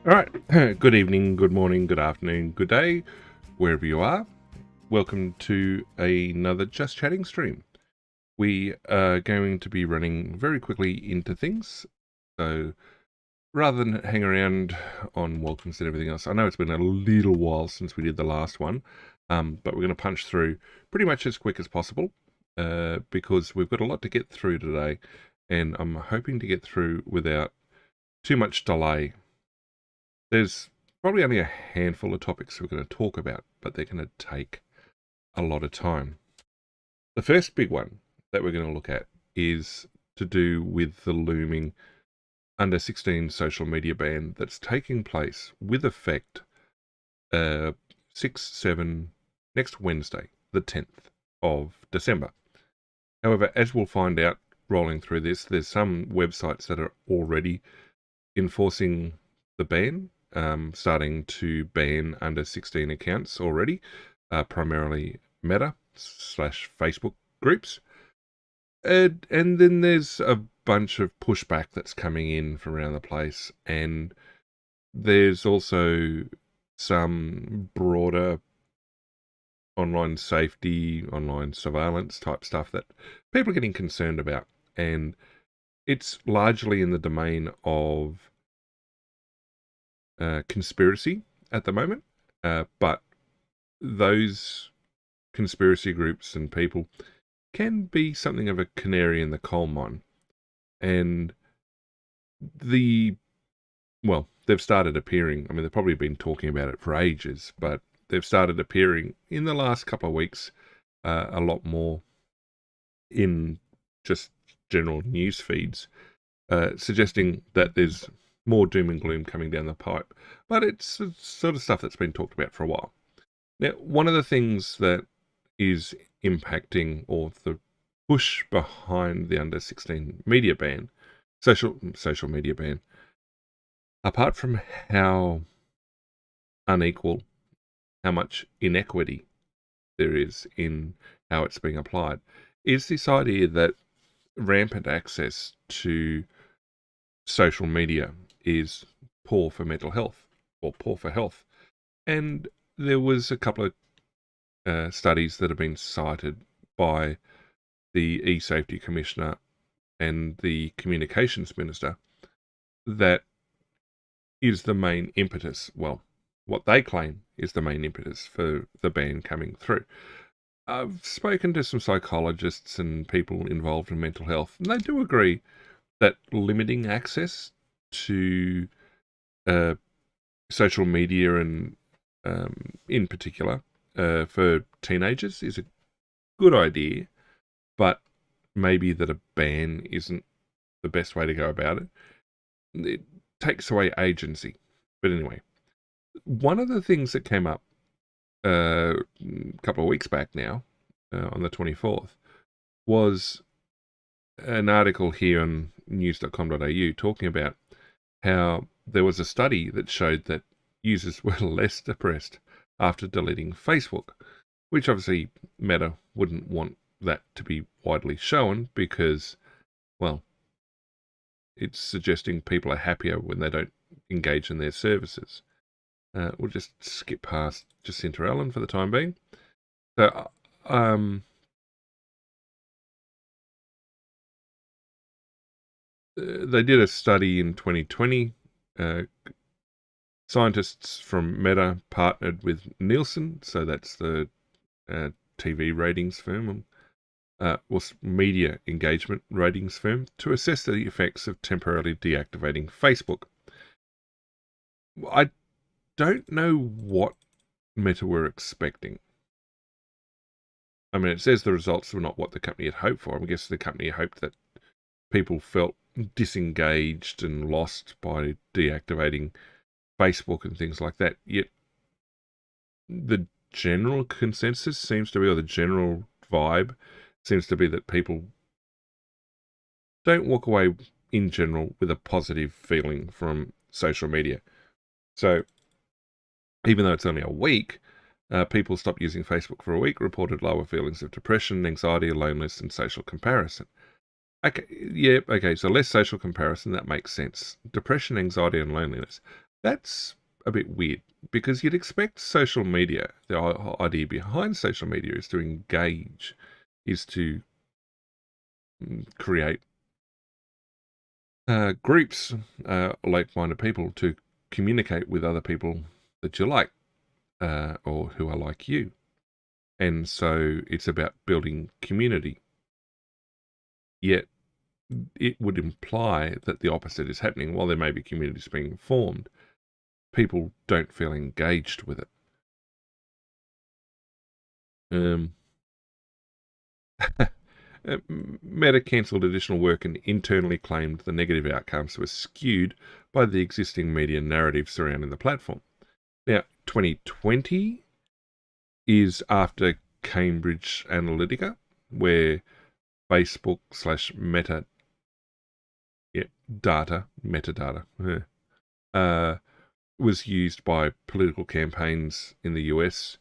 All right. Good evening, good morning, good afternoon, good day, wherever you are. Welcome to another Just Chatting stream. We are going to be running very quickly into things. So rather than hang around on welcomes and everything else, I know it's been a little while since we did the last one, but we're going to punch through pretty much as quick as possible because we've got a lot to get through today, and I'm hoping to get through without too much delay. There's probably only a handful of topics we're going to talk about, but they're going to take a lot of time. The first big one that we're going to look at is to do with the looming under 16 social media ban that's taking place with effect 6/7 next Wednesday, the 10th of December. However, as we'll find out rolling through this, there's some websites that are already enforcing the ban, starting to ban under 16 accounts already, primarily Meta/Facebook groups. And then there's a bunch of pushback that's coming in from around the place, and there's also some broader online safety, online surveillance type stuff that people are getting concerned about, and it's largely in the domain of conspiracy at the moment, but those conspiracy groups and people can be something of a canary in the coal mine. And they've started appearing. I mean, they've probably been talking about it for ages, but they've started appearing in the last couple of weeks a lot more in just general news feeds, suggesting that there's more doom and gloom coming down the pipe. But it's the sort of stuff that's been talked about for a while. Now, one of the things that is impacting, or the push behind the under 16 media ban, social media ban, apart from how unequal, how much inequity there is in how it's being applied, is this idea that rampant access to social media is poor for mental health, or poor for health. And there was a couple of studies that have been cited by the e-safety commissioner and the communications minister that is the main impetus, well, what they claim is the main impetus for the ban coming through. I've spoken to some psychologists and people involved in mental health, and they do agree that limiting access to social media, and in particular for teenagers, is a good idea, but maybe that a ban isn't the best way to go about it. It takes away agency. But anyway, one of the things that came up a couple of weeks back now, on the 24th, was an article here on news.com.au talking about how there was a study that showed that users were less depressed after deleting Facebook, which obviously Meta wouldn't want that to be widely shown because, well, it's suggesting people are happier when they don't engage in their services. We'll just skip past Jacinta Allen for the time being. So, they did a study in 2020. Scientists from Meta partnered with Nielsen, so that's the TV ratings firm, was media engagement ratings firm, to assess the effects of temporarily deactivating Facebook. I don't know what Meta were expecting. I mean, it says the results were not what the company had hoped for. I guess the company hoped that people felt disengaged and lost by deactivating Facebook and things like that. Yet the general consensus seems to be, or the general vibe seems to be, that people don't walk away in general with a positive feeling from social media. So even though it's only a week, people stopped using Facebook for a week, reported lower feelings of depression, anxiety, loneliness, and social comparison. Okay, so less social comparison, that makes sense. Depression, anxiety, and loneliness. That's a bit weird because you'd expect social media, the idea behind social media is to engage, is to create groups, like-minded people, to communicate with other people that you like or who are like you. And so it's about building community. Yet it would imply that the opposite is happening. While there may be communities being formed, people don't feel engaged with it. Um, Meta cancelled additional work and internally claimed the negative outcomes were skewed by the existing media narrative surrounding the platform. Now, 2020 is after Cambridge Analytica, where Facebook / Meta, metadata, was used by political campaigns in the US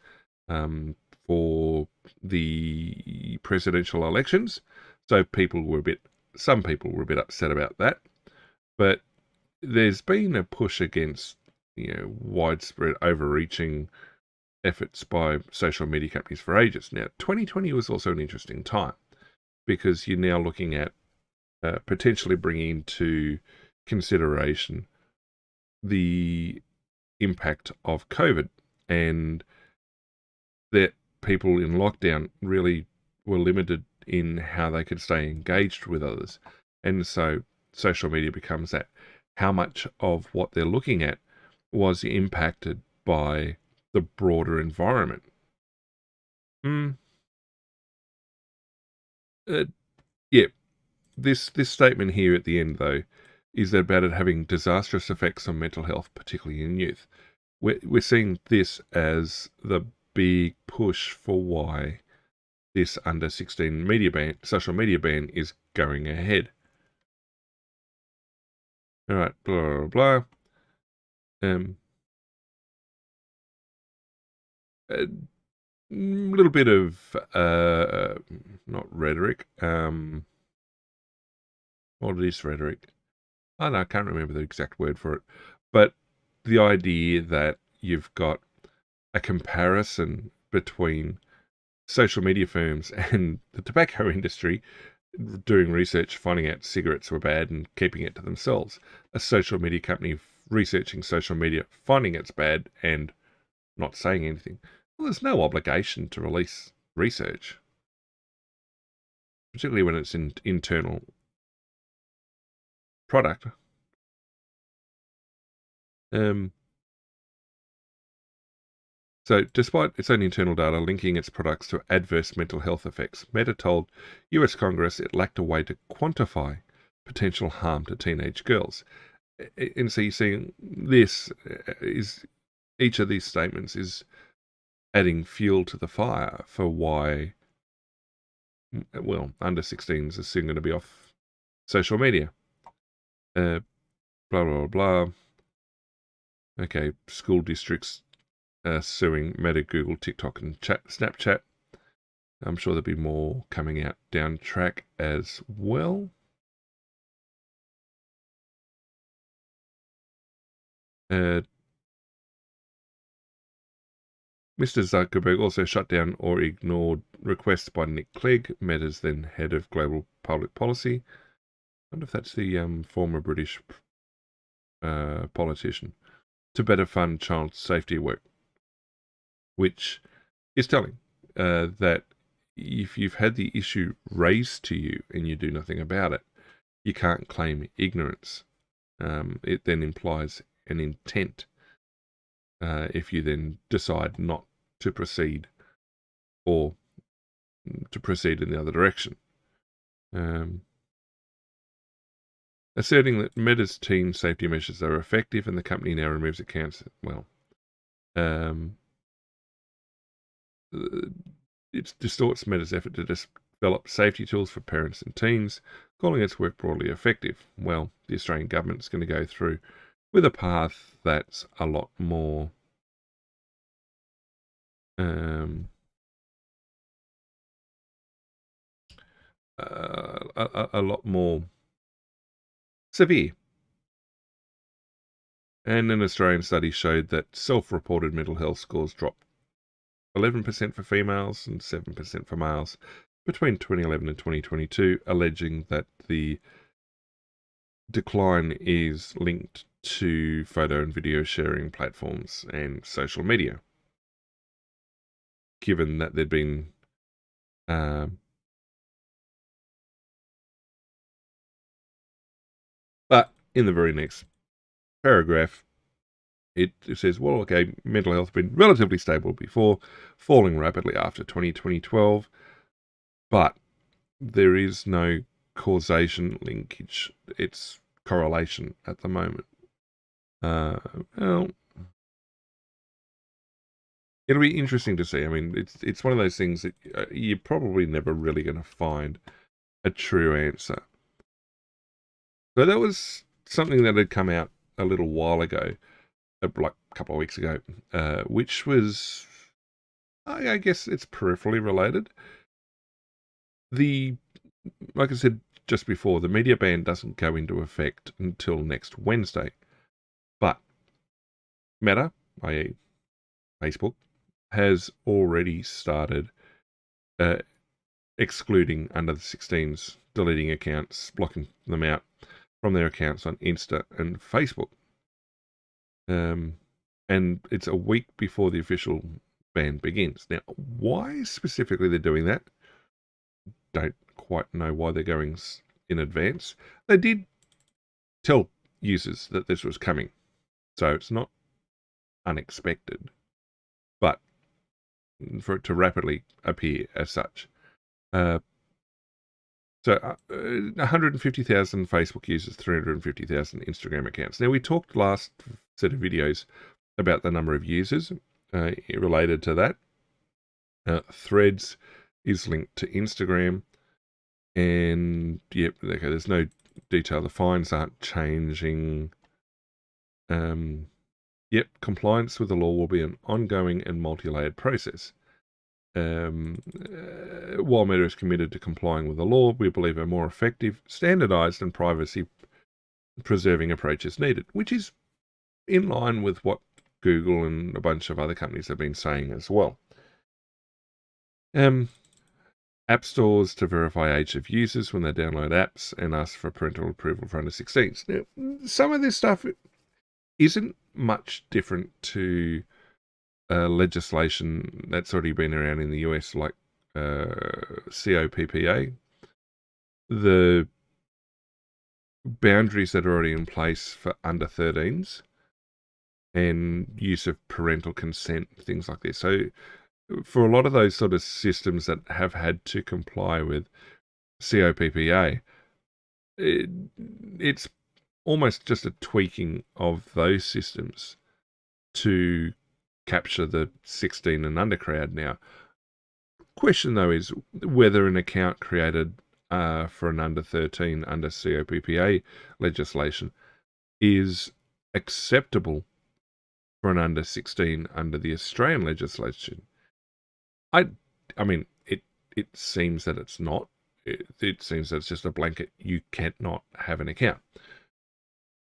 for the presidential elections. So some people were a bit upset about that. But there's been a push against, widespread overreaching efforts by social media companies for ages. Now, 2020 was also an interesting time because you're now looking at potentially bringing into consideration the impact of COVID, and that people in lockdown really were limited in how they could stay engaged with others. And so social media becomes that. How much of what they're looking at was impacted by the broader environment? Mm, uh, yeah, this statement here at the end, though, is about it having disastrous effects on mental health, particularly in youth. We're seeing this as the big push for why this under 16 social media ban is going ahead. All right, blah, blah, blah. A little bit of, not rhetoric. What is rhetoric? I don't know, I can't remember the exact word for it. But the idea that you've got a comparison between social media firms and the tobacco industry doing research, finding out cigarettes were bad and keeping it to themselves. A social media company researching social media, finding it's bad and not saying anything. Well, there's no obligation to release research, particularly when it's an internal product. Um, So, despite its own internal data linking its products to adverse mental health effects, Meta told US Congress it lacked a way to quantify potential harm to teenage girls. And so you're seeing this is each of these statements is adding fuel to the fire for why, well, under 16s are soon going to be off social media. Blah, blah, blah. Okay, school districts suing Meta, Google, TikTok, and Snapchat. I'm sure there'll be more coming out down track as well. Mr. Zuckerberg also shut down or ignored requests by Nick Clegg, Meta's then head of global public policy. I wonder if that's the former British politician, to better fund child safety work, which is telling that if you've had the issue raised to you and you do nothing about it, you can't claim ignorance. It then implies an intent if you then decide not to proceed or to proceed in the other direction. Asserting that Meta's teen safety measures are effective and the company now removes accounts. Well, it distorts Meta's effort to develop safety tools for parents and teens, calling its work broadly effective. Well, the Australian government's going to go through with a path that's a lot more a lot more severe. And an Australian study showed that self-reported mental health scores dropped 11% for females and 7% for males between 2011 and 2022, alleging that the decline is linked to photo and video sharing platforms and social media, given that there'd been but in the very next paragraph, it says, well, okay, mental health has been relatively stable before, falling rapidly after 2012, but there is no causation linkage. It's correlation at the moment. Well, it'll be interesting to see. I mean, it's one of those things that you're probably never really going to find a true answer. So that was something that had come out a little while ago, like a couple of weeks ago, which was, I guess it's peripherally related. Like I said just before, the media ban doesn't go into effect until next Wednesday. But Meta, i.e. Facebook, has already started excluding under the 16s, deleting accounts, blocking them out from their accounts on Insta and Facebook. And it's a week before the official ban begins. Now, why specifically they're doing that, don't quite know why they're going in advance. They did tell users that this was coming, so it's not unexpected, but for it to rapidly appear as such. So 150,000 Facebook users, 350,000 Instagram accounts. Now, we talked last set of videos about the number of users related to that. Threads is linked to Instagram. And, yep, okay, there's no detail. The fines aren't changing. Yep, compliance with the law will be an ongoing and multi-layered process. While Meta is committed to complying with the law, we believe a more effective, standardized and privacy-preserving approach is needed, which is in line with what Google and a bunch of other companies have been saying as well. App stores to verify age of users when they download apps and ask for parental approval for under 16s. Now, some of this stuff isn't much different to legislation that's already been around in the US, like COPPA. The boundaries that are already in place for under 13s and use of parental consent, things like this. So for a lot of those sort of systems that have had to comply with COPPA, it's almost just a tweaking of those systems to capture the 16 and under crowd now. Question, though, is whether an account created for an under 13 under COPPA legislation is acceptable for an under 16 under the Australian legislation. I mean, it seems that it's not. It seems that it's just a blanket. You cannot have an account.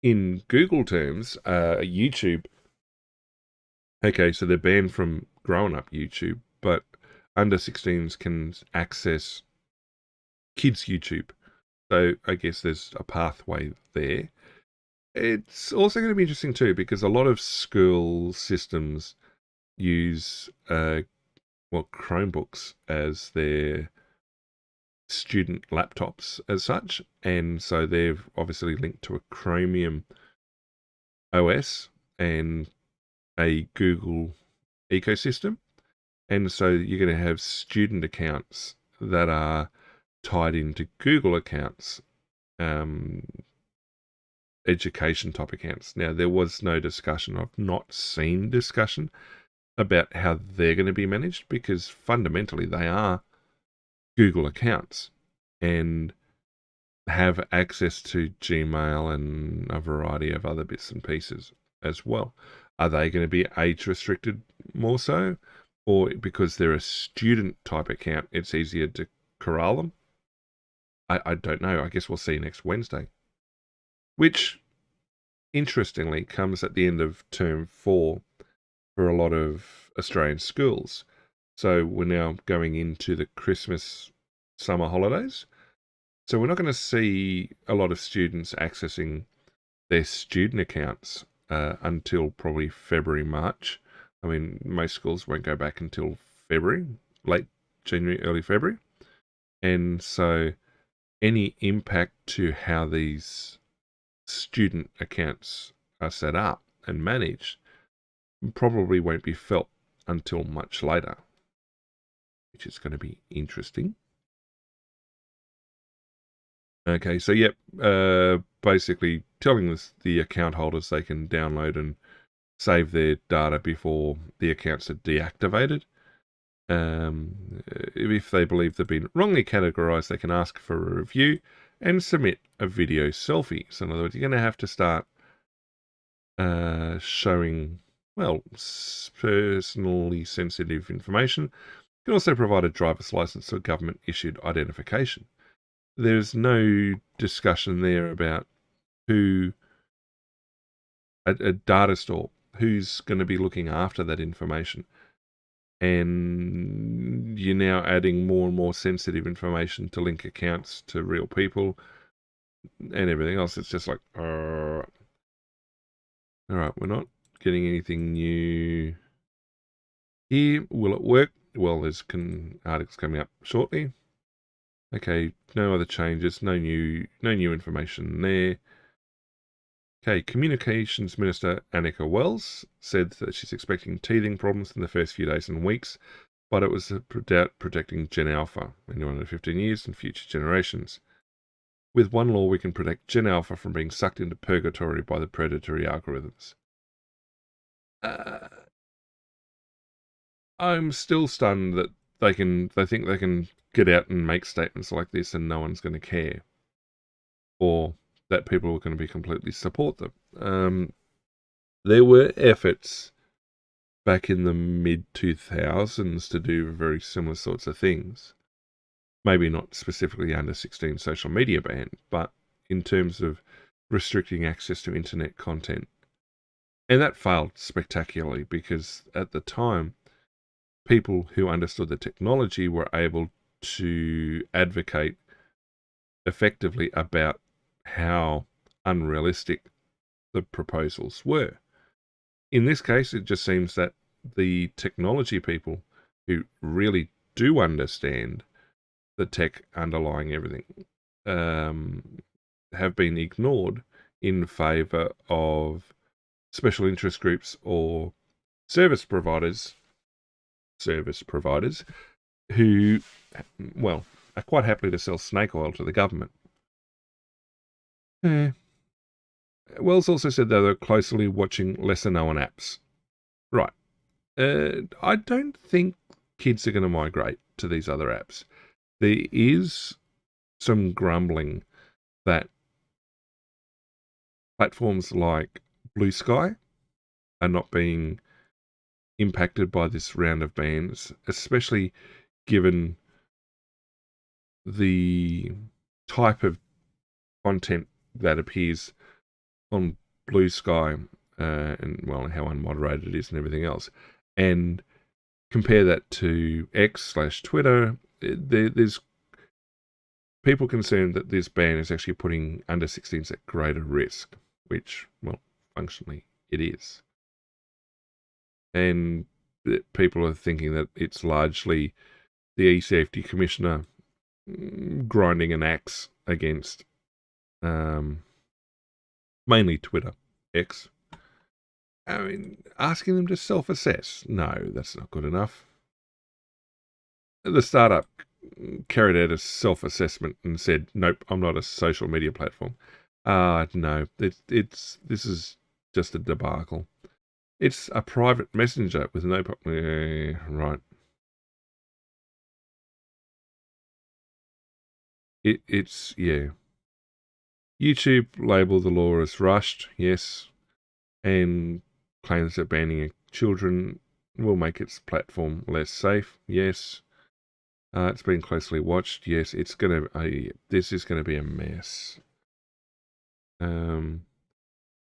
In Google terms, YouTube, okay, so they're banned from growing up YouTube, but under 16s can access kids' YouTube. So I guess there's a pathway there. It's also going to be interesting too, because a lot of school systems use Chromebooks as their student laptops as such, and so they've obviously linked to a Chromium OS and a Google ecosystem, and so you're going to have student accounts that are tied into Google accounts, education type accounts. Now, there was no discussion, I've not seen discussion about how they're going to be managed, because fundamentally they are Google accounts and have access to Gmail and a variety of other bits and pieces as well. Are they going to be age restricted more so? Or because they're a student type account, it's easier to corral them? I don't know. I guess we'll see next Wednesday. Which interestingly, comes at the end of term 4 for a lot of Australian schools. So we're now going into the Christmas summer holidays. So we're not going to see a lot of students accessing their student accounts until probably February, March. I mean, most schools won't go back until February, late January, early February. And so any impact to how these student accounts are set up and managed probably won't be felt until much later, which is going to be interesting. Okay, so yep, basically telling the account holders they can download and save their data before the accounts are deactivated. If they believe they've been wrongly categorized, they can ask for a review and submit a video selfie. So in other words, you're going to have to start showing, well, personally sensitive information. You can also provide a driver's license or government-issued identification. There's no discussion there about who, a data store, who's going to be looking after that information. And you're now adding more and more sensitive information to link accounts to real people and everything else. It's just like, all right, we're not getting anything new here. Will it work? Well, there's articles coming up shortly. Okay, no other changes, no new information there. Okay, Communications Minister Annika Wells said that she's expecting teething problems in the first few days and weeks, but it was about protecting Gen Alpha, anyone under 15 years, and future generations. With one law, we can protect Gen Alpha from being sucked into purgatory by the predatory algorithms. I'm still stunned that they think they can get out and make statements like this and no one's going to care, or that people are going to be completely support them. There were efforts back in the mid-2000s to do very similar sorts of things. Maybe not specifically under 16 social media ban, but in terms of restricting access to internet content. And that failed spectacularly because at the time, people who understood the technology were able to advocate effectively about how unrealistic the proposals were. In this case, it just seems that the technology people who really do understand the tech underlying everything have been ignored in favor of special interest groups or service providers who, well, are quite happy to sell snake oil to the government. Wells also said they were closely watching lesser-known apps. Right. I don't think kids are going to migrate to these other apps. There is some grumbling that platforms like Blue Sky are not being impacted by this round of bans, especially given the type of content that appears on Blue Sky and, well, how unmoderated it is and everything else. And compare that to X/Twitter, there's people concerned that this ban is actually putting under 16s at greater risk, which, well, functionally it is. And people are thinking that it's largely the e-safety commissioner grinding an axe against mainly Twitter, X. I mean, asking them to self-assess. No, that's not good enough. The startup carried out a self-assessment and said, nope, I'm not a social media platform. No, this is just a debacle. It's a private messenger with no... right. It's, yeah. YouTube labelled the law as rushed, yes, and claims that banning children will make its platform less safe, yes. It's been closely watched, yes. It's gonna. This is going to be a mess.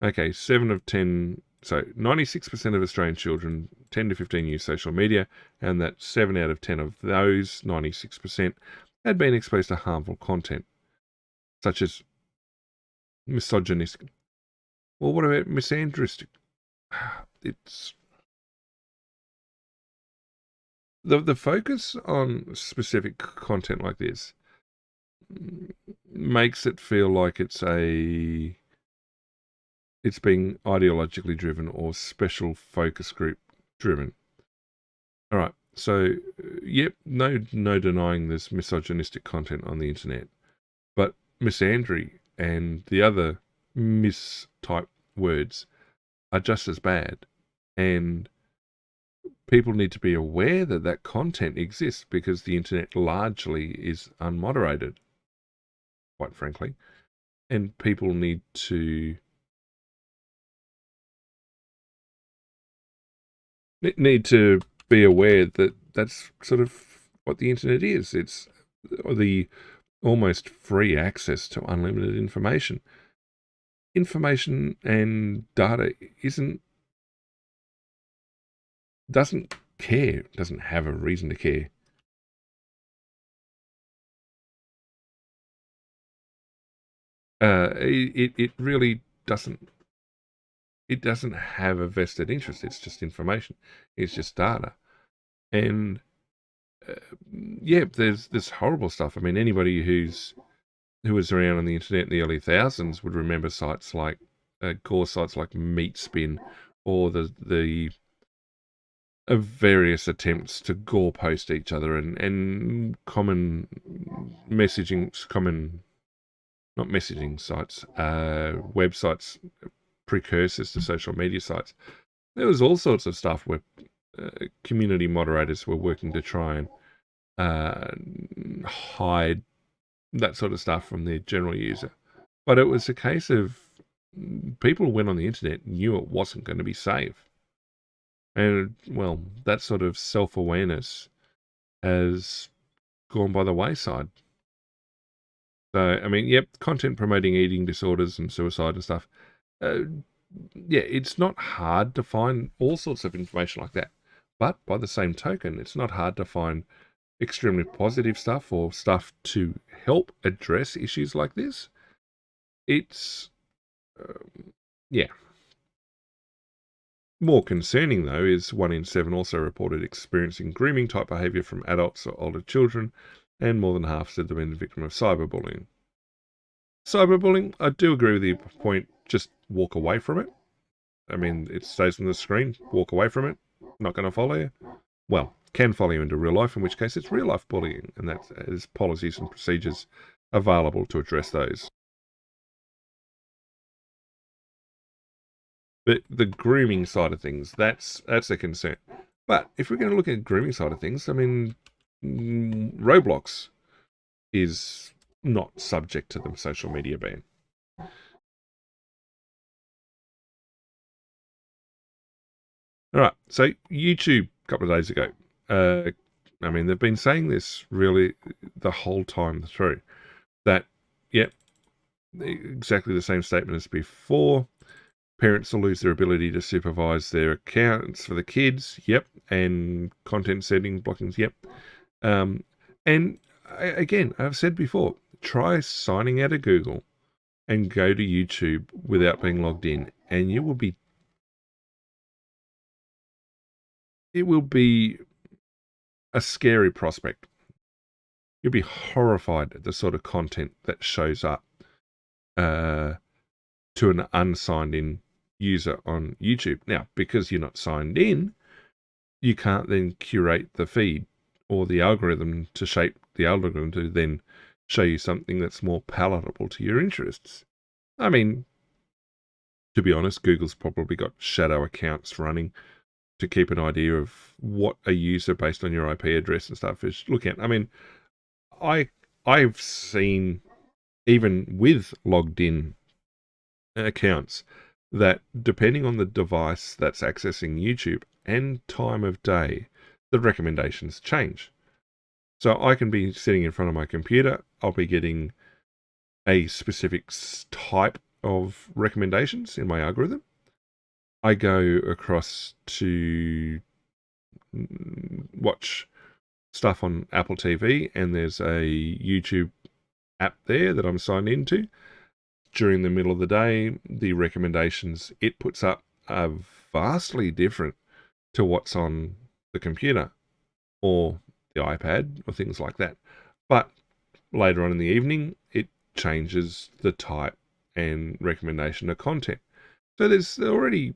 Okay, 7 of 10, so 96% of Australian children 10 to 15 use social media, and that 7 out of 10 of those 96% had been exposed to harmful content, such as misogynistic. Well, what about misandristic? It's the focus on specific content like this makes it feel like it's being ideologically driven or special focus group driven. All right, so yep, no denying there's misogynistic content on the internet, but misandry and the other mis-type words are just as bad, and people need to be aware that that content exists because the internet largely is unmoderated, quite frankly, and people need to be aware that that's sort of what the internet is. It's the almost free access to unlimited information. Information and data doesn't care, doesn't have a reason to care. It really doesn't. It doesn't have a vested interest. It's just information. It's just data. And yeah, there's horrible stuff. I mean, anybody who was around on the internet in the early thousands would remember sites like gore sites like MeatSpin, or the various attempts to gore post each other, and common not messaging sites, websites, precursors to social media sites. There was all sorts of stuff where community moderators were working to try and hide that sort of stuff from the general user. But it was a case of people who went on the internet knew it wasn't going to be safe. And, well, that sort of self-awareness has gone by the wayside. So, I mean, yep, content promoting eating disorders and suicide and stuff. Yeah, it's not hard to find all sorts of information like that. But by the same token, it's not hard to find extremely positive stuff or stuff to help address issues like this. It's, yeah. More concerning, though, is 1 in 7 also reported experiencing grooming type behaviour from adults or older children, and more than half said they've been the victim of cyberbullying. Cyberbullying, I do agree with your point, just walk away from it. I mean, it stays on the screen, walk away from it, not going to follow you. Well, can follow you into real life, in which case it's real life bullying, and there's policies and procedures available to address those. But the grooming side of things, that's a concern. But if we're going to look at the grooming side of things, I mean, Roblox is not subject to the social media ban. All right, so YouTube a couple of days ago. I mean, they've been saying this really the whole time through, that, yep, exactly the same statement as before. Parents will lose their ability to supervise their accounts for the kids, yep, and content setting, blockings, yep. And again, I've said before, try signing out of Google and go to YouTube without being logged in, and it will be a scary prospect. You'll be horrified at the sort of content that shows up to an unsigned in user on YouTube. Now, because you're not signed in, you can't then curate the feed or the algorithm to shape the algorithm to then show you something that's more palatable to your interests. I mean, to be honest, Google's probably got shadow accounts running to keep an idea of what a user based on your IP address and stuff is looking at. I mean, I've seen, even with logged in accounts, that depending on the device that's accessing YouTube and time of day, the recommendations change. So I can be sitting in front of my computer, I'll be getting a specific type of recommendations in my algorithm. I go across to watch stuff on Apple TV, and there's a YouTube app there that I'm signed into. During the middle of the day, the recommendations it puts up are vastly different to what's on the computer or the iPad or things like that. But later on in the evening, it changes the type and recommendation of content. So there's already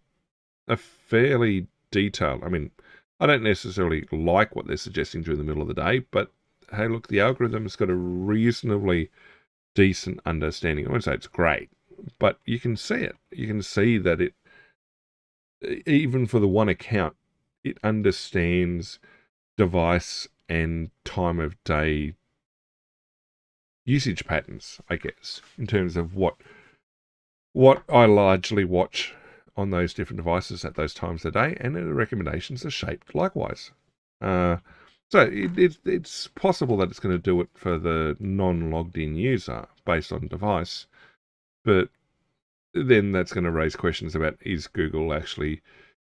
a fairly detailed, I mean, I don't necessarily like what they're suggesting during the middle of the day, but hey, look, the algorithm's got a reasonably decent understanding. I won't say it's great, but you can see it. You can see that it, even for the one account, it understands device and time of day usage patterns, I guess, in terms of what I largely watch on those different devices at those times of the day, and the recommendations are shaped likewise. So it's possible that it's going to do it for the non-logged in user based on device, but then that's going to raise questions about, is Google actually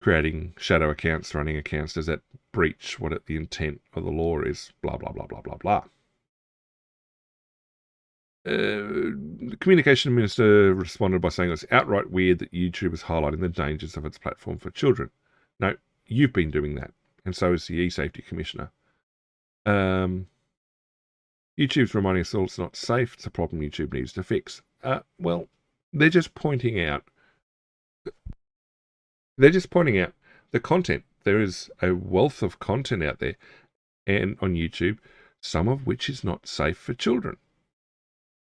creating shadow accounts, running accounts? Does that breach what the intent of the law is? Blah, blah, blah, blah, blah, blah. The communication minister responded by saying it's outright weird that YouTube is highlighting the dangers of its platform for children. No, you've been doing that, and so is the e-safety commissioner. YouTube's reminding us all it's not safe. It's a problem YouTube needs to fix. Well, they're just pointing out the content. There is a wealth of content out there, and on YouTube, some of which is not safe for children.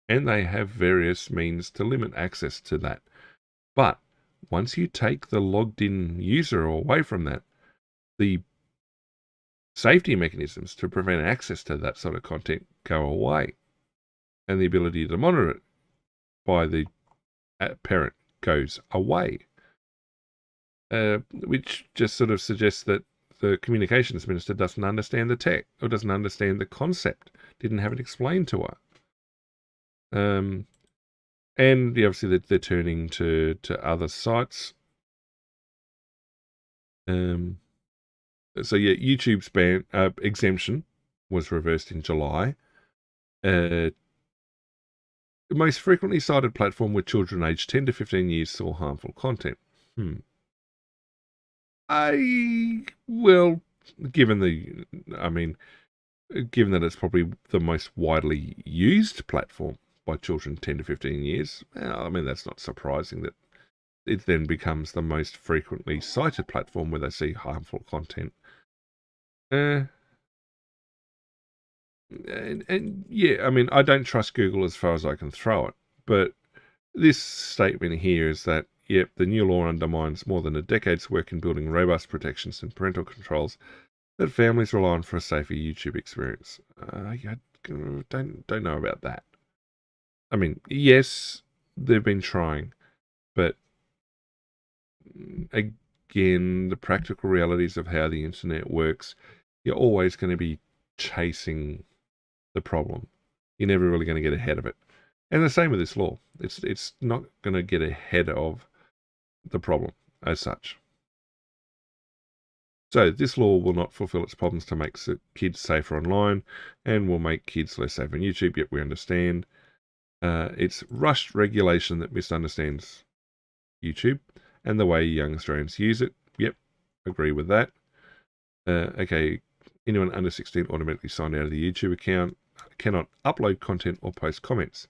And they have various means to limit access to that. But once you take the logged in user away from that, the safety mechanisms to prevent access to that sort of content go away. And the ability to monitor it by the parent goes away. Which just sort of suggests that the communications minister doesn't understand the tech, or doesn't understand the concept, didn't have it explained to her. And obviously they're turning to other sites. So yeah, YouTube's ban exemption was reversed in July. The most frequently cited platform where children aged 10 to 15 years saw harmful content. Given that it's probably the most widely used platform by children 10 to 15 years, that's not surprising that it then becomes the most frequently cited platform where they see harmful content. I don't trust Google as far as I can throw it, but this statement here is that, yep, the new law undermines more than a decade's work in building robust protections and parental controls that families rely on for a safer YouTube experience. I don't know about that. Yes, they've been trying, but again, the practical realities of how the internet works, you're always going to be chasing the problem. You're never really going to get ahead of it. And the same with this law. It's not going to get ahead of the problem as such. So this law will not fulfill its problems to make kids safer online, and will make kids less safe on YouTube, yet we understand. It's rushed regulation that misunderstands YouTube and the way young Australians use it. Yep, agree with that. Okay, anyone under 16 automatically signed out of the YouTube account cannot upload content or post comments.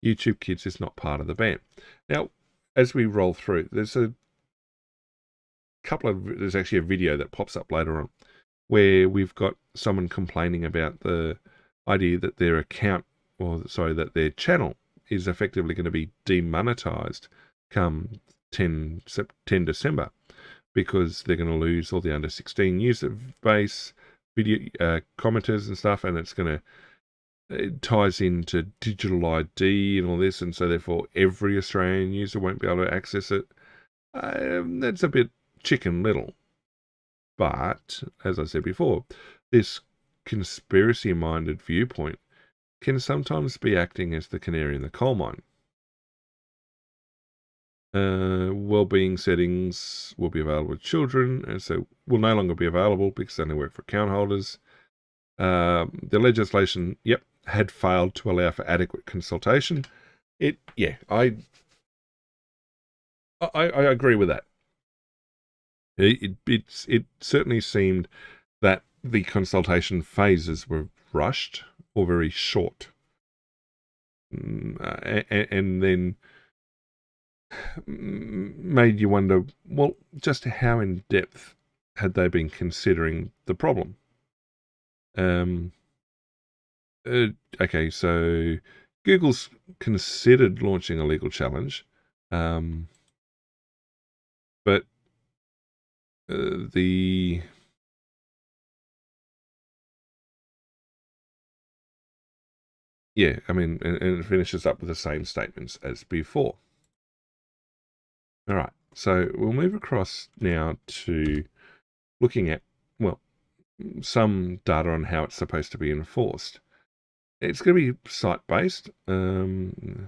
YouTube Kids is not part of the ban. Now, as we roll through, there's actually a video that pops up later on where we've got someone complaining about the idea that their that their channel is effectively going to be demonetized come 10 December, because they're going to lose all the under 16 user base, video commenters and stuff, and it ties into digital ID and all this, and so therefore every Australian user won't be able to access it. That's a bit Chicken Little. But, as I said before, this conspiracy-minded viewpoint can sometimes be acting as the canary in the coal mine. Wellbeing settings will be available to children, and so will no longer be available because they only work for account holders. The legislation, had failed to allow for adequate consultation. I agree with that. It certainly seemed that the consultation phases were rushed or very short, and then made you wonder, well, just how in depth had they been considering the problem? Okay, so Google's considered launching a legal challenge, but the and it finishes up with the same statements as before. All right, so we'll move across now to looking at, some data on how it's supposed to be enforced. It's going to be site-based. The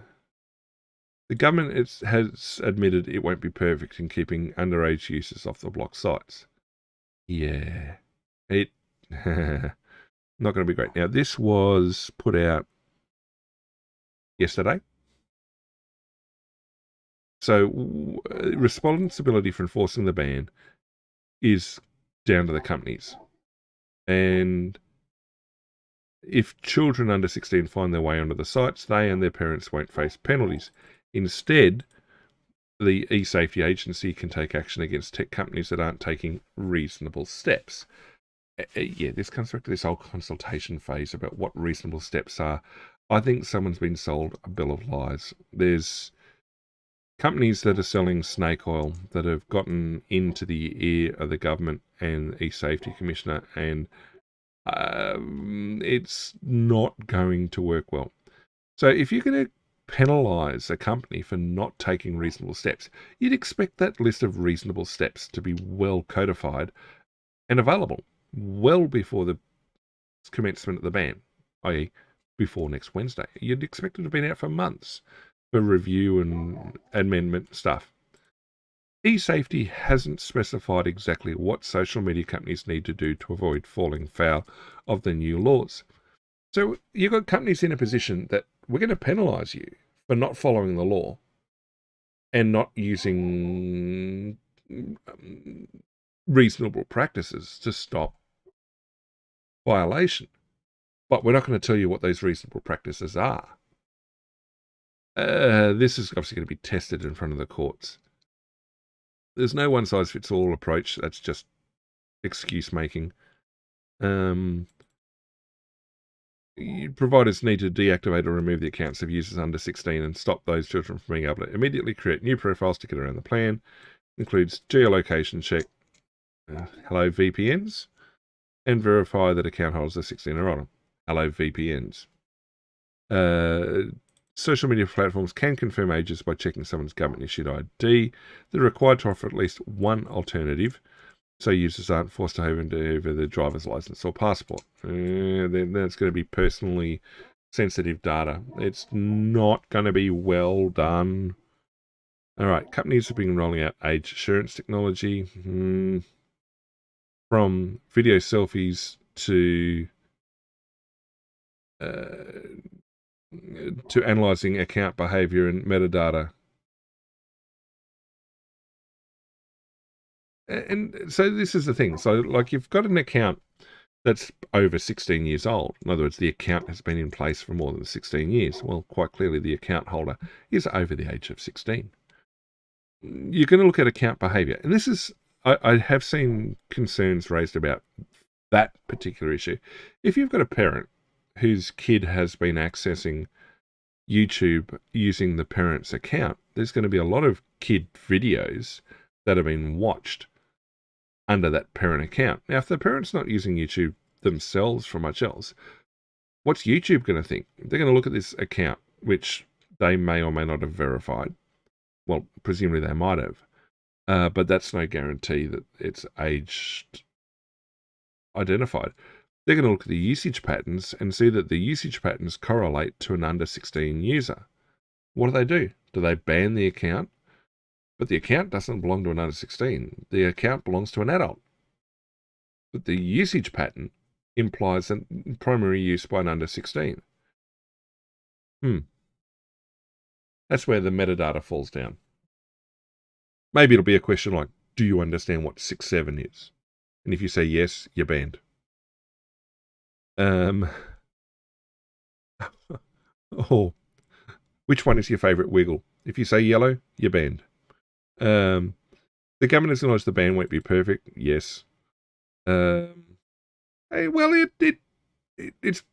government has admitted it won't be perfect in keeping underage users off the block sites. Yeah, it not going to be great. Now, this was put out yesterday. So, responsibility for enforcing the ban is down to the companies. And if children under 16 find their way onto the sites, they and their parents won't face penalties. Instead, the e-safety agency can take action against tech companies that aren't taking reasonable steps. This comes back to this whole consultation phase about what reasonable steps are. I think someone's been sold a bill of lies. There's companies that are selling snake oil that have gotten into the ear of the government and e-safety commissioner, and it's not going to work well. So if you're going to penalise a company for not taking reasonable steps, you'd expect that list of reasonable steps to be well codified and available well before the commencement of the ban, i.e. before next Wednesday. You'd expect it to have been out for months for review and amendment stuff. E-safety hasn't specified exactly what social media companies need to do to avoid falling foul of the new laws. So you've got companies in a position that we're going to penalise you for not following the law and not using reasonable practices to stop violation. But we're not going to tell you what those reasonable practices are. This is obviously going to be tested in front of the courts. There's no one-size-fits-all approach. That's just excuse making. Providers need to deactivate or remove the accounts of users under 16 and stop those children from being able to immediately create new profiles to get around the plan. Includes geolocation check, hello VPNs, and verify that account holders are 16 or older. Hello VPNs. Social media platforms can confirm ages by checking someone's government-issued ID. They're required to offer at least one alternative, so users aren't forced to hand over their driver's license or passport. Then that's going to be personally sensitive data. It's not going to be well done. All right, companies have been rolling out age assurance technology, from video selfies to analysing account behaviour and metadata. And so this is the thing. So, like, you've got an account that's over 16 years old. In other words, the account has been in place for more than 16 years. Well, quite clearly, the account holder is over the age of 16. You're going to look at account behaviour. And this is, I have seen concerns raised about that particular issue. If you've got a parent whose kid has been accessing YouTube using the parent's account, there's going to be a lot of kid videos that have been watched under that parent account. Now, if the parent's not using YouTube themselves for much else, what's YouTube going to think? They're going to look at this account, which they may or may not have verified. Well, presumably they might have, but that's no guarantee that it's aged identified. They're going to look at the usage patterns and see that the usage patterns correlate to an under 16 user. What do? Do they ban the account? But the account doesn't belong to an under 16. The account belongs to an adult. But the usage pattern implies a primary use by an under 16. That's where the metadata falls down. Maybe it'll be a question like, do you understand what 6.7 is? And if you say yes, you're banned. Oh, which one is your favourite wiggle? If you say yellow, you're banned. The government has acknowledged the ban won't be perfect. Yes. Well, it's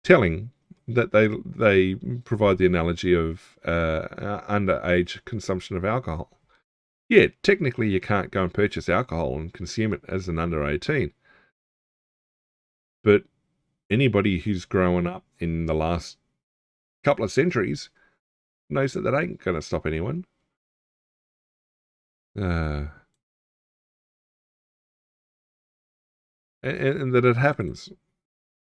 telling that they provide the analogy of underage consumption of alcohol. Yeah, technically you can't go and purchase alcohol and consume it as an under 18. But anybody who's grown up in the last couple of centuries knows that ain't going to stop anyone. And that it happens.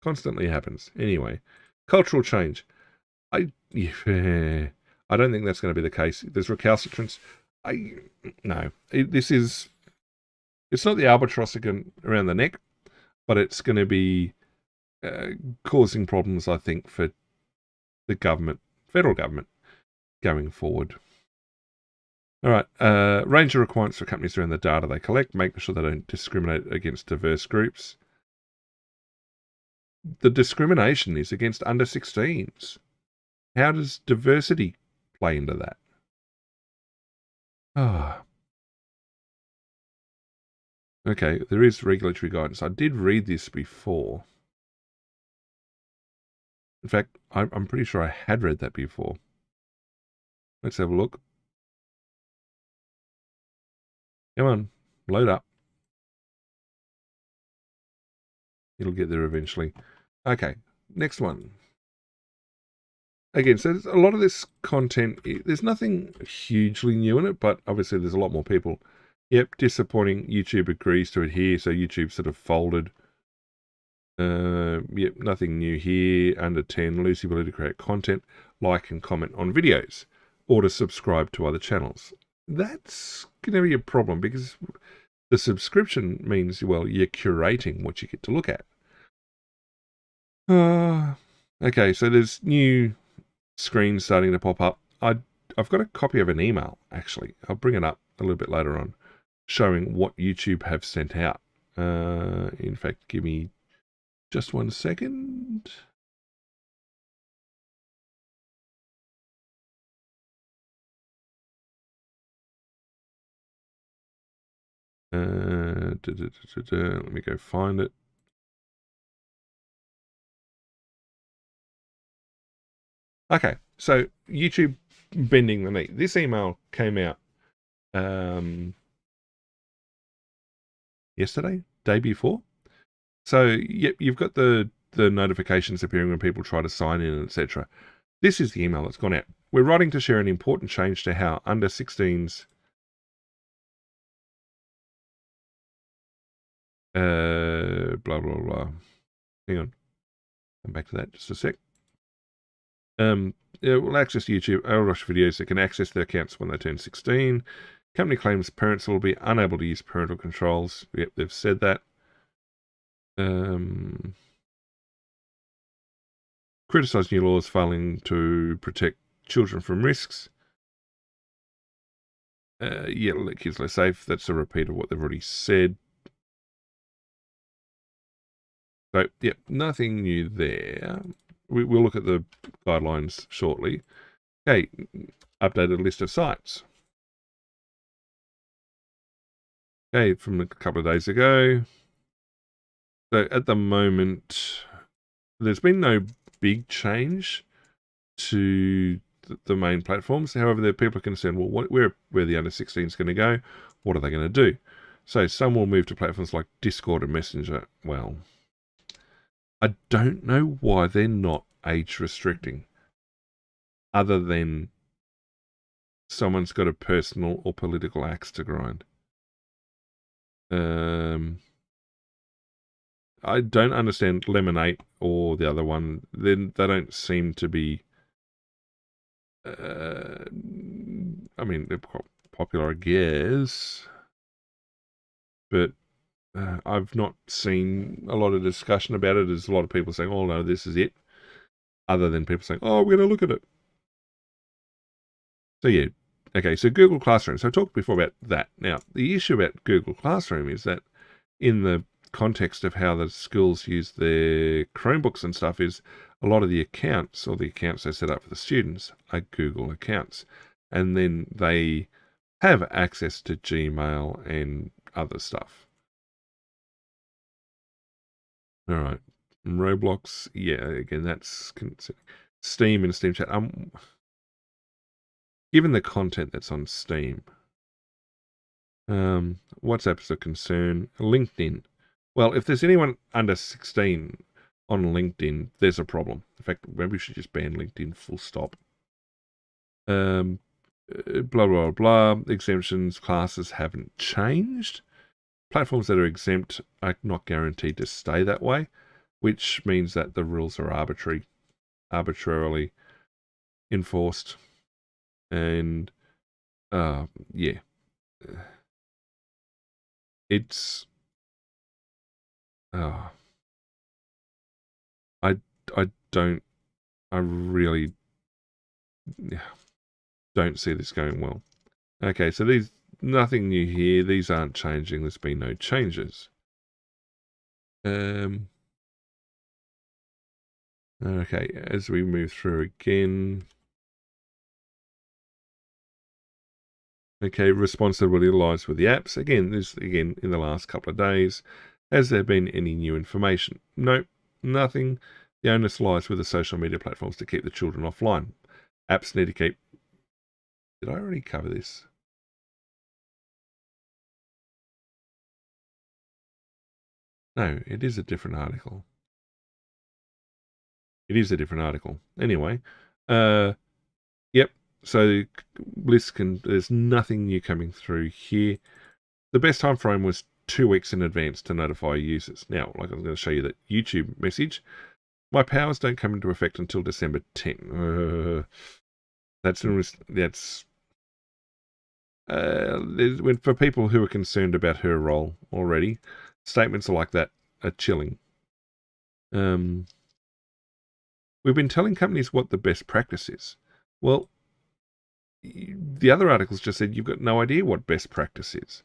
Constantly happens. Anyway, cultural change. I don't think that's going to be the case. There's recalcitrance. No. It's not the albatross around the neck, but it's going to be causing problems, I think, for the government, federal government, going forward. All right. Range of requirements for companies around the data they collect, making sure they don't discriminate against diverse groups. The discrimination is against under 16s. How does diversity play into that? Okay, there is regulatory guidance. I did read this before. In fact, I'm pretty sure I had read that before. Let's have a look. Come on, load up. It'll get there eventually. Okay, next one. Again, so a lot of this content, there's nothing hugely new in it, but obviously there's a lot more people. Yep, disappointing. YouTube agrees to adhere, so YouTube sort of folded. Yep, nothing new here. Under 10, lose the ability to create content, like and comment on videos, or to subscribe to other channels. That's going to be a problem because the subscription means, well, you're curating what you get to look at. Okay, so there's new screens starting to pop up. I've got a copy of an email, actually. I'll bring it up a little bit later on, showing what YouTube have sent out. In fact, give me just 1 second. Let me go find it. Okay, so YouTube bending the knee. This email came out yesterday, day before. So yep, you've got the notifications appearing when people try to sign in, etc. This is the email that's gone out. We're writing to share an important change to how under 16s blah blah blah. Hang on, come back to that just a sec. It will access YouTube rush videos that can access their accounts when they turn 16. Company claims parents will be unable to use parental controls. Yep, they've said that. Criticise new laws failing to protect children from risks. Yeah, let kids less safe. That's a repeat of what they've already said. So, yeah, nothing new there. We'll look at the guidelines shortly. Okay, updated list of sites. Okay, from a couple of days ago. So at the moment, there's been no big change to the main platforms. However, there are people concerned, well, where the under 16 is going to go? What are they going to do? So some will move to platforms like Discord and Messenger. Well, I don't know why they're not age restricting, other than someone's got a personal or political axe to grind. I don't understand Lemonade or the other one. They don't seem to be. I I mean, they're quite popular, I guess, but I've not seen a lot of discussion about it. There's a lot of people saying, oh, no, this is it, other than people saying, oh, we're going to look at it. So, yeah. Okay, so Google Classroom. So I talked before about that. Now, the issue about Google Classroom is that in the context of how the schools use their Chromebooks and stuff is a lot of the accounts or the accounts they set up for the students are Google accounts. And then they have access to Gmail and other stuff. All right. Roblox, yeah, again, that's Steam and Steam Chat. Given the content that's on Steam, WhatsApp's a concern. LinkedIn. Well, if there's anyone under 16 on LinkedIn, there's a problem. In fact, maybe we should just ban LinkedIn full stop. Blah, blah, blah. Exemptions, classes haven't changed. Platforms that are exempt are not guaranteed to stay that way, which means that the rules are arbitrarily enforced. And, yeah. It's... I really don't see this going well. Okay, so nothing new here. These aren't changing. There's been no changes. Okay, as we move through again. Okay, responsibility lies with the apps. Again, in the last couple of days. Has there been any new information? Nope, nothing. The onus lies with the social media platforms to keep the children offline. Apps need to keep... Did I already cover this? No, it is a different article. It is a different article. Anyway, yep. So there's nothing new coming through here. The best time frame was 2 weeks in advance to notify users. Now, like I was going to show you that YouTube message, my powers don't come into effect until December 10. That's for people who are concerned about her role already. Statements like that are chilling. We've been telling companies what the best practice is. Well, the other articles just said you've got no idea what best practice is.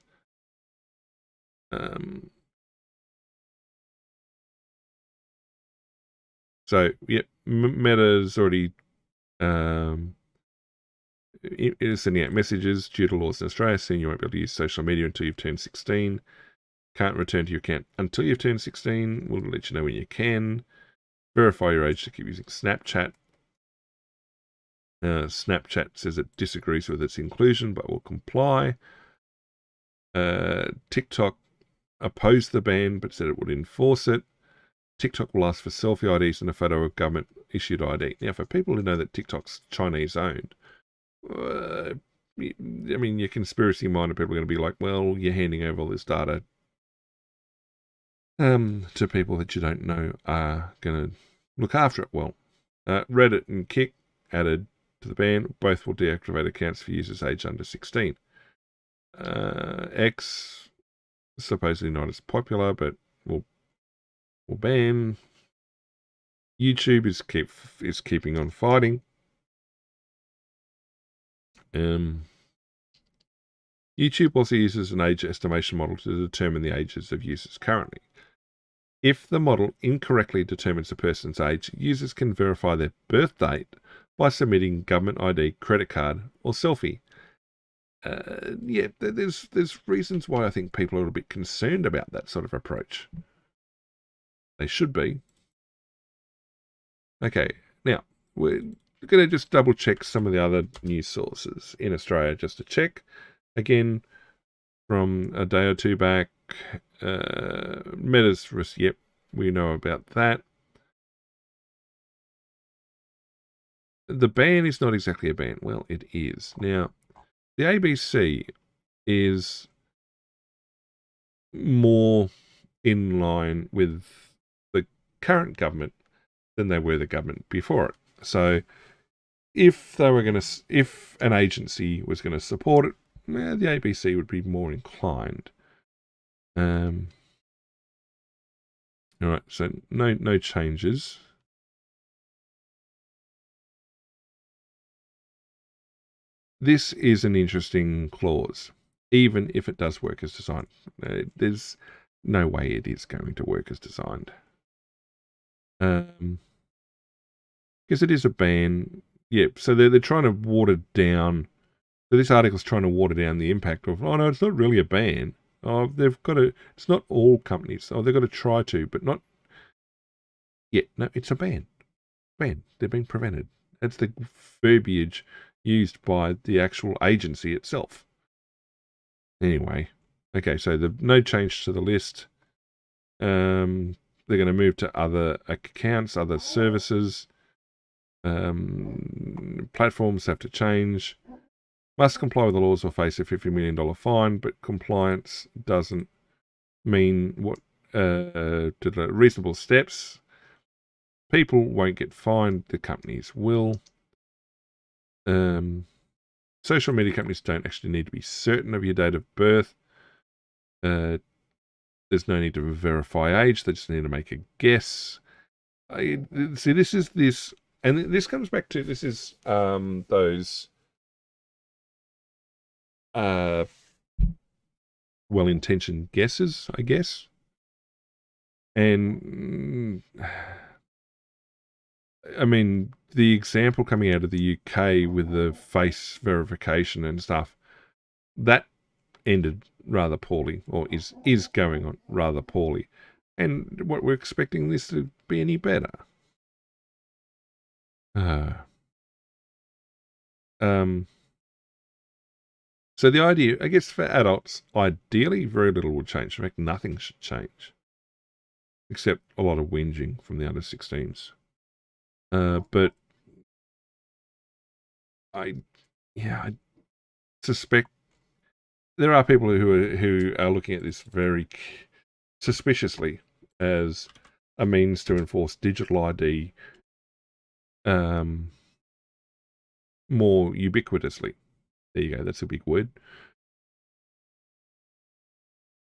So, yeah, Meta's already is sending out messages due to laws in Australia saying you won't be able to use social media until you've turned 16. Can't return to your account until you've turned 16. We'll let you know when you can. Verify your age to keep using Snapchat. Snapchat says it disagrees with its inclusion but will comply. TikTok opposed the ban but said it would enforce it. TikTok will ask for selfie IDs and a photo of government-issued ID. Now, for people who know that TikTok's Chinese-owned, I mean, your conspiracy-minded people are going to be like, well, you're handing over all this data to people that you don't know are going to look after it. Well, Reddit and Kick added to the ban. Both will deactivate accounts for users aged under 16. X, supposedly not as popular, but will ban. YouTube is keeping on fighting. YouTube also uses an age estimation model to determine the ages of users currently. If the model incorrectly determines a person's age, users can verify their birth date by submitting government ID, credit card, or selfie. Yeah, there's reasons why I think people are a little bit concerned about that sort of approach. They should be. Okay, now we're going to just double check some of the other news sources in Australia just to check. Again, from a day or two back, Meta's, yep, we know about that. The ban is not exactly a ban. Well, it is. Now, the ABC is more in line with the current government than they were the government before it. So if an agency was going to support it, the ABC would be more inclined. All right, so no changes. This is an interesting clause, even if it does work as designed. There's no way it is going to work as designed. Because it is a ban. Yep, so they're trying to water down. So this article's trying to water down the impact of, oh no, it's not really a ban. Oh, they've got to, it's not all companies. Oh, they've got to try to, but not yet. No, it's a ban. Ban. They're being prevented. That's the verbiage used by the actual agency itself. Anyway, okay, so no change to the list. They're going to move to other accounts, other services. Platforms have to change. Must comply with the laws or face a $50 million fine, but compliance doesn't mean what to the reasonable steps. People won't get fined, the companies will. Social media companies don't actually need to be certain of your date of birth. There's no need to verify age, they just need to make a guess. See, this is this, and this comes back to, this is those well-intentioned guesses, I guess. And I mean, the example coming out of the UK with the face verification and stuff, that ended rather poorly, or is going on rather poorly. And what we're expecting this to be any better. So the idea, I guess, for adults, ideally, very little will change. In fact, nothing should change, except a lot of whinging from the under 16s. But I suspect there are people who are looking at this very suspiciously as a means to enforce digital ID more ubiquitously. There you go. That's a big word.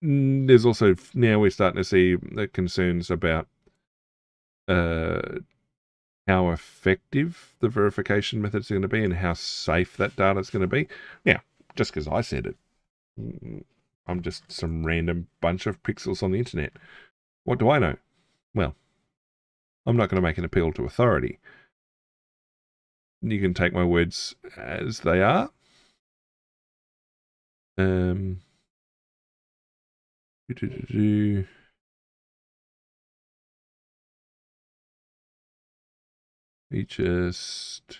There's also, now we're starting to see the concerns about how effective the verification methods are going to be and how safe that data is going to be. Now, just because I said it, I'm just some random bunch of pixels on the internet. What do I know? Well, I'm not going to make an appeal to authority. You can take my words as they are. We just...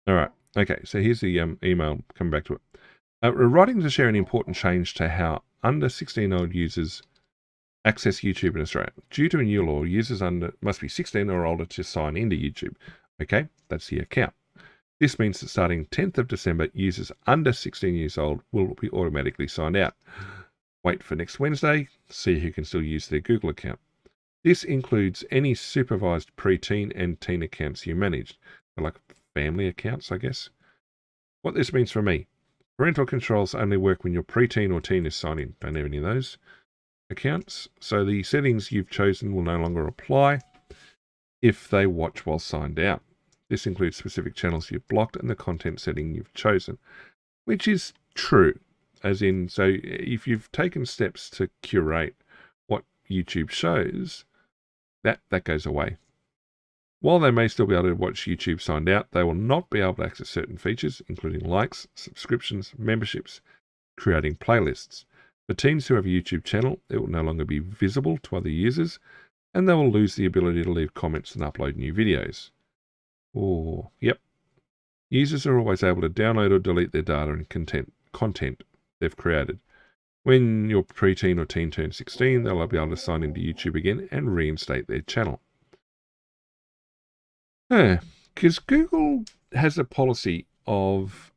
All right. Okay, so here's the email coming back to it. We're writing to share an important change to how under 16-year-old users access YouTube in Australia. Due to a new law, users must be 16 or older to sign into YouTube. Okay, that's the account. This means that starting 10th of December, users under 16 years old will be automatically signed out. Wait for next Wednesday, see who can still use their Google account. This includes any supervised preteen and teen accounts you managed. They're like family accounts, I guess. What this means for me: parental controls only work when your preteen or teen is signed in. Don't have any of those accounts. So the settings you've chosen will no longer apply if they watch while signed out. This includes specific channels you've blocked and the content setting you've chosen, which is true. As in, so if you've taken steps to curate what YouTube shows, that goes away. While they may still be able to watch YouTube signed out, they will not be able to access certain features, including likes, subscriptions, memberships, creating playlists. For teens who have a YouTube channel, it will no longer be visible to other users, and they will lose the ability to leave comments and upload new videos. Oh, yep. Users are always able to download or delete their data and content they've created. When your preteen or teen turns 16, they'll be able to sign into YouTube again and reinstate their channel. Because Google has a policy of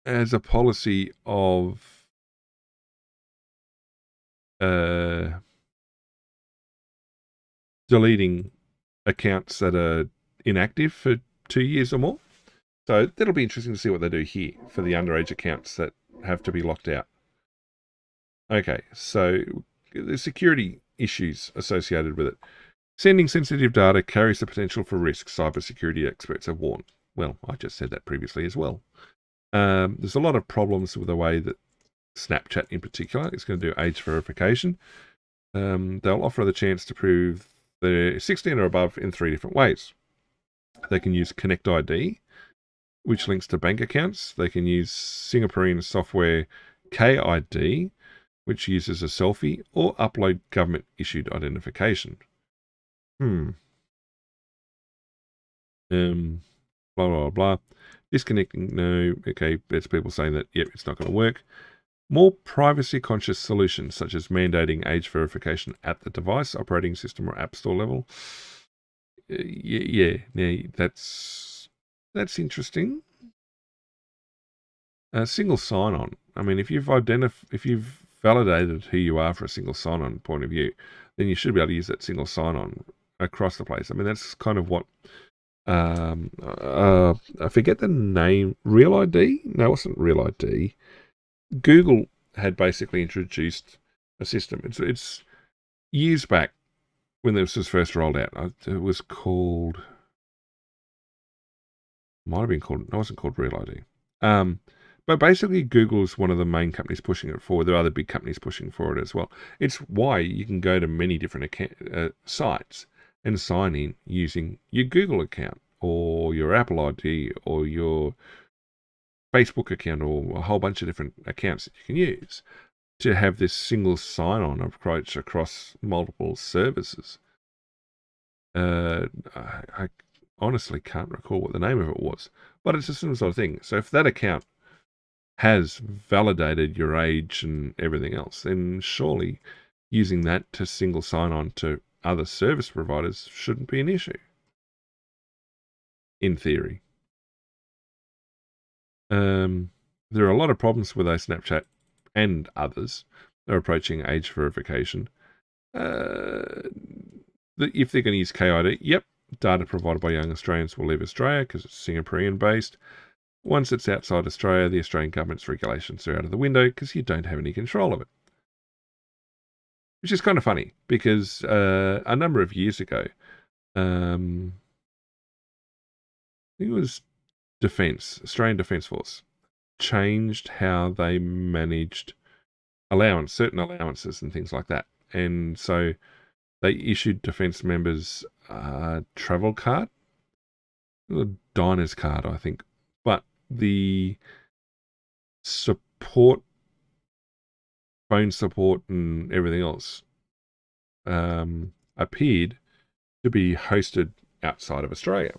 as a policy of deleting accounts that are inactive for 2 years or more. So that'll be interesting to see what they do here for the underage accounts that have to be locked out. Okay, so the security issues associated with it. Sending sensitive data carries the potential for risk, cybersecurity experts have warned. Well, I just said that previously as well. There's a lot of problems with the way that Snapchat in particular is going to do age verification. They'll offer the chance to prove they're 16 or above in 3 different ways. They can use Connect ID, which links to bank accounts. They can use Singaporean software KID, which uses a selfie, or upload government-issued identification. Blah, blah, blah. Disconnecting, no. Okay, there's people saying that, yep, it's not going to work. More privacy-conscious solutions, such as mandating age verification at the device, operating system, or app store level. Yeah, that's interesting. A single sign-on. I mean, if you've validated who you are for a single sign-on point of view, then you should be able to use that single sign-on across the place. I mean, that's kind of what I forget the name. Real ID? No, it wasn't Real ID. Google had basically introduced a system. It's years back when this was first rolled out. It was called. Might have been called. It wasn't called Real ID. But basically, Google is one of the main companies pushing it forward. There are other big companies pushing for it as well. It's why you can go to many different sites and sign in using your Google account or your Apple ID or your Facebook account or a whole bunch of different accounts that you can use to have this single sign-on approach across multiple services. I honestly can't recall what the name of it was, but it's a similar sort of thing. So if that account has validated your age and everything else, then surely using that to single sign-on to other service providers shouldn't be an issue, in theory. There are a lot of problems with Snapchat and others that are approaching age verification. If they're going to use KID, yep, data provided by young Australians will leave Australia because it's Singaporean-based. Once it's outside Australia, the Australian government's regulations are out of the window because you don't have any control of it. Which is kind of funny because a number of years ago, I think it was Australian Defence Force, changed how they managed certain allowances and things like that. And so they issued defence members a travel card, a diner's card, I think. But the support, phone support and everything else appeared to be hosted outside of Australia.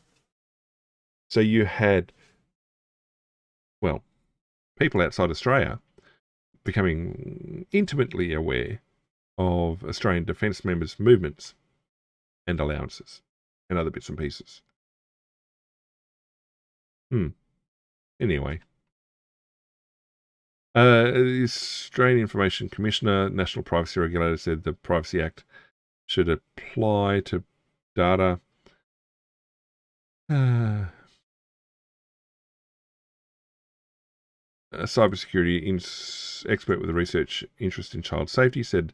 So you had, well, people outside Australia becoming intimately aware of Australian defence members' movements and allowances and other bits and pieces. Anyway. The Australian Information Commissioner, National Privacy Regulator, said the Privacy Act should apply to data. A cybersecurity expert with a research interest in child safety said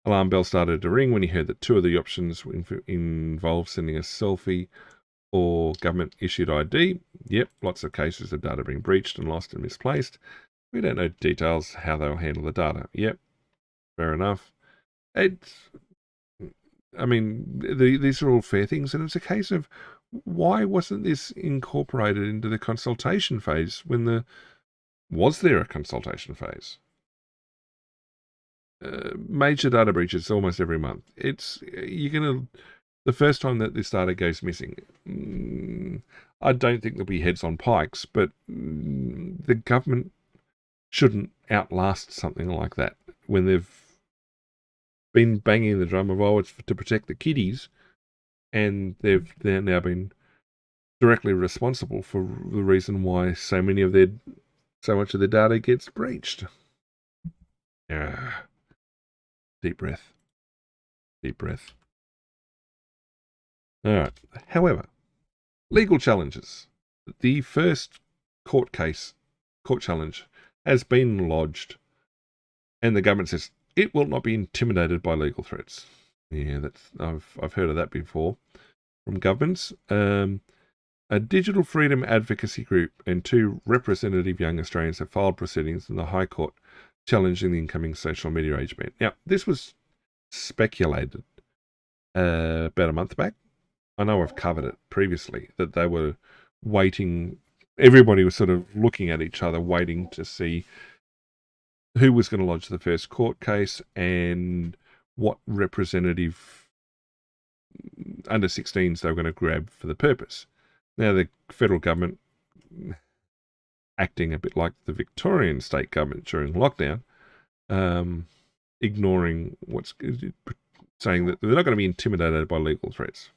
alarm bells started to ring when he heard that 2 of the options involved sending a selfie or government-issued ID. Yep, lots of cases of data being breached and lost and misplaced. We don't know details how they'll handle the data. Yep, fair enough. These are all fair things, and it's a case of why wasn't this incorporated into the consultation phase was there a consultation phase? Major data breaches almost every month. The first time that this data goes missing, I don't think there'll be heads on pikes, but the government shouldn't outlast something like that when they've been banging the drum of, it's to protect the kiddies, and they're now been directly responsible for the reason why so many of their so much of the data gets breached. Deep breath. Deep breath. All right. However, legal challenges. The first court challenge has been lodged, and the government says it will not be intimidated by legal threats. Yeah, I've heard of that before from governments. A digital freedom advocacy group and 2 representative young Australians have filed proceedings in the High Court challenging the incoming social media age ban. Now, this was speculated about a month back. I know I've covered it previously, that they were waiting. Everybody was sort of looking at each other, waiting to see who was going to lodge the first court case and what representative under 16s they were going to grab for the purpose. Now, the federal government, acting a bit like the Victorian state government during lockdown, ignoring saying that they're not going to be intimidated by legal threats.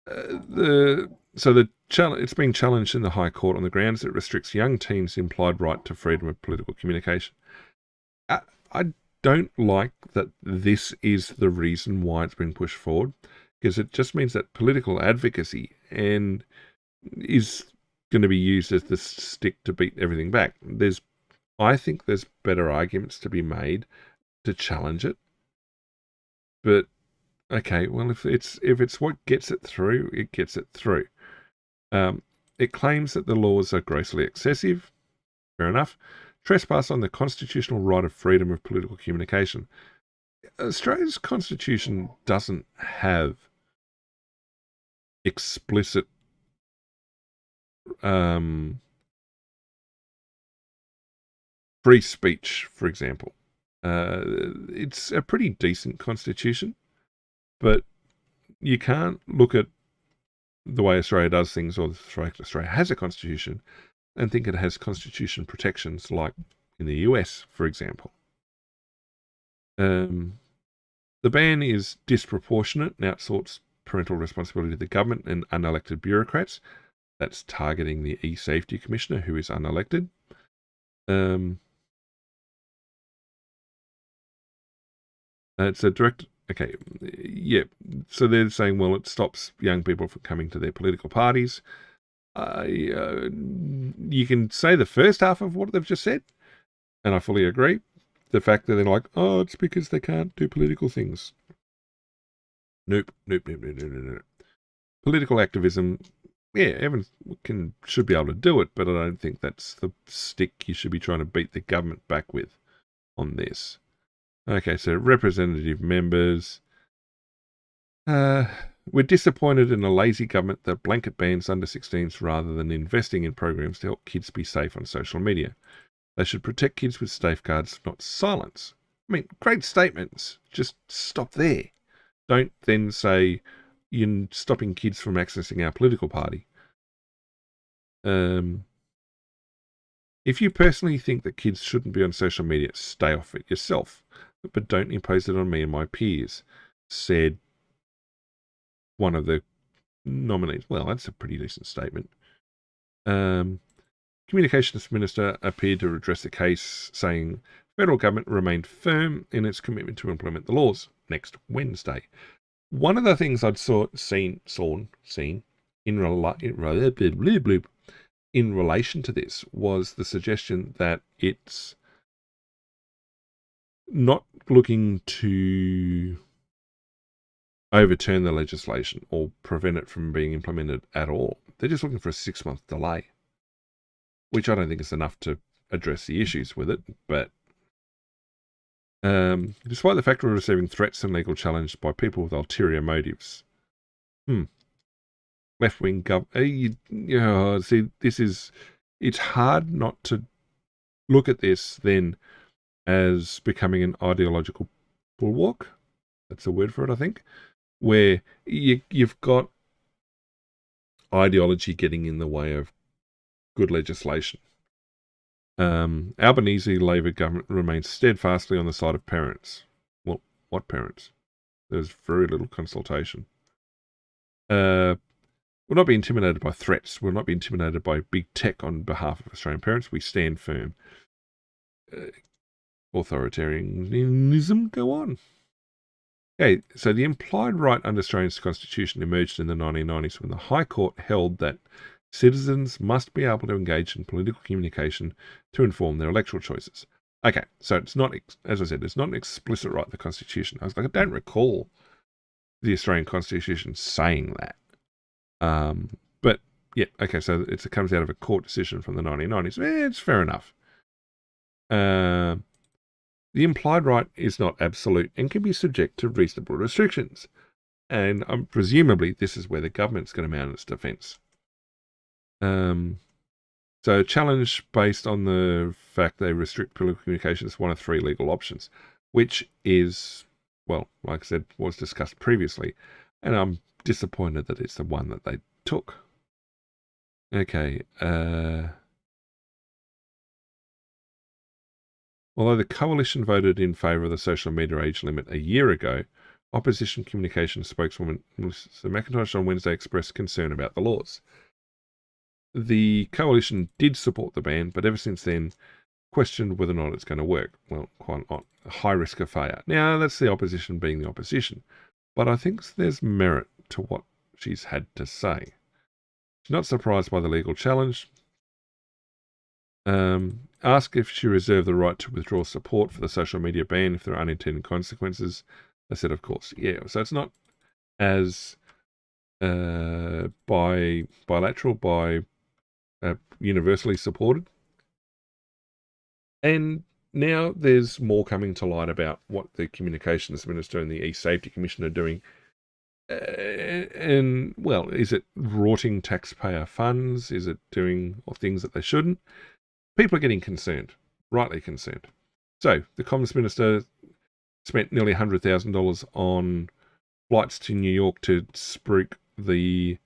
It's being challenged in the High Court on the grounds that it restricts young teens' implied right to freedom of political communication. I don't like that this is the reason why it's been pushed forward, because it just means that political advocacy is going to be used as the stick to beat everything back. I think there's better arguments to be made to challenge it. But okay, well, if it's what gets it through, it gets it through. It claims that the laws are grossly excessive. Fair enough. Trespass on the constitutional right of freedom of political communication. Australia's constitution doesn't have explicit free speech, for example. It's a pretty decent constitution, but you can't look at the way Australia does things, or the fact Australia has a constitution, and think it has constitution protections like in the US, for example. The ban is disproportionate and outsources parental responsibility to the government and unelected bureaucrats. That's targeting the E-Safety Commissioner, who is unelected. It's a direct... Okay, yeah. So they're saying, well, it stops young people from coming to their political parties. You can say the first half of what they've just said, and I fully agree. The fact that they're like, oh, it's because they can't do political things. Nope. Political activism, yeah, everyone should be able to do it, but I don't think that's the stick you should be trying to beat the government back with on this. Okay, so representative members. We're disappointed in a lazy government that blanket bans under 16s rather than investing in programs to help kids be safe on social media. They should protect kids with safeguards, not silence. I mean, great statements. Just stop there. Don't then say you're stopping kids from accessing our political party. If you personally think that kids shouldn't be on social media, stay off it yourself, but don't impose it on me and my peers, said one of the nominees. Well, that's a pretty decent statement. Communications Minister appeared to address the case, saying federal government remained firm in its commitment to implement the laws next Wednesday. One of the things I'd seen in relation to this was the suggestion that it's not looking to overturn the legislation or prevent it from being implemented at all. They're just looking for a 6-month delay, which I don't think is enough to address the issues with it. But despite the fact we're receiving threats and legal challenge by people with ulterior motives, left-wing see, it's hard not to look at this then as becoming an ideological bulwark. That's a word for it, I think, where you've got ideology getting in the way of good legislation. Albanese Labor government remains steadfastly on the side of parents. Well, what parents? There's very little consultation. We'll not be intimidated by threats. We'll not be intimidated by big tech on behalf of Australian parents. We stand firm. Authoritarianism, go on. Okay, so the implied right under Australia's constitution emerged in the 1990s when the High Court held that citizens must be able to engage in political communication to inform their electoral choices. Okay, so it's not, as I said, it's not an explicit right in the Constitution. I was like, I don't recall the Australian Constitution saying that. But yeah, okay, so it comes out of a court decision from the 1990s. It's fair enough. The implied right is not absolute and can be subject to reasonable restrictions. And presumably this is where the government's going to mount its defence. So a challenge based on the fact they restrict political communication is one of three legal options, which is, well, like I said, was discussed previously. And I'm disappointed that it's the one that they took. Okay. Although the coalition voted in favour of the social media age limit a year ago, opposition communication spokeswoman Melissa McIntosh on Wednesday expressed concern about the laws. The coalition did support the ban, but ever since then questioned whether or not it's going to work. Well, quite not. A high risk of failure. Now, that's the opposition being the opposition, but I think there's merit to what she's had to say. She's not surprised by the legal challenge. Asked if she reserved the right to withdraw support for the social media ban if there are unintended consequences. I said, of course, yeah. So it's not as bilateral, universally supported. And now there's more coming to light about what the Communications Minister and the E-Safety Commission are doing. And, well, is it rorting taxpayer funds? Is it doing things that they shouldn't? People are getting concerned, rightly concerned. So the Comms Minister spent nearly $100,000 on flights to New York to spruik the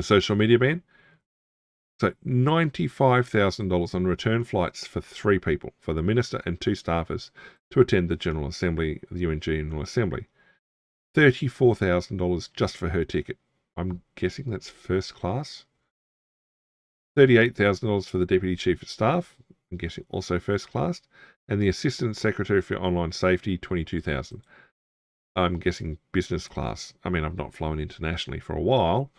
social media ban. So $95,000 on return flights for 3 people, for the Minister and 2 staffers, to attend the General Assembly, the UN General Assembly. $34,000 just for her ticket. I'm guessing that's first class. $38,000 for the Deputy Chief of Staff, I'm guessing also first class, and the Assistant Secretary for Online Safety, $22,000. I'm guessing business class. I mean, I've not flown internationally for a while.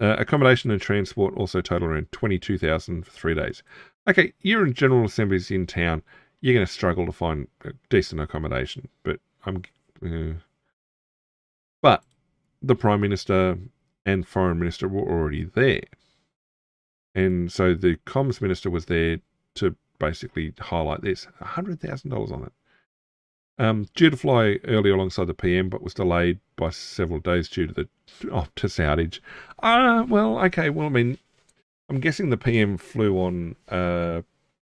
Accommodation and transport also total around $22,000 for 3 days. Okay, you're in General Assemblies in town. You're going to struggle to find a decent accommodation, but but the Prime Minister and Foreign Minister were already there. And so the Comms Minister was there to basically highlight this. $100,000 on it. Due to fly early alongside the PM, but was delayed by several days due to the Optus outage. Well, okay. Well, I mean, I'm guessing the PM flew on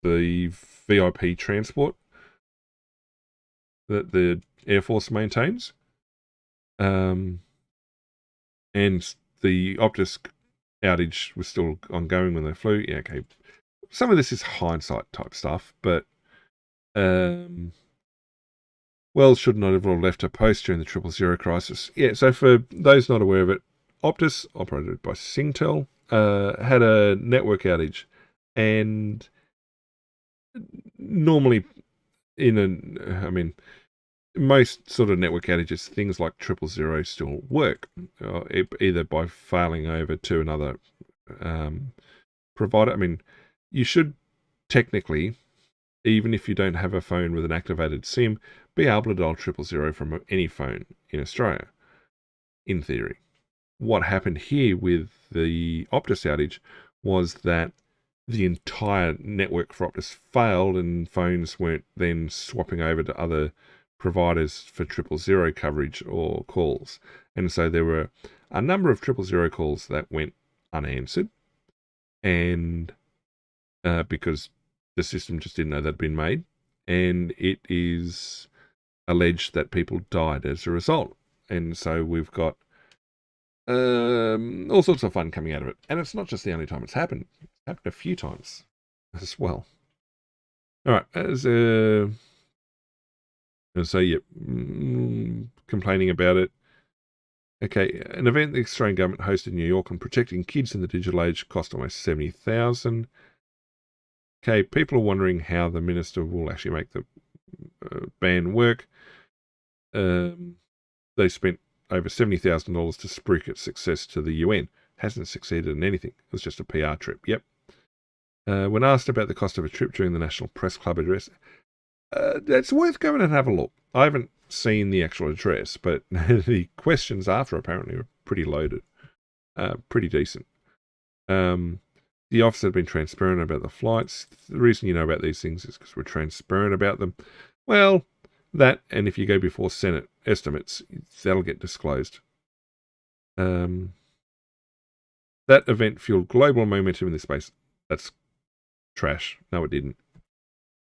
the VIP transport that the Air Force maintains. And the Optus outage was still ongoing when they flew. Yeah, okay. Some of this is hindsight type stuff, but Wells should not have left her post during the 000 crisis. Yeah, so for those not aware of it, Optus, operated by Singtel, had a network outage, and normally most sort of network outages, things like 000 still work, either by failing over to another provider. I mean, you should technically, even if you don't have a phone with an activated SIM, be able to dial 000 from any phone in Australia, in theory. What happened here with the Optus outage was that the entire network for Optus failed, and phones weren't then swapping over to other providers for 000 coverage or calls. And so there were a number of 000 calls that went unanswered, and because the system just didn't know they'd been made, and it is alleged that people died as a result. And so we've got all sorts of fun coming out of it. And it's not just the only time it's happened. It's happened a few times as well. All right, complaining about it. Okay, an event the Australian government hosted in New York on protecting kids in the digital age cost almost $70,000. Okay, people are wondering how the minister will actually make the ban work. They spent over $70,000 to spruik its success to the UN. Hasn't succeeded in anything. It was just a PR trip. Yep. When asked about the cost of a trip during the National Press Club address, it's worth going and have a look. I haven't seen the actual address, but the questions after apparently were pretty loaded, pretty decent. The officer had been transparent about the flights. The reason you know about these things is because we're transparent about them. Well, that, and if you go before Senate estimates, that'll get disclosed. That event fueled global momentum in this space. That's trash. No, it didn't.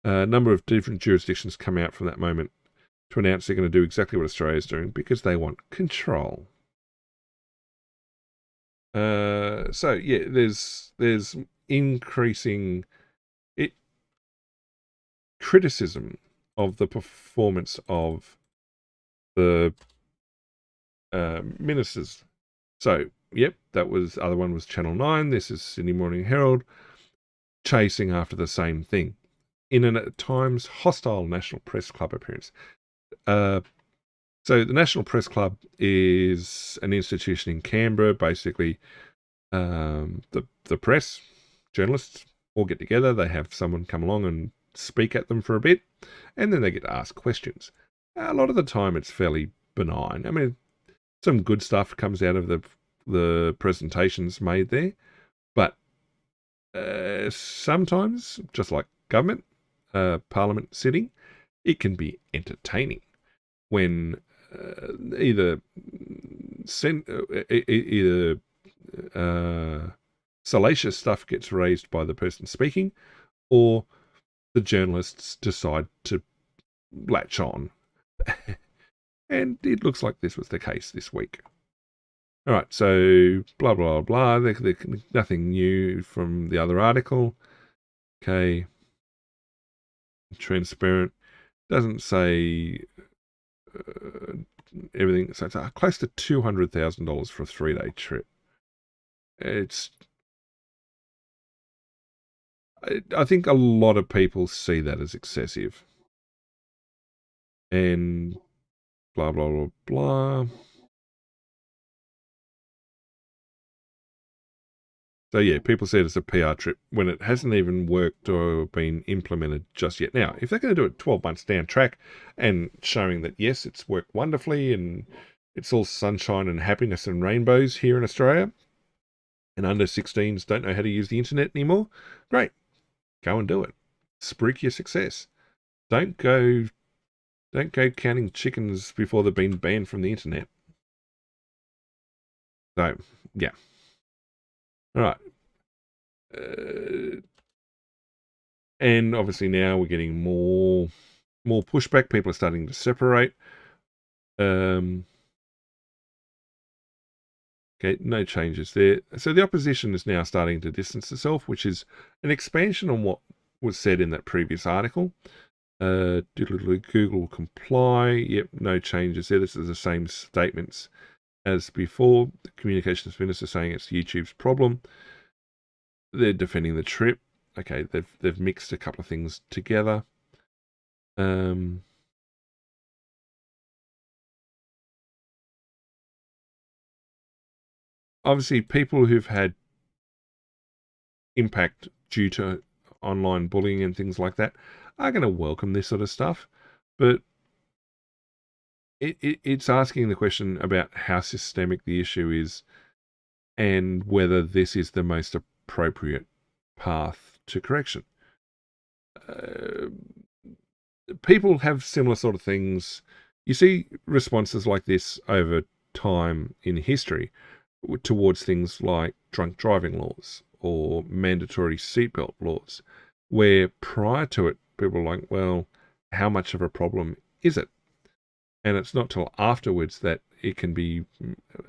A number of different jurisdictions come out from that moment to announce they're going to do exactly what Australia's doing because they want control. So yeah, there's increasing criticism of the performance of the ministers. So yep, that was other one was Channel 9. This is Sydney Morning Herald, chasing after the same thing in an at times hostile National Press Club appearance. So the National Press Club is an institution in Canberra. Basically, the press, journalists, all get together. They have someone come along and speak at them for a bit, and then they get to ask questions. A lot of the time, it's fairly benign. I mean, some good stuff comes out of the presentations made there, but sometimes, just like government, Parliament sitting, it can be entertaining when either salacious stuff gets raised by the person speaking, or the journalists decide to latch on. And it looks like this was the case this week. All right, so blah, blah, blah. Nothing new from the other article. Okay. Transparent. Doesn't say everything. So it's close to $200,000 for a 3-day trip. I think a lot of people see that as excessive. And blah, blah, blah, blah. So yeah, people said it's a PR trip when it hasn't even worked or been implemented just yet. Now, if they're going to do it 12 months down track and showing that, yes, it's worked wonderfully and it's all sunshine and happiness and rainbows here in Australia, and under 16s don't know how to use the internet anymore, great. Go and do it. Spruik your success. Don't go counting chickens before they've been banned from the internet. So, yeah. All right. And obviously now we're getting more pushback. People are starting to separate. Okay, no changes there. So the opposition is now starting to distance itself, which is an expansion on what was said in that previous article. Google will comply. Yep, no changes there. This is the same statements as before. The communications minister saying it's YouTube's problem. They're defending the trip. Okay, they've mixed a couple of things together. Obviously, people who've had impact due to online bullying and things like that are going to welcome this sort of stuff, but it's asking the question about how systemic the issue is and whether this is the most appropriate path to correction. People have similar sort of things. You see responses like this over time in history towards things like drunk driving laws or mandatory seatbelt laws, where prior to it, people were like, well, how much of a problem is it? And it's not till afterwards that it can be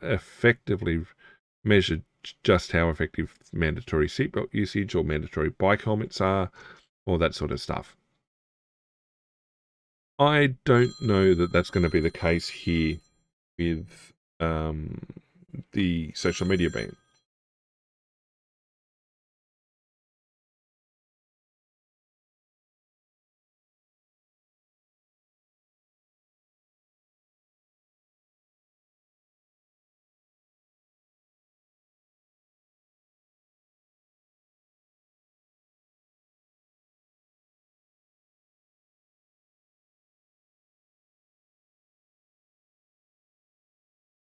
effectively measured just how effective mandatory seatbelt usage or mandatory bike helmets are, or that sort of stuff. I don't know that that's going to be the case here with the social media ban.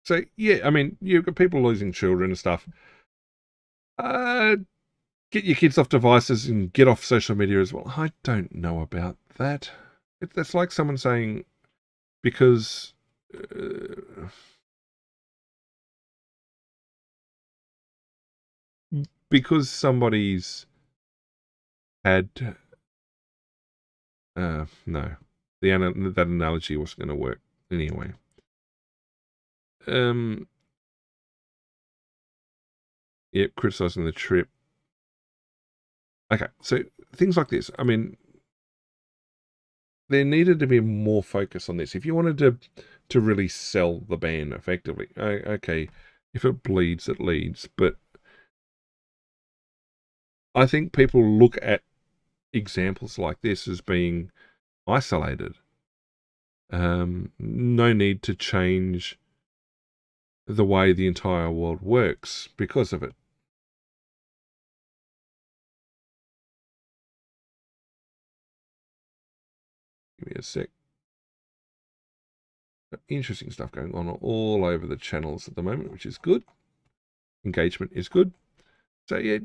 So yeah, I mean, you've got people losing children and stuff. Get your kids off devices and get off social media as well. I don't know about that. That's like someone saying because somebody's had no, that analogy wasn't going to work anyway. Yep, criticizing the trip. Okay, so things like this. I mean, there needed to be more focus on this. If you wanted to really sell the ban effectively, okay, if it bleeds, it leads. But I think people look at examples like this as being isolated. No need to change the way the entire world works because of it. Give me a sec. Interesting stuff going on all over the channels at the moment, which is good. Engagement is good. So yeah,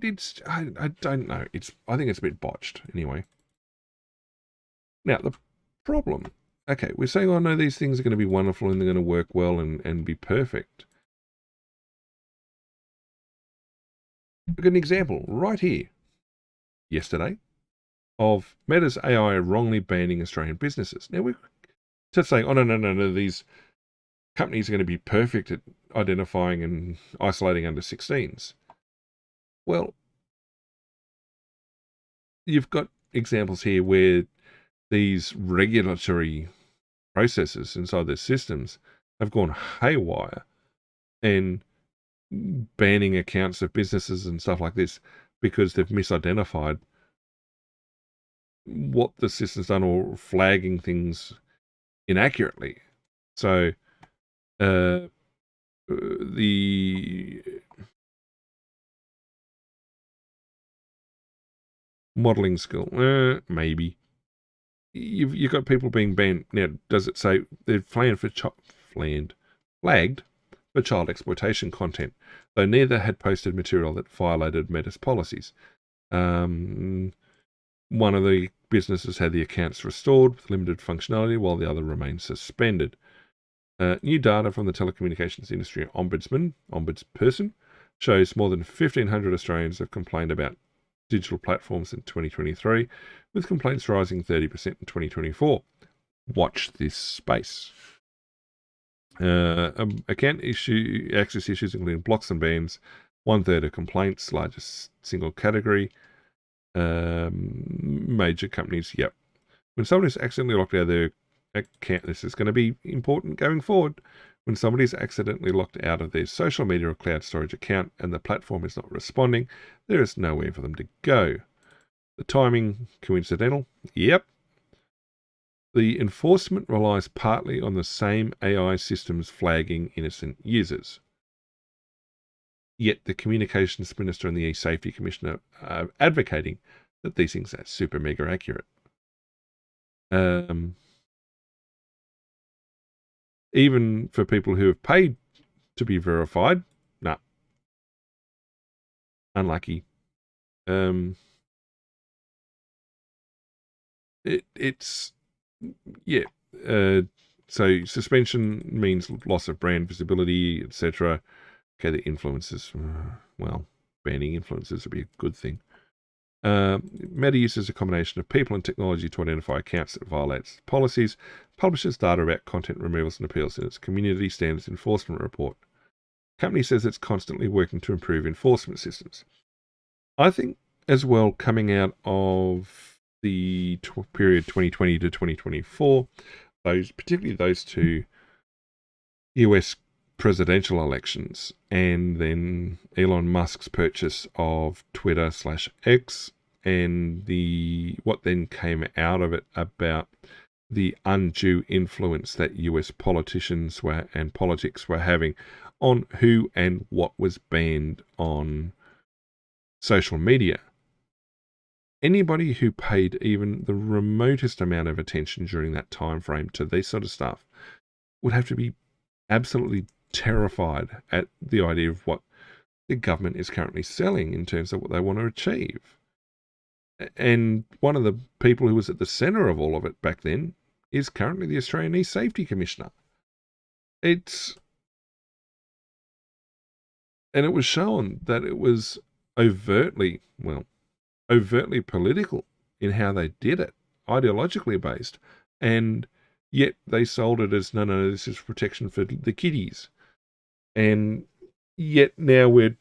I don't know. I think it's a bit botched anyway. Now the problem. Okay, we're saying, oh no, these things are going to be wonderful and they're going to work well and be perfect. Look at an example right here. Yesterday, of Meta's AI wrongly banning Australian businesses. Now we're just saying, oh no, these companies are going to be perfect at identifying and isolating under 16s. Well, you've got examples here where these regulatory processes inside their systems have gone haywire and banning accounts of businesses and stuff like this because they've misidentified what the system's done or flagging things inaccurately. So the modeling skill, maybe. You've got people being banned. Now, does it say they're flagged for child exploitation content, though neither had posted material that violated Meta's policies? One of the businesses had the accounts restored with limited functionality, while the other remained suspended. New data from the telecommunications industry ombudsperson shows more than 1,500 Australians have complained about digital platforms in 2023, with complaints rising 30% in 2024. Watch this space. Account access issues including blocks and bans, 1/3 of complaints, largest single category. Major companies, yep. When somebody's accidentally locked out of their account, this is going to be important going forward. When somebody's accidentally locked out of their social media or cloud storage account and the platform is not responding, there is nowhere for them to go. The timing, coincidental? Yep. The enforcement relies partly on the same AI systems flagging innocent users. Yet the Communications Minister and the E-Safety Commissioner are advocating that these things are super mega accurate. Even for people who have paid to be verified, nah. Unlucky. It's yeah. So suspension means loss of brand visibility, etc. Okay, the influencers, well, banning influencers would be a good thing. Meta uses a combination of people and technology to identify accounts that violate policies, publishes data about content removals and appeals in its Community Standards Enforcement Report. The company says it's constantly working to improve enforcement systems. I think as well, coming out of the period 2020 to 2024, particularly those two US presidential elections, and then Elon Musk's purchase of Twitter/X, and what then came out of it about the undue influence that US politicians and politics were having on who and what was banned on social media. Anybody who paid even the remotest amount of attention during that time frame to this sort of stuff would have to be absolutely terrified at the idea of what the government is currently selling in terms of what they want to achieve. And one of the people who was at the centre of all of it back then is currently the Australian E-Safety Commissioner. And it was shown that it was overtly political in how they did it, ideologically based, and yet they sold it as, no, this is protection for the kiddies. And yet now we're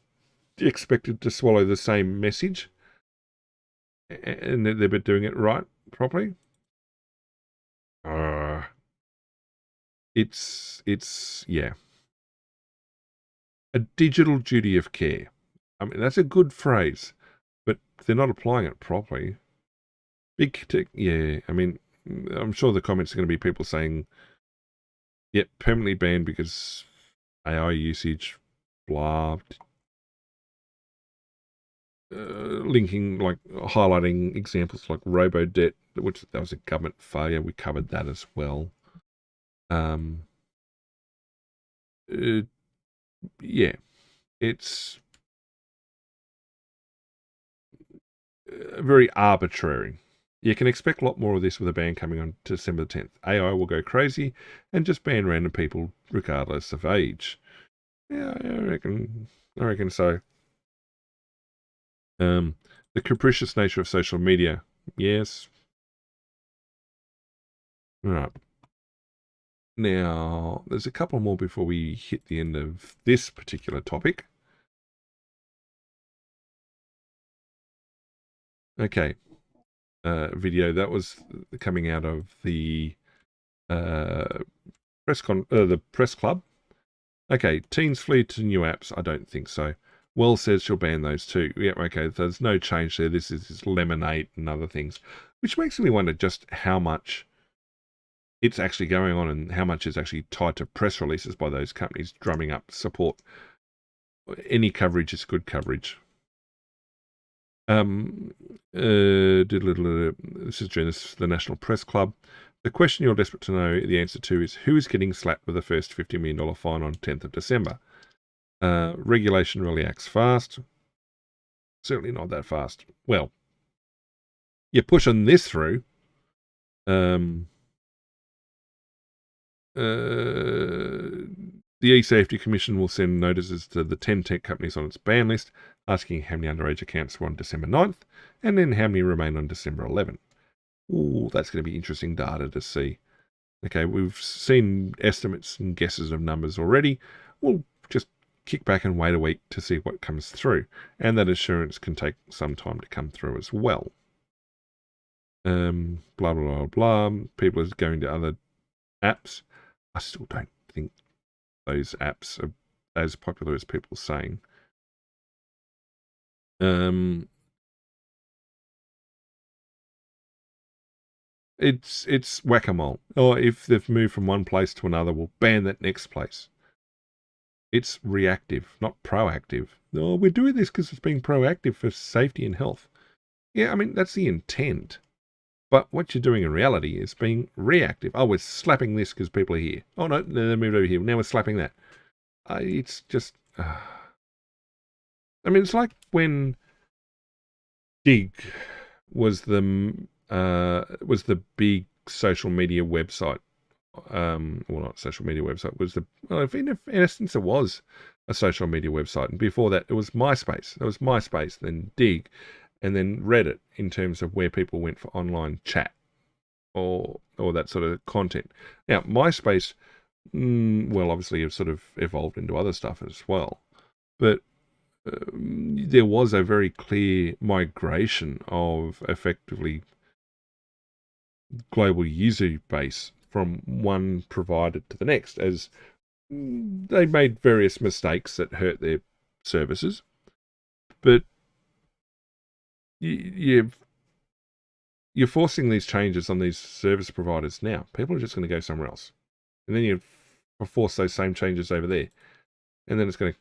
expected to swallow the same message, and they've been doing it right, properly. Yeah. A digital duty of care. I mean, that's a good phrase, but they're not applying it properly. Big tech, yeah. I mean, I'm sure the comments are going to be people saying, yep, permanently banned because AI usage, blah. Linking, like, highlighting examples like robo-debt, which that was a government failure. We covered that as well. Yeah, it's very arbitrary. You can expect a lot more of this with a ban coming on December the 10th. AI will go crazy and just ban random people regardless of age. Yeah, I reckon so. The capricious nature of social media. Yes. All right. Now, there's a couple more before we hit the end of this particular topic. Okay. Video that was coming out of the press club. Okay, teens flee to new apps. I don't think so. Well says she'll ban those too. Yeah, okay, there's no change there. This is Lemonade and other things, which makes me wonder just how much it's actually going on and how much is actually tied to press releases by those companies drumming up support. Any coverage is good coverage. This is during the National Press Club. The question you're desperate to know the answer to is who is getting slapped with the first $50 million fine on 10th of December? Regulation really acts fast. Certainly not that fast. Well, you're pushing this through. The E-Safety Commission will send notices to the 10 tech companies on its ban list, asking how many underage accounts were on December 9th, and then how many remain on December 11th. Ooh, that's going to be interesting data to see. Okay, we've seen estimates and guesses of numbers already. We'll just kick back and wait a week to see what comes through, and that assurance can take some time to come through as well. Blah, blah, blah, blah. People are going to other apps. I still don't think those apps are as popular as people are saying. It's whack-a-mole. Or if they've moved from one place to another, we'll ban that next place. It's reactive, not proactive. Oh, we're doing this because it's being proactive for safety and health. Yeah, I mean, that's the intent. But what you're doing in reality is being reactive. Oh, we're slapping this because people are here. Oh, no, they moved over here. Now we're slapping that. It's just... I mean, it's like when Dig was the big social media website. Well, not social media website. In essence, it was a social media website. And before that, it was MySpace. It was MySpace, then Dig, and then Reddit in terms of where people went for online chat or that sort of content. Now, MySpace, well, obviously, have sort of evolved into other stuff as well. But there was a very clear migration of effectively global user base from one provider to the next as they made various mistakes that hurt their services, but you're forcing these changes on these service providers now. People are just going to go somewhere else, and then you force those same changes over there, and then it's going to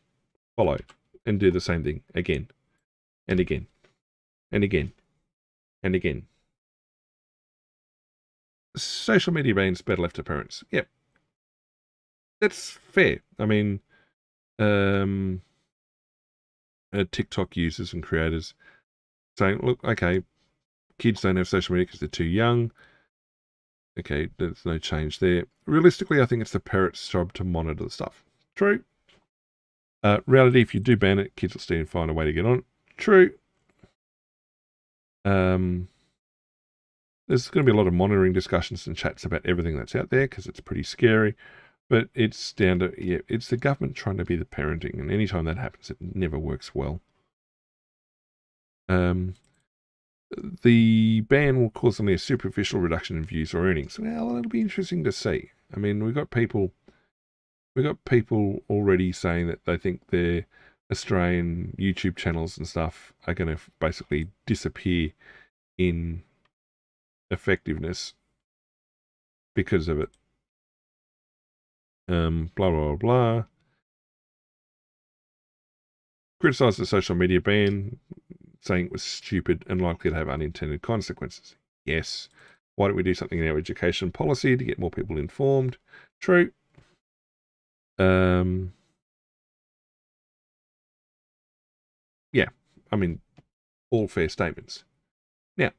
follow and do the same thing again and again and again and again. Social media bans better left to parents. Yep. That's fair. I mean, TikTok users and creators saying, look, okay, kids don't have social media because they're too young. Okay, there's no change there. Realistically, I think it's the parents' job to monitor the stuff. True. Reality, if you do ban it, kids will still find a way to get on it. True. There's going to be a lot of monitoring discussions and chats about everything that's out there because it's pretty scary. But it's down to, it's the government trying to be the parenting. And anytime that happens, it never works well. The ban will cause only a superficial reduction in views or earnings. Well, it'll be interesting to see. I mean, we've got people already saying that they think their Australian YouTube channels and stuff are going to basically disappear in effectiveness because of it. Blah, blah, blah. Criticised the social media ban, saying it was stupid and likely to have unintended consequences. Yes. Why don't we do something in our education policy to get more people informed? True. Yeah, I mean, all fair statements. Now,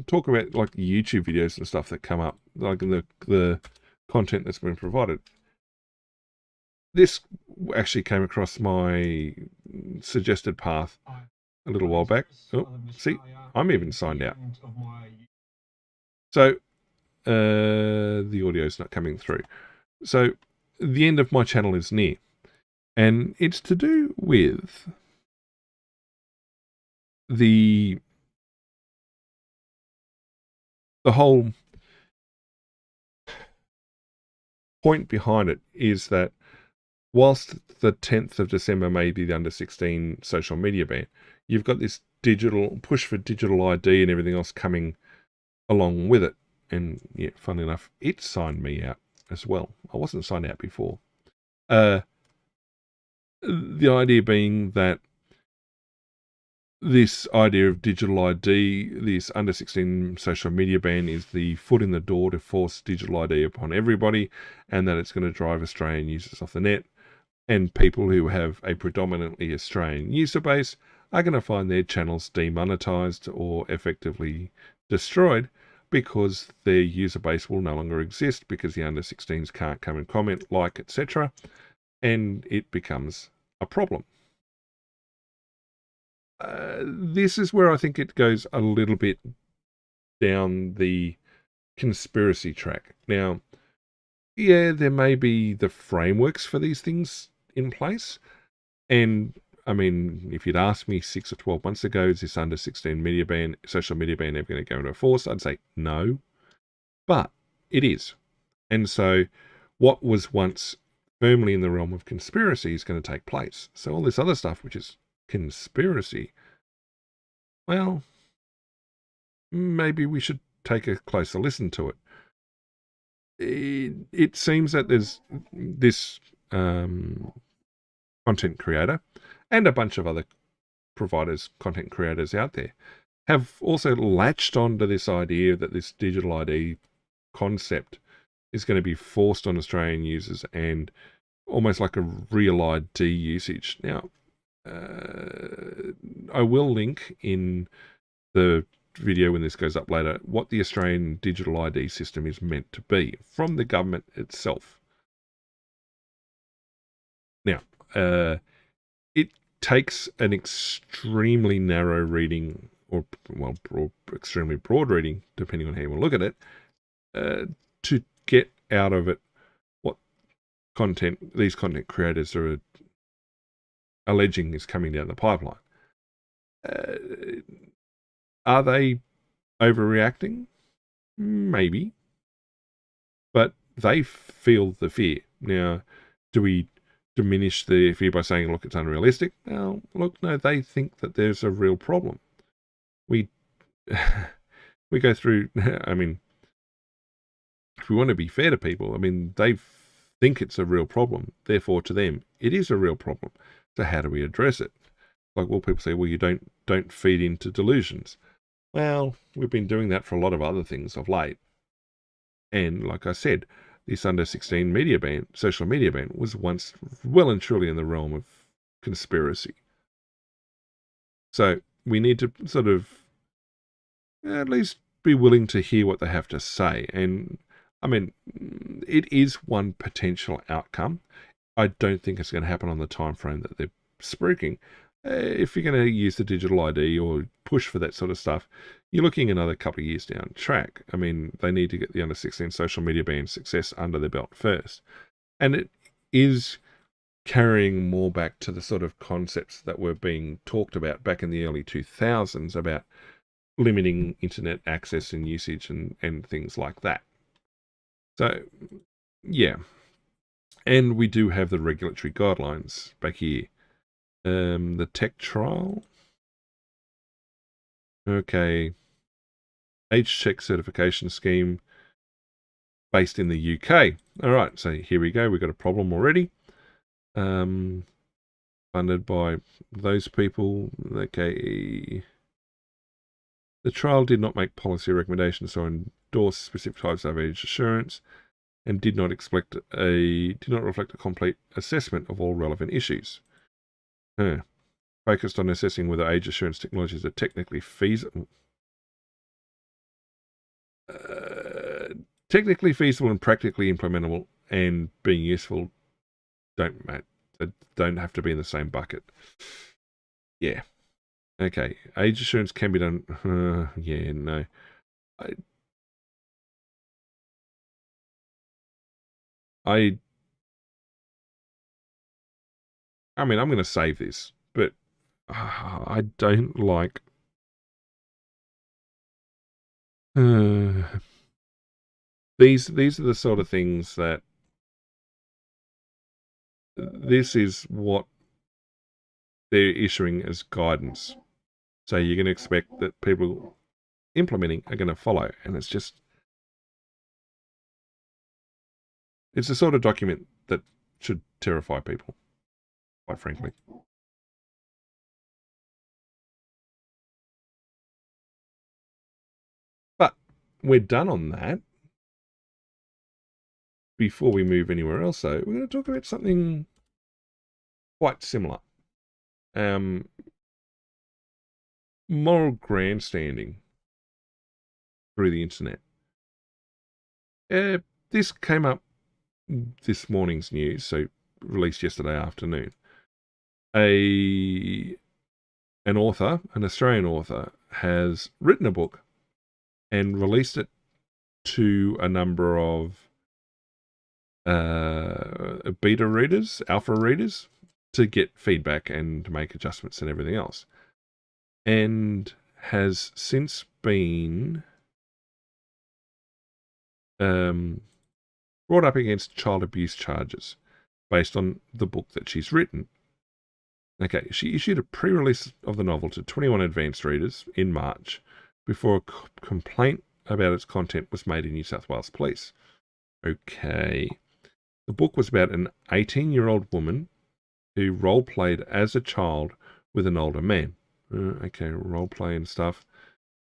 talk about like YouTube videos and stuff that come up, like the content that's been provided. This actually came across my suggested path a little while back. Oh, see, I'm even signed out. So the audio's not coming through. So the end of my channel is near. And it's to do with the whole point behind it is that whilst the 10th of December may be the under 16 social media ban, you've got this digital push for digital ID and everything else coming along with it. And yeah, funnily enough, it signed me out as well. I wasn't signed out before. The idea being that this idea of digital ID, this under 16 social media ban, is the foot in the door to force digital ID upon everybody, and that it's going to drive Australian users off the net. And people who have a predominantly Australian user base are going to find their channels demonetized or effectively destroyed because their user base will no longer exist because the under 16s can't come and comment, like, etc. And it becomes a problem. This is where I think it goes a little bit down the conspiracy track. Now, yeah, there may be the frameworks for these things in place. And, I mean, if you'd asked me 6 or 12 months ago, is this under 16 media ban, social media ban ever going to go into force? I'd say no. But it is. And so what was once firmly in the realm of conspiracy is going to take place. So all this other stuff, which is conspiracy, well, maybe we should take a closer listen to it. It seems that there's this content creator and a bunch of other providers, content creators out there, have also latched onto this idea that this digital ID concept is going to be forced on Australian users and almost like a real ID usage. Now, I will link in the video when this goes up later what the Australian digital ID system is meant to be from the government itself. Now, it takes an extremely narrow reading, or well, extremely broad reading, depending on how you want to look at it, to get out of it what content these content creators are alleging is coming down the pipeline. Are they overreacting? Maybe. but they feel the fear. Now, do we diminish the fear by saying, look, it's unrealistic? Well, look, no, they think that there's a real problem. We we go through, I mean, if we want to be fair to people, I mean, they think it's a real problem. Therefore, to them, it is a real problem. So how do we address it? Like, well, people say, well, you don't feed into delusions. Well, we've been doing that for a lot of other things of late. And like I said, this under 16 media ban, social media ban, was once well and truly in the realm of conspiracy. So we need to sort of at least be willing to hear what they have to say. And I mean, it is one potential outcome. I don't think it's going to happen on the time frame that they're speaking. If you're going to use the digital ID or push for that sort of stuff, you're looking another couple of years down the track. I mean, they need to get the under 16 social media ban success under their belt first. And it is carrying more back to the sort of concepts that were being talked about back in the early 2000s about limiting internet access and usage and things like that. So, yeah. And we do have the regulatory guidelines back here. The tech trial. Okay. Age check certification scheme based in the UK. All right, so here we go. We've got a problem already. Funded by those people. Okay. The trial did not make policy recommendations or endorse specific types of age assurance, and did not reflect a complete assessment of all relevant issues. Focused on assessing whether age assurance technologies are technically feasible. Technically feasible and practically implementable and being useful don't have to be in the same bucket. Yeah. Okay. Age assurance can be done. Yeah, no. I mean, I'm going to save this, but I don't like. These are the sort of things that. This is what they're issuing as guidance. So you're going to expect that people implementing are going to follow, and it's the sort of document that should terrify people, quite frankly. But we're done on that. Before we move anywhere else, though, we're going to talk about something quite similar. Moral grandstanding through the internet. This came up this morning's news, so released yesterday afternoon. An Australian author, has written a book and released it to a number of beta readers, alpha readers, to get feedback and to make adjustments and everything else. And has since been brought up against child abuse charges based on the book that she's written. Okay, she issued a pre-release of the novel to 21 advanced readers in March before a complaint about its content was made in New South Wales Police. Okay. The book was about an 18-year-old woman who role-played as a child with an older man. Okay, role-play and stuff.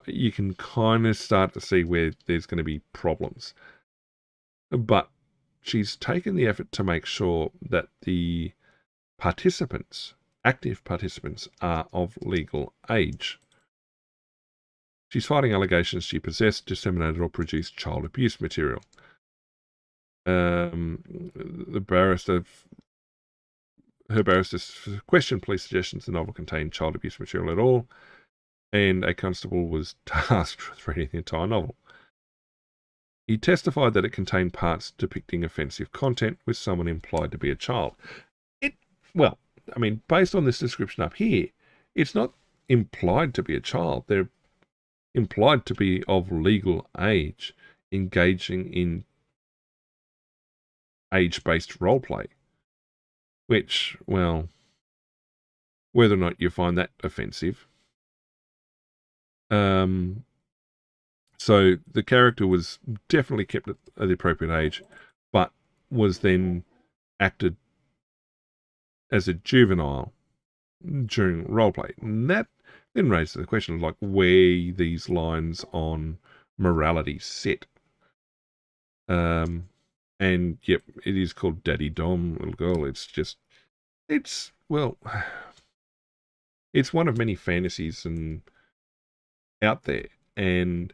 You can kind of start to see where there's going to be problems. But she's taken the effort to make sure that the participants, active participants, are of legal age. She's fighting allegations she possessed, disseminated, or produced child abuse material. Her barrister questioned police suggestions the novel contained child abuse material at all, and a constable was tasked with reading the entire novel. He testified that it contained parts depicting offensive content with someone implied to be a child. Based on this description up here, it's not implied to be a child. They're implied to be of legal age, engaging in age-based roleplay, which, well, whether or not you find that offensive. So the character was definitely kept at the appropriate age, but was then acted as a juvenile during roleplay. And that then raises the question of, like, where these lines on morality sit. And yep, it is called Daddy Dom, little girl. It's well, it's one of many fantasies and out there, and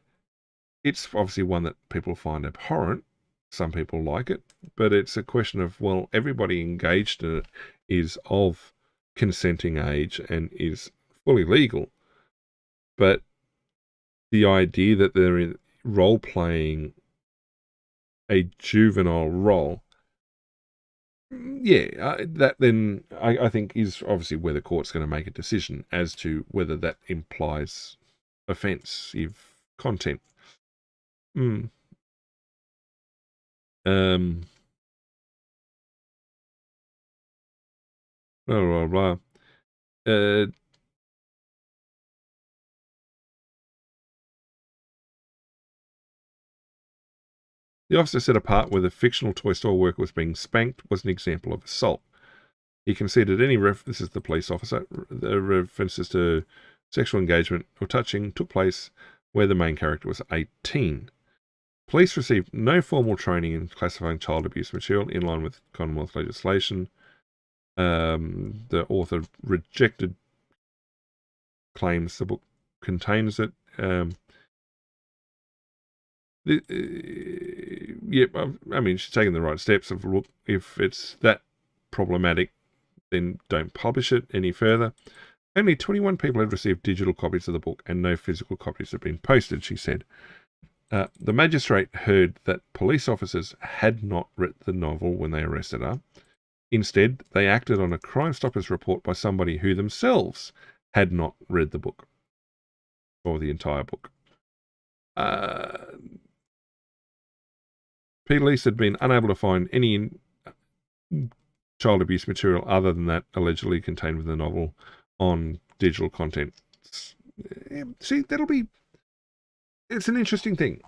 it's obviously one that people find abhorrent. Some people like it, but it's a question of, well, everybody engaged in it is of consenting age and is fully legal. But the idea that they're role-playing a juvenile role, yeah, that then I think is obviously where the court's going to make a decision as to whether that implies offensive content. Mm. Blah, blah, blah. The officer said a part where the fictional toy store worker was being spanked was an example of assault. He conceded any this is the police officer, the references to sexual engagement or touching took place where the main character was 18. Police received no formal training in classifying child abuse material in line with Commonwealth legislation. The author rejected claims the book contains it. Yep, I mean, she's taking the right steps of, look, if it's that problematic, then don't publish it any further. Only 21 people had received digital copies of the book and no physical copies have been posted, she said. The magistrate heard that police officers had not read the novel when they arrested her. Instead, they acted on a Crime Stoppers report by somebody who themselves had not read the book, or the entire book. Police had been unable to find any child abuse material other than that allegedly contained within the novel on digital content. See, it's an interesting thing.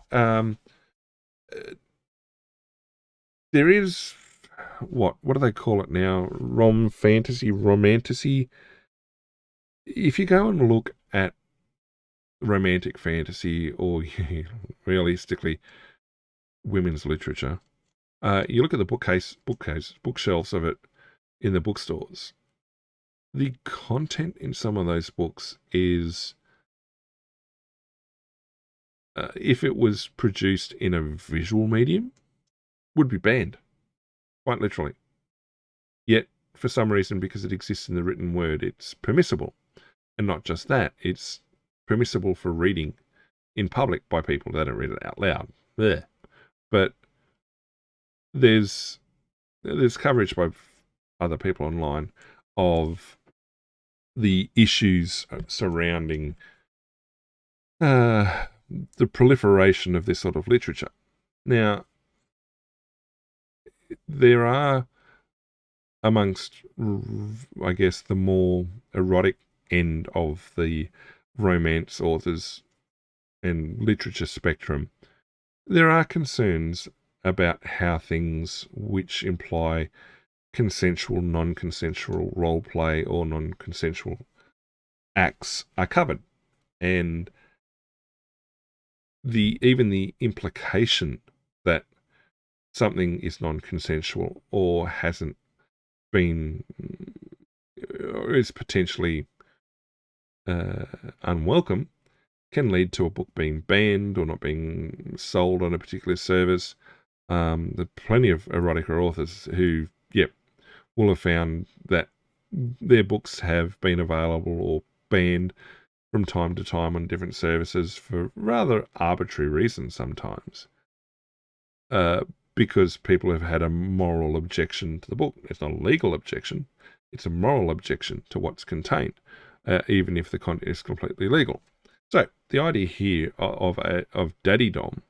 There is, what do they call it now? Romantasy. If you go and look at romantic fantasy or realistically women's literature, you look at the bookshelves of it in the bookstores. The content in some of those books is, if it was produced in a visual medium, would be banned, quite literally. Yet, for some reason, because it exists in the written word, it's permissible. And not just that, it's permissible for reading in public by people that don't read it out loud. Blech. But there's coverage by other people online of the issues surrounding the proliferation of this sort of literature. Now, there are, amongst, I guess, the more erotic end of the romance authors and literature spectrum, there are concerns about how things which imply consensual, non-consensual role play or non-consensual acts are covered. And even the implication that something is non-consensual or hasn't been, or is potentially unwelcome, can lead to a book being banned or not being sold on a particular service. There are plenty of erotica authors who, will have found that their books have been available or banned from time to time on different services for rather arbitrary reasons sometimes. Because people have had a moral objection to the book. It's not a legal objection. It's a moral objection to what's contained, even if the content is completely legal. So the idea here of Daddy Dom,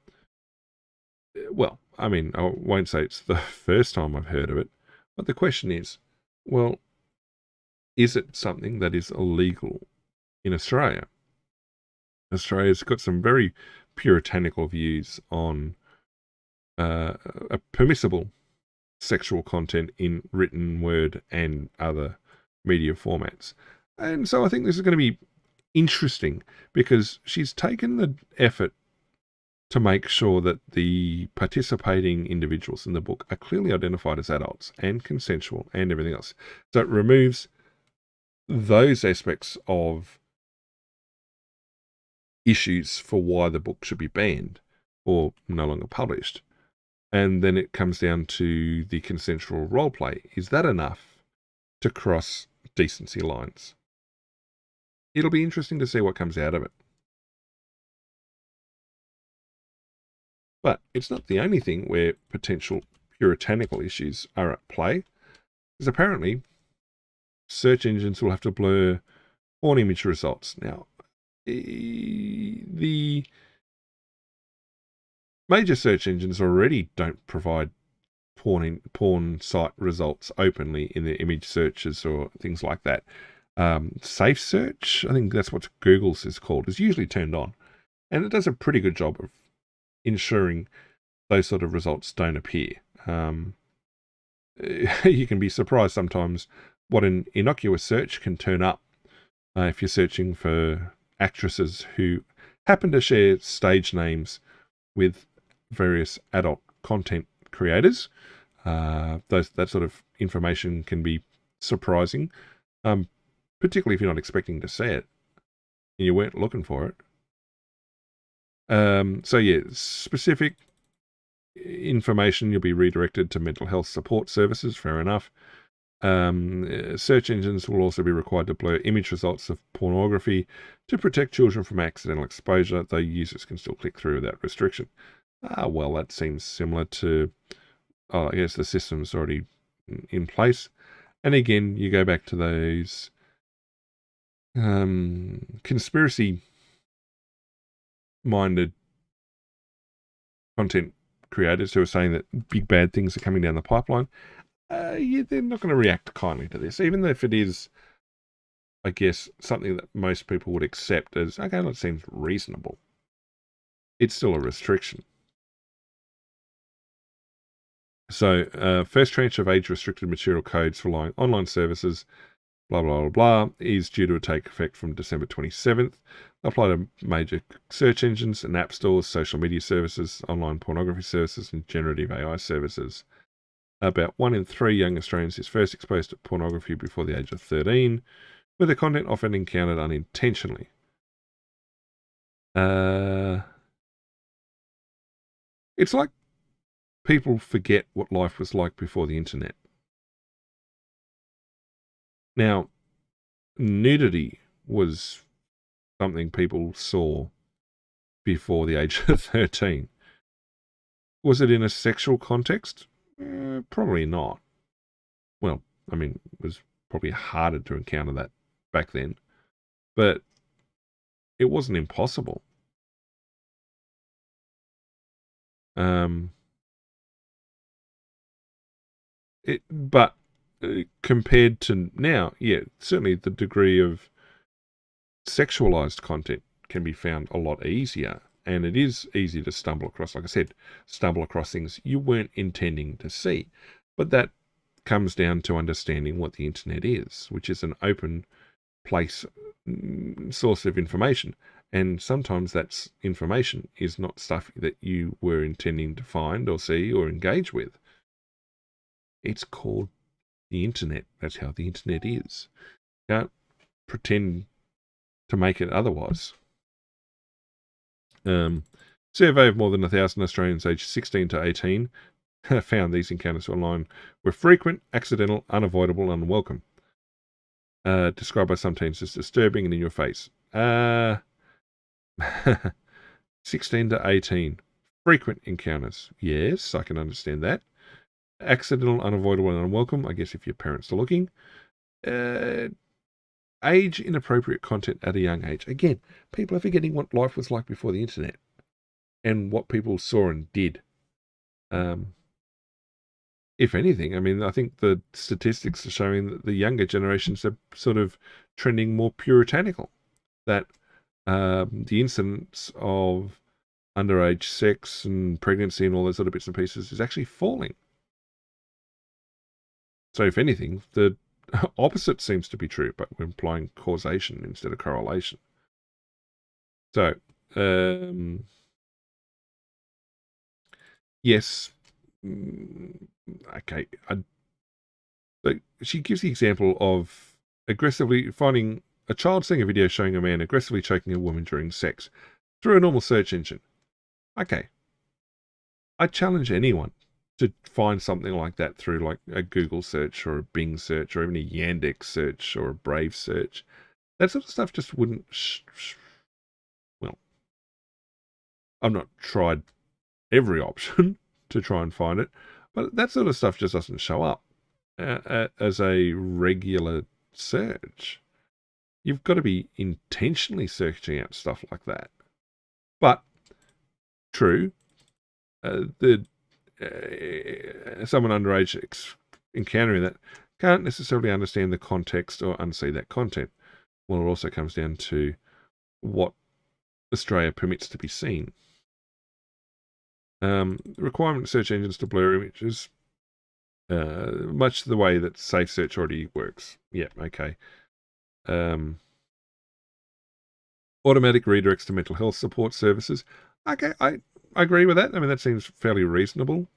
well, I mean, I won't say it's the first time I've heard of it, but the question is, well, is it something that is illegal in Australia? Australia's got some very puritanical views on a permissible sexual content in written word and other media formats. And so I think this is going to be interesting because she's taken the effort to make sure that the participating individuals in the book are clearly identified as adults and consensual and everything else. So it removes those aspects of issues for why the book should be banned or no longer published. And then it comes down to the consensual role play. Is that enough to cross decency lines? It'll be interesting to see what comes out of it. But it's not the only thing where potential puritanical issues are at play, because apparently search engines will have to blur porn image results. Now, the major search engines already don't provide porn site results openly in their image searches or things like that. Safe search, I think that's what Google's is called, is usually turned on. And it does a pretty good job of ensuring those sort of results don't appear. You can be surprised sometimes what an innocuous search can turn up if you're searching for actresses who happen to share stage names with various adult content creators. That sort of information can be surprising, particularly if you're not expecting to see it and you weren't looking for it. So yeah, specific information, you'll be redirected to mental health support services, fair enough. Search engines will also be required to blur image results of pornography to protect children from accidental exposure, though users can still click through without restriction. Well, that seems similar to, I guess the system's already in place. And again, you go back to those conspiracy-minded content creators who are saying that big bad things are coming down the pipeline. Yeah, they're not going to react kindly to this, even if it is, I guess, something that most people would accept as, okay, that seems reasonable. It's still a restriction. So, first tranche of age-restricted material codes for online services, blah, blah, blah, blah, is due to take effect from December 27th. Apply to major search engines and app stores, social media services, online pornography services, and generative AI services. About 1 in 3 young Australians is first exposed to pornography before the age of 13, with the content often encountered unintentionally. It's like people forget what life was like before the internet. Now, nudity was something people saw before the age of 13. Was it in a sexual context? Probably not. Well, I mean, it was probably harder to encounter that back then, but it wasn't impossible. But compared to now, yeah, certainly the degree of sexualized content can be found a lot easier, and it is easy to stumble across, like I said, things you weren't intending to see. But that comes down to understanding what the internet is, which is an open place, source of information. And sometimes that information is not stuff that you were intending to find or see or engage with. It's called the internet. That's how the internet is. You can't pretend to make it otherwise. Survey of more than 1,000 Australians aged 16 to 18 found these encounters online were frequent, accidental, unavoidable, and unwelcome. Described by some teens as disturbing and in your face. 16 to 18. Frequent encounters. Yes, I can understand that. Accidental, unavoidable, and unwelcome. I guess if your parents are looking. Age inappropriate content at a young age. Again, people are forgetting what life was like before the internet and what people saw and did. If anything, I mean, I think the statistics are showing that the younger generations are sort of trending more puritanical. That the incidence of underage sex and pregnancy and all those other bits and pieces is actually falling. So if anything, the opposite seems to be true, but we're implying causation instead of correlation. So, yes, okay. So she gives the example of aggressively finding a child seeing a video showing a man aggressively choking a woman during sex through a normal search engine. Okay. I challenge anyone to find something like that through like a Google search or a Bing search or even a Yandex search or a Brave search. That sort of stuff just wouldn't. Well, I've not tried every option to try and find it, but that sort of stuff just doesn't show up as a regular search. You've got to be intentionally searching out stuff like that. But true, someone underage encountering that can't necessarily understand the context or unsee that content. Well, it also comes down to what Australia permits to be seen. The requirement of search engines to blur images, much the way that Safe Search already works. Yeah, okay. Automatic redirects to mental health support services. Okay, I agree with that. I mean, that seems fairly reasonable.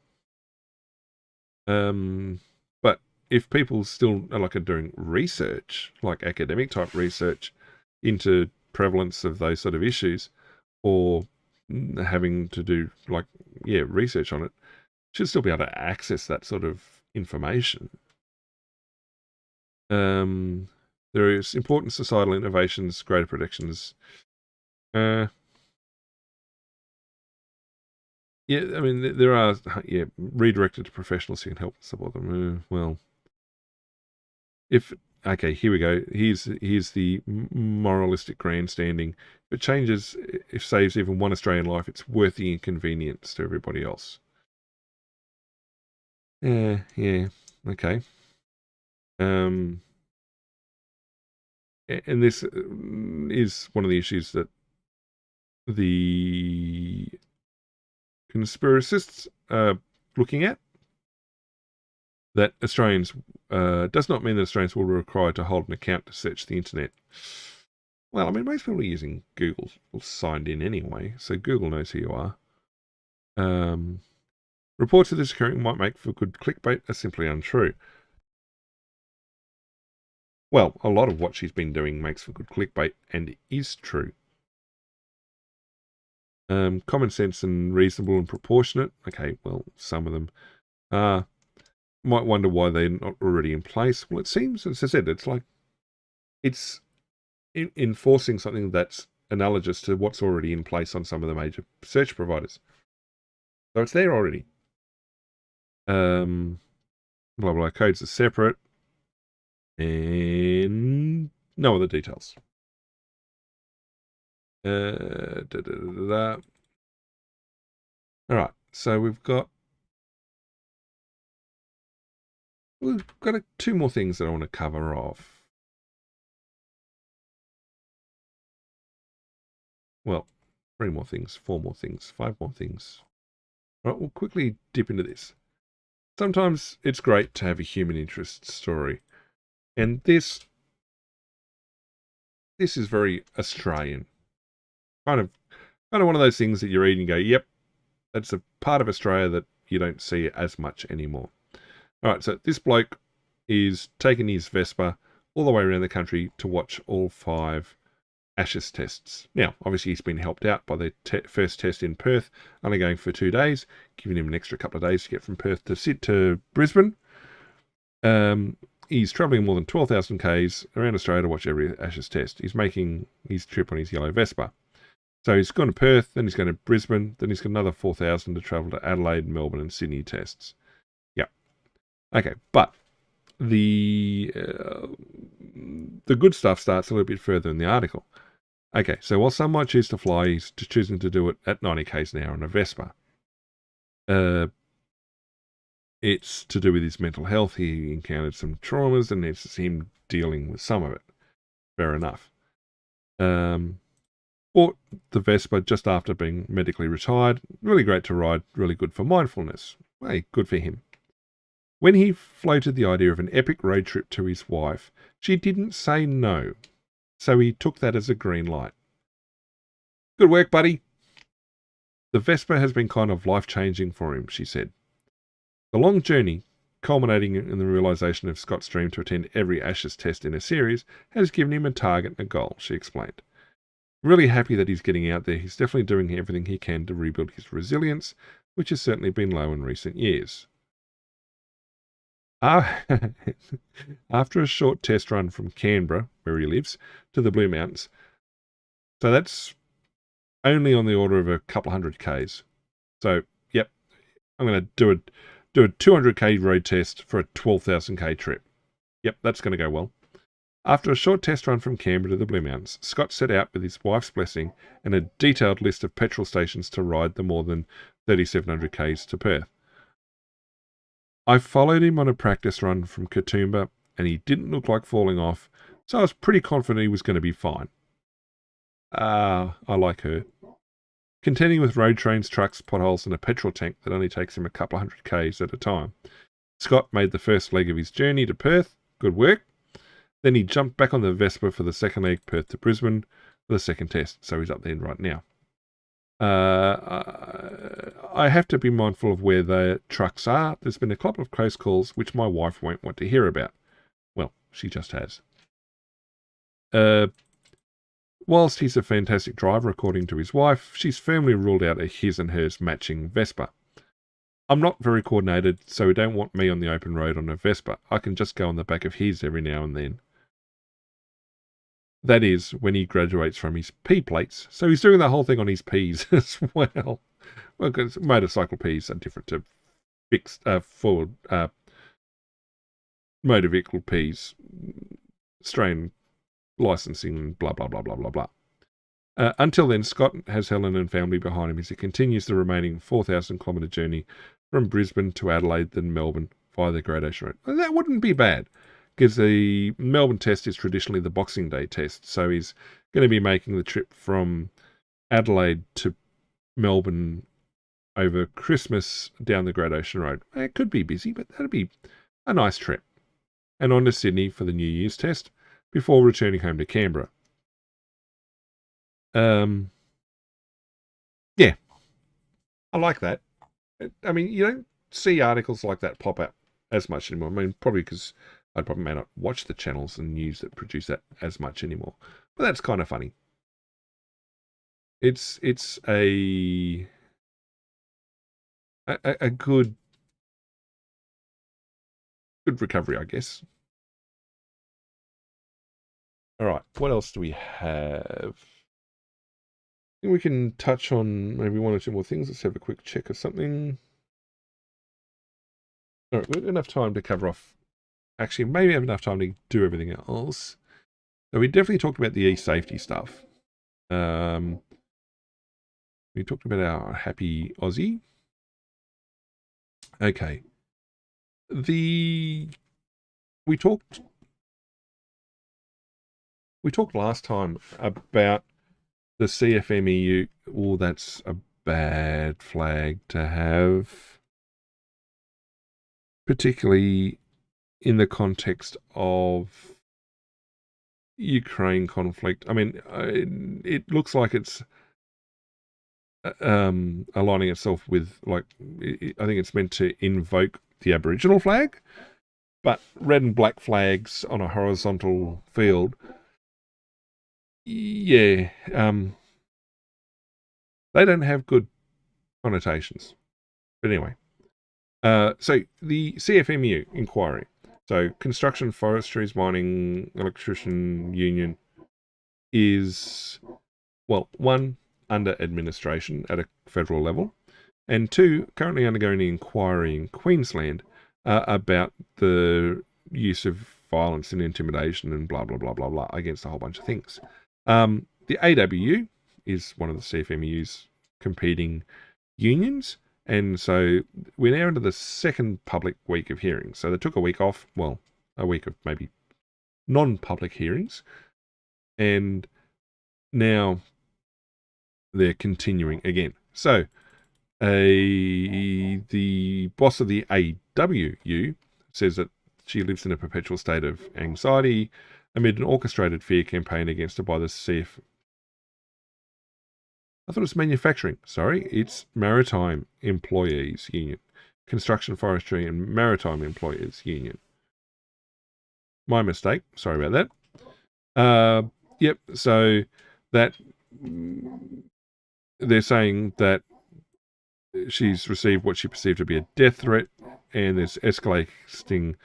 But if people still are doing research, like academic type research into prevalence of those sort of issues, or having to do research on it, should still be able to access that sort of information. There is important societal innovations, greater protections. Yeah, I mean, there are, redirected to professionals who can help support them. Well, okay, here we go. Here's the moralistic grandstanding. If it changes, if saves even one Australian life, it's worth the inconvenience to everybody else. Yeah, okay. And this is one of the issues that the conspiracists are looking at. That Australians does not mean that Australians will be required to hold an account to search the internet. Well, I mean, most people are using Google signed in anyway, so Google knows who you are. Reports of this occurring might make for good clickbait are simply untrue. Well, a lot of what she's been doing makes for good clickbait and is true. Common sense and reasonable and proportionate. Okay, well, some of them are. Might wonder why they're not already in place. Well, it seems, as I said, it's like it's enforcing something that's analogous to what's already in place on some of the major search providers. So it's there already. Blah, blah, codes are separate. And no other details. All right, so we've got two more things that I want to cover off. Well, 3 more things, 4 more things, 5 more things. All right, we'll quickly dip into this. Sometimes it's great to have a human interest story. And this is very Australian. Kind of one of those things that you read and go, yep, that's a part of Australia that you don't see as much anymore. All right, so this bloke is taking his Vespa all the way around the country to watch all 5 ASHES tests. Now, obviously, he's been helped out by the first test in Perth, only going for 2 days, giving him an extra couple of days to get from Perth to Brisbane. He's travelling more than 12,000 Ks around Australia to watch every ASHES test. He's making his trip on his yellow Vespa. So he's gone to Perth, then he's going to Brisbane, then he's got another 4,000 to travel to Adelaide, Melbourne and Sydney tests. Yeah. Okay, but the good stuff starts a little bit further in the article. Okay, so while some might choose to fly, he's choosing to do it at 90 Ks an hour on a Vespa. It's to do with his mental health. He encountered some traumas, and it's him dealing with some of it. Fair enough. Bought the Vespa just after being medically retired. Really great to ride, really good for mindfulness. Hey, good for him. When he floated the idea of an epic road trip to his wife, she didn't say no, so he took that as a green light. Good work, buddy. The Vespa has been kind of life-changing for him, she said. The long journey, culminating in the realisation of Scott's dream to attend every Ashes test in a series, has given him a target and a goal, she explained. Really happy that he's getting out there. He's definitely doing everything he can to rebuild his resilience, which has certainly been low in recent years. After a short test run from Canberra, where he lives, to the Blue Mountains, so that's only on the order of a couple hundred Ks. So, yep, I'm going to do a 200K road test for a 12,000K trip. Yep, that's going to go well. After a short test run from Canberra to the Blue Mountains, Scott set out with his wife's blessing and a detailed list of petrol stations to ride the more than 3,700 Ks to Perth. I followed him on a practice run from Katoomba, and he didn't look like falling off, so I was pretty confident he was going to be fine. I like her. Contending with road trains, trucks, potholes, and a petrol tank that only takes him a couple hundred Ks at a time, Scott made the first leg of his journey to Perth. Good work. Then he jumped back on the Vespa for the second leg, Perth to Brisbane, for the second test. So he's up there right now. I have to be mindful of where the trucks are. There's been a couple of close calls which my wife won't want to hear about. Well, she just has. Whilst he's a fantastic driver, according to his wife, she's firmly ruled out a his and hers matching Vespa. I'm not very coordinated, so he don't want me on the open road on a Vespa. I can just go on the back of his every now and then. That is, when he graduates from his P plates. So he's doing the whole thing on his Ps as well. Well, because motorcycle Ps are different to fixed forward motor vehicle Ps, Australian licensing, blah, blah, blah, blah, blah, blah. Until then, Scott has Helen and family behind him as he continues the remaining 4,000-kilometre journey from Brisbane to Adelaide, then Melbourne, via the Great Ocean Road. Well, that wouldn't be bad, because the Melbourne test is traditionally the Boxing Day test, so he's going to be making the trip from Adelaide to Melbourne over Christmas down the Great Ocean Road. It could be busy, but that'd be a nice trip. And on to Sydney for the New Year's test, before returning home to Canberra. Yeah, I like that. I mean, you don't see articles like that pop up as much anymore. I mean, probably because I probably may not watch the channels and news that produce that as much anymore. But that's kind of funny. It's a good recovery, I guess. All right, what else do we have? I think we can touch on maybe one or two more things. Let's have a quick check of something. All right, we've got enough time to cover off. Actually, maybe have enough time to do everything else. So we definitely talked about the e-safety stuff. We talked about our happy Aussie. Okay. We talked last time about the CFMEU. Oh, that's a bad flag to have, particularly in the context of Ukraine conflict. I mean, it looks like it's aligning itself with, like, I think it's meant to invoke the Aboriginal flag, but red and black flags on a horizontal field. Yeah, they don't have good connotations. But anyway, so the CFMU inquiry. So Construction, Forestries, Mining, Electrician Union is, well, one, under administration at a federal level, and two, currently undergoing an inquiry in Queensland about the use of violence and intimidation and blah, blah, blah, blah, blah, against a whole bunch of things. The AWU is one of the CFMU's competing unions, And so we're now into the second public week of hearings. So they took a week off, well, a week of maybe non-public hearings, and now they're continuing again. So the boss of the AWU says that she lives in a perpetual state of anxiety amid an orchestrated fear campaign against her by the CF. I thought it was manufacturing. Sorry, it's Maritime Employees Union. Construction, Forestry and Maritime Employees Union. My mistake. Sorry about that. Yep, so that they're saying that she's received what she perceived to be a death threat, and there's escalating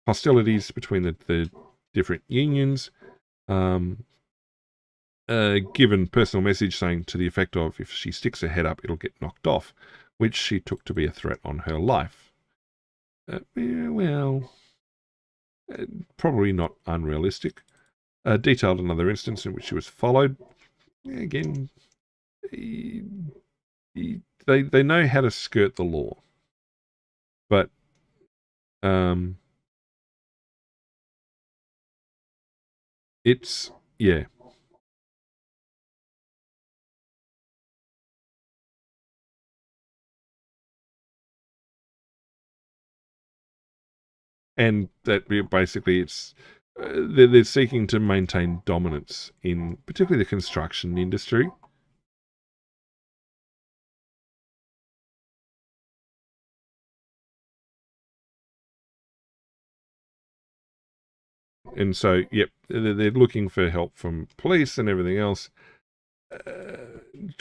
hostilities between the different unions. Given personal message saying to the effect of, if she sticks her head up, it'll get knocked off, which she took to be a threat on her life. Probably not unrealistic. Detailed another instance in which she was followed. Again, they know how to skirt the law, but it's, yeah. And that basically it's they're seeking to maintain dominance in particularly the construction industry. And so, yep, they're looking for help from police and everything else.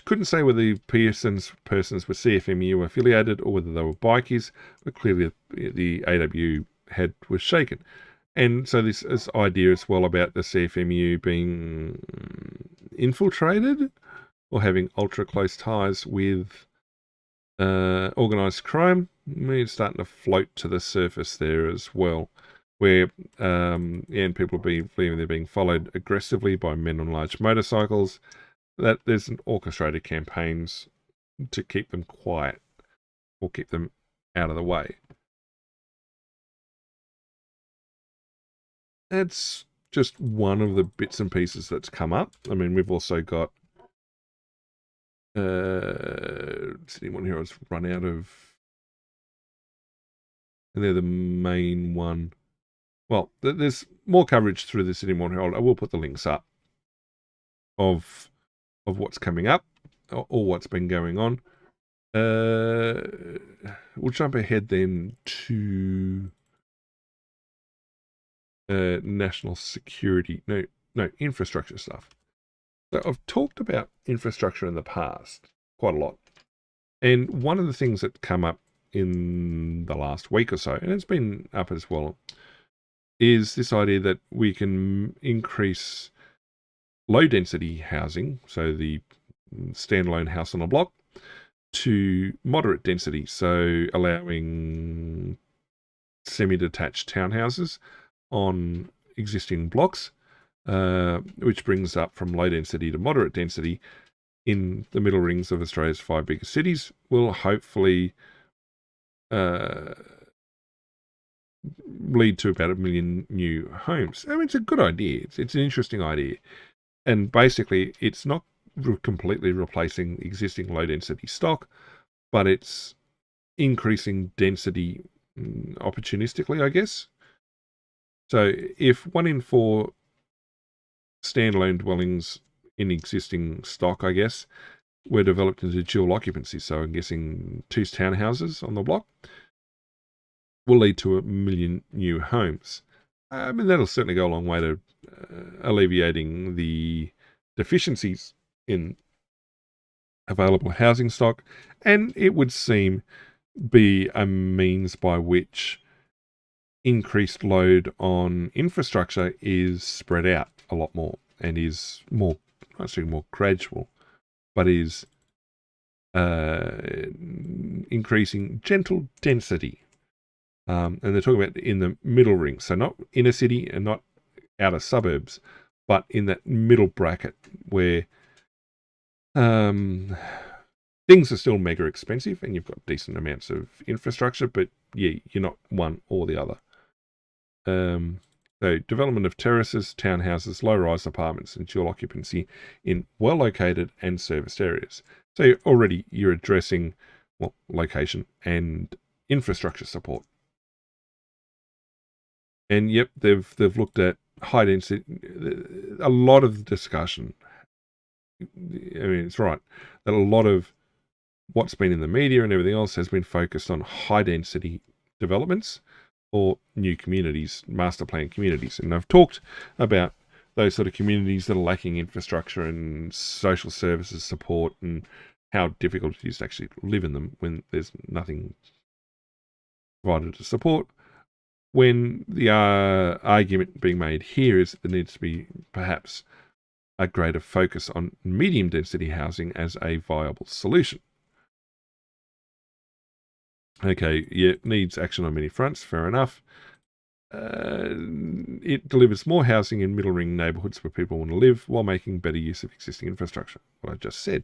Couldn't say whether the persons were CFMU affiliated or whether they were bikies, but clearly the AW head was shaken. And so this idea as well about the CFMU being infiltrated or having ultra close ties with organised crime, it's starting to float to the surface there as well, where and people believing they're being followed aggressively by men on large motorcycles, that there's orchestrated campaigns to keep them quiet or keep them out of the way. That's just one of the bits and pieces that's come up. I mean, we've also got anyone here has run out of, and they're the main one. Well, there's more coverage through the City Morning Herald. I will put the links up of what's coming up or what's been going on. We'll jump ahead then to national security. No, infrastructure stuff. So I've talked about infrastructure in the past quite a lot. And one of the things that come up in the last week or so, and it's been up as well, is this idea that we can increase low density housing, so the standalone house on a block, to moderate density, so allowing semi-detached townhouses on existing blocks, which brings up from low density to moderate density in the middle rings of Australia's 5 biggest cities, will hopefully lead to about 1 million new homes. I mean, it's a good idea. It's an interesting idea. And basically, it's not completely replacing existing low-density stock, but it's increasing density opportunistically, I guess. So if 1 in 4 standalone dwellings in existing stock, I guess, were developed into dual occupancy, so I'm guessing 2 townhouses on the block, will lead to 1 million new homes. I mean, that'll certainly go a long way to alleviating the deficiencies in available housing stock, and it would seem be a means by which increased load on infrastructure is spread out a lot more and is more, not saying more gradual, but is increasing gentle density. And they're talking about in the middle ring, so not inner city and not outer suburbs, but in that middle bracket where Things are still mega expensive, and you've got decent amounts of infrastructure, but yeah, you're not one or the other. So development of terraces, townhouses, low-rise apartments, and dual occupancy in well-located and serviced areas. So already you're addressing, well, location and infrastructure support. And yep, they've looked at high density. A lot of the discussion, I mean, it's right that a lot of what's been in the media and everything else has been focused on high density developments or new communities, master plan communities. And I've talked about those sort of communities that are lacking infrastructure and social services support, and how difficult it is to actually live in them when there's nothing provided to support. When the argument being made here is that there needs to be perhaps a greater focus on medium density housing as a viable solution. Okay, yeah, it needs action on many fronts, fair enough. It delivers more housing in middle ring neighbourhoods where people want to live while making better use of existing infrastructure, what I just said.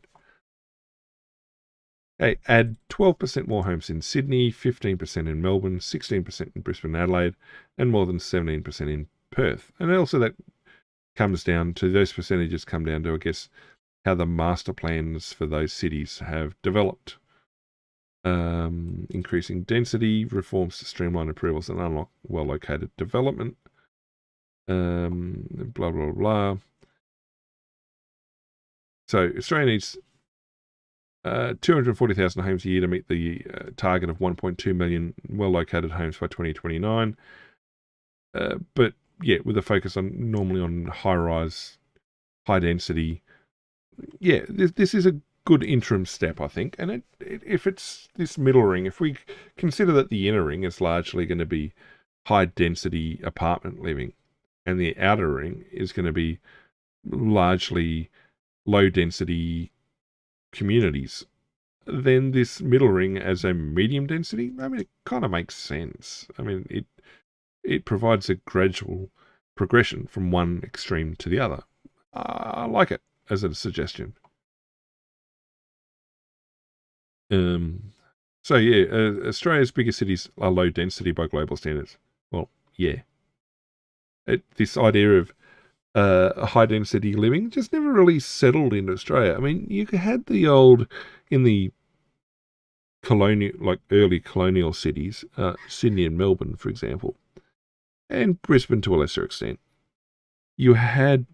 Okay, add 12% more homes in Sydney, 15% in Melbourne, 16% in Brisbane and Adelaide, and more than 17% in Perth. And also that comes down to, those percentages come down to, I guess, how the master plans for those cities have developed. Increasing density, reforms to streamline approvals and unlock well-located development. Blah, blah, blah. So Australia needs 240,000 homes a year to meet the target of 1.2 million well-located homes by 2029. But yeah, with a focus on normally on high-rise, high-density. Yeah, this is a good interim step, I think. And if it's this middle ring, if we consider that the inner ring is largely going to be high-density apartment living, and the outer ring is going to be largely low-density communities, then this middle ring as a medium density, I mean, it kind of makes sense. I mean, it provides a gradual progression from one extreme to the other. I like it as a suggestion. So yeah, Australia's biggest cities are low density by global standards. Well, yeah. This idea of high density living just never really settled in Australia. I mean, you had the old, in the colonial, like early colonial cities, Sydney and Melbourne, for example, and Brisbane to a lesser extent. You had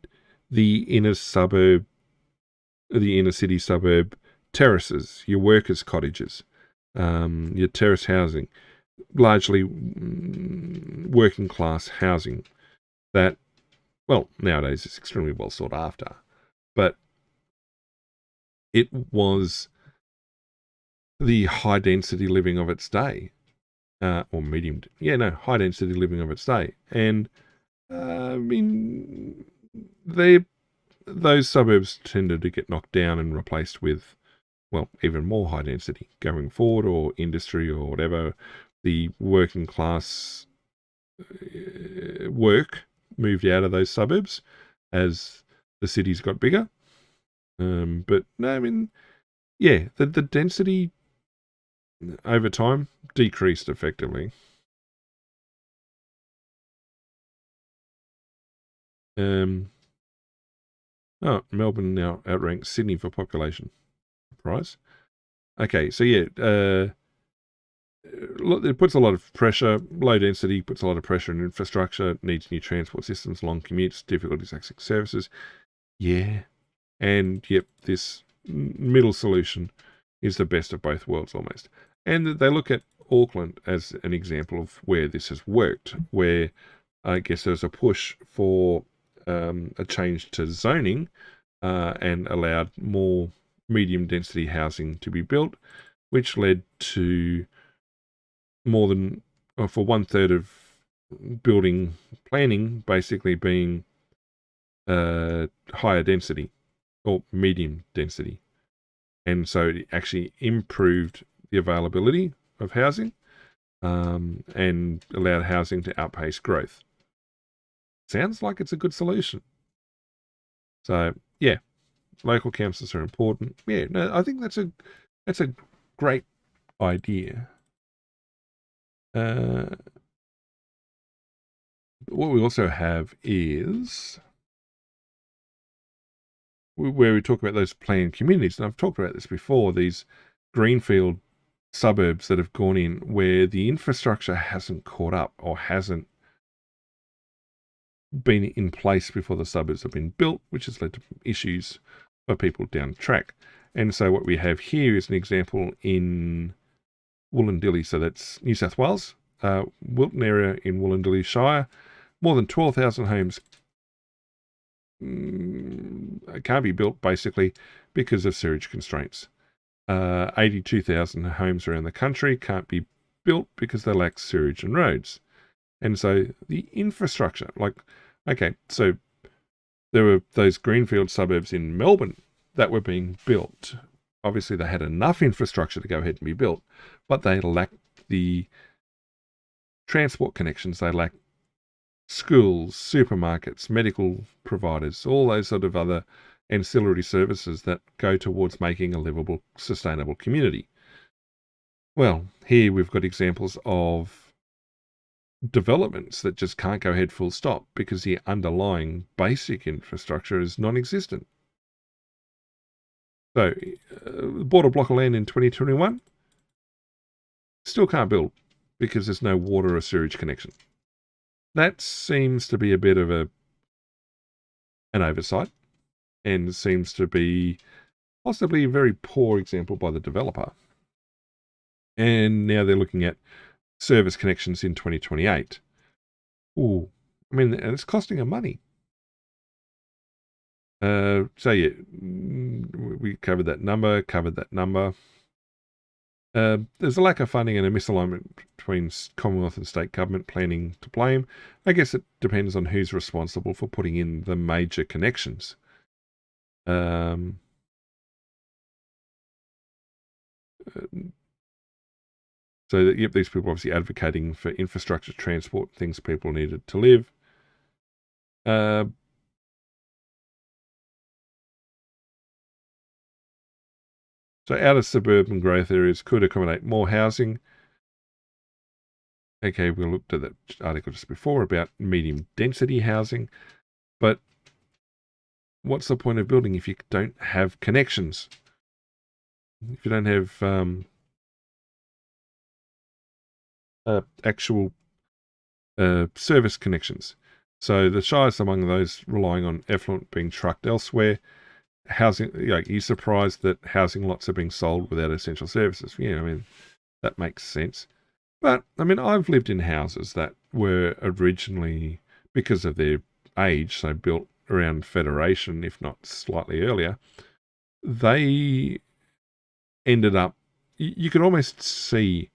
the inner suburb, the inner city suburb terraces, your workers' cottages, your terrace housing, largely working class housing that, well, nowadays is extremely well sought after, but it was the high density living of its day, or medium, high density living of its day. And I mean, those suburbs tended to get knocked down and replaced with, well, even more high density going forward, or industry or whatever. The working class work moved out of those suburbs as the cities got bigger. But no, I mean, yeah, the density over time decreased effectively. Melbourne now outranks Sydney for population. Surprise. Okay, so yeah, it puts a lot of pressure. Low density puts a lot of pressure on infrastructure, needs new transport systems, long commutes, difficulties accessing services. Yeah. And yep, this middle solution is the best of both worlds almost. And they look at Auckland as an example of where this has worked, where I guess there's a push for a change to zoning and allowed more medium density housing to be built, which led to more than, for 1/3 of building planning basically being higher density or medium density. And so it actually improved the availability of housing and allowed housing to outpace growth. Sounds like it's a good solution. So, yeah, local councils are important. Yeah, no, I think that's That's a great idea. What we also have is where we talk about those planned communities, and I've talked about this before, these greenfield suburbs that have gone in where the infrastructure hasn't caught up or hasn't been in place before the suburbs have been built, which has led to issues for people down the track. And so what we have here is an example in Wollondilly, so that's New South Wales, Wilton area in Wollondilly Shire. More than 12,000 homes can't be built basically because of sewage constraints. 82,000 homes around the country can't be built because they lack sewage and roads. And so the infrastructure, so there were those greenfield suburbs in Melbourne that were being built. Obviously, they had enough infrastructure to go ahead and be built, but they lacked the transport connections. They lacked schools, supermarkets, medical providers, all those sort of other ancillary services that go towards making a livable, sustainable community. Well, here we've got examples of developments that just can't go ahead full stop because the underlying basic infrastructure is non-existent. So, bought a block of land in 2021, still can't build because there's no water or sewage connection. That seems to be a bit of an oversight and seems to be possibly a very poor example by the developer. And now they're looking at service connections in 2028. Ooh, I mean, and it's costing them money. So yeah, we covered that number. There's a lack of funding and a misalignment between Commonwealth and state government planning to blame. I guess it depends on who's responsible for putting in the major connections. So that, these people are obviously advocating for infrastructure, transport, things people needed to live. So outer suburban growth areas could accommodate more housing. Okay, we looked at that article just before about medium density housing, but what's the point of building if you don't have connections? If you don't have actual service connections. So the Shire's among those relying on effluent being trucked elsewhere. Housing, you're surprised that housing lots are being sold without essential services. Yeah, I mean, that makes sense. But, I mean, I've lived in houses that were originally, because of their age, so built around Federation, if not slightly earlier, they ended up, you could almost see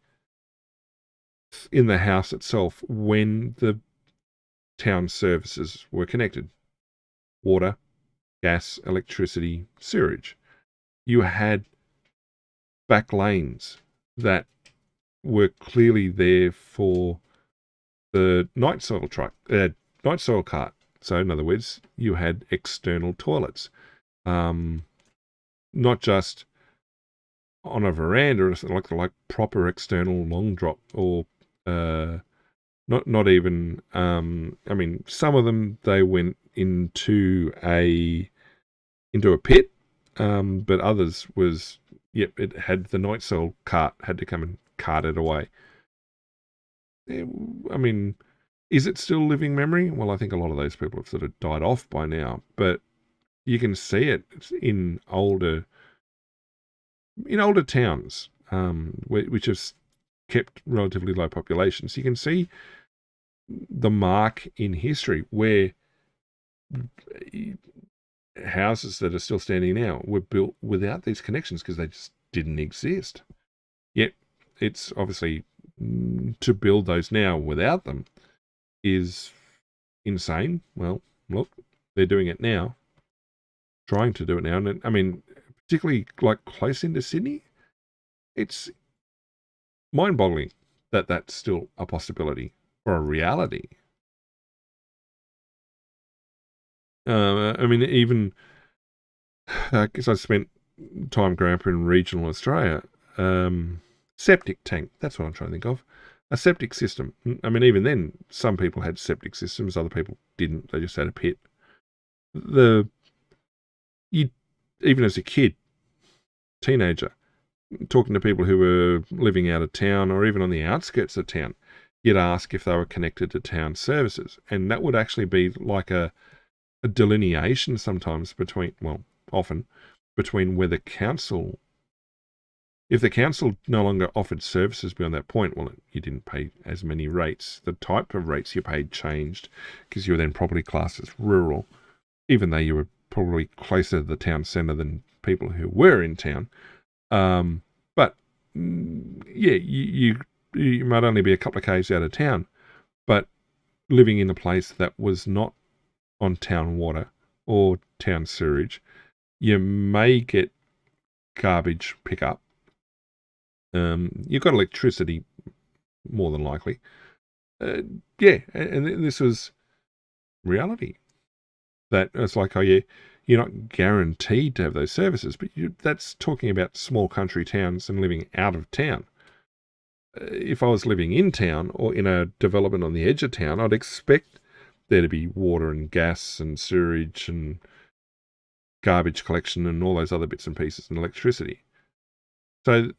in the house itself when the town services were connected. Water, gas, electricity, sewage. You had back lanes that were clearly there for the night soil cart. So in other words, you had external toilets, not just on a veranda or something like proper external long drop, or not even. I mean, some of them they went into a pit, but others was it had the night soil cart had to come and cart it away. I mean, is it still living memory? Well, I think a lot of those people have sort of died off by now, but you can see it in older towns, which have kept relatively low populations. You can see the mark in history where houses that are still standing now were built without these connections because they just didn't exist. Yet it's obviously, to build those now without them is insane. Well, look, they're doing it now, trying to do it now. And I mean, particularly like close into Sydney, it's mind-boggling that that's still a possibility or a reality. I mean, even because I spent time growing up in regional Australia, septic tank, that's what I'm trying to think of. A septic system. I mean, even then, some people had septic systems, other people didn't. They just had a pit. You, even as a kid, teenager, talking to people who were living out of town or even on the outskirts of town, you'd ask if they were connected to town services. And that would actually be like a delineation sometimes often between where the council, if the council no longer offered services beyond that point, well, you didn't pay as many rates. The type of rates you paid changed because you were then probably classed as rural, even though you were probably closer to the town centre than people who were in town. But yeah, you might only be a couple of k's out of town, but living in a place that was not on town water or town sewage, you may get garbage pickup. You've got electricity, more than likely. Yeah, and this was reality. That it's like, oh yeah, you're not guaranteed to have those services, but that's talking about small country towns and living out of town. If I was living in town or in a development on the edge of town, I'd expect there to be water and gas and sewage and garbage collection and all those other bits and pieces and electricity. So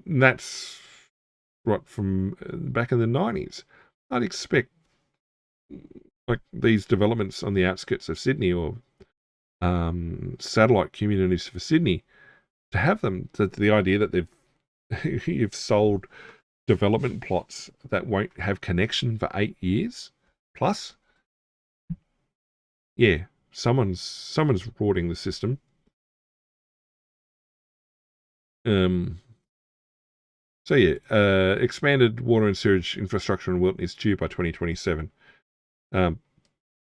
that's right from back in the 90s. I'd expect like these developments on the outskirts of Sydney or satellite communities for Sydney to have them. The idea that you've sold development plots that won't have connection for 8 years plus. Yeah, someone's rorting the system. So yeah, expanded water and sewage infrastructure in Wilton is due by 2027.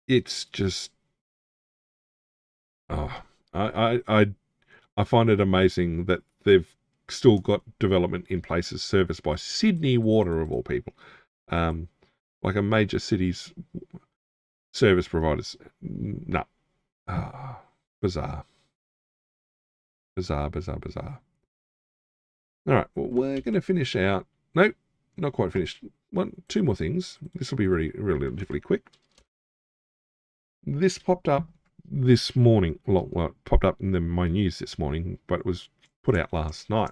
It's just, I find it amazing that they've still got development in places serviced by Sydney Water of all people, like a major city's service providers. No, bizarre. All right, well, we're going to finish out. Nope, not quite finished. Two more things. This will be relatively quick. This popped up this morning. Well, it popped up in my news this morning, but it was put out last night.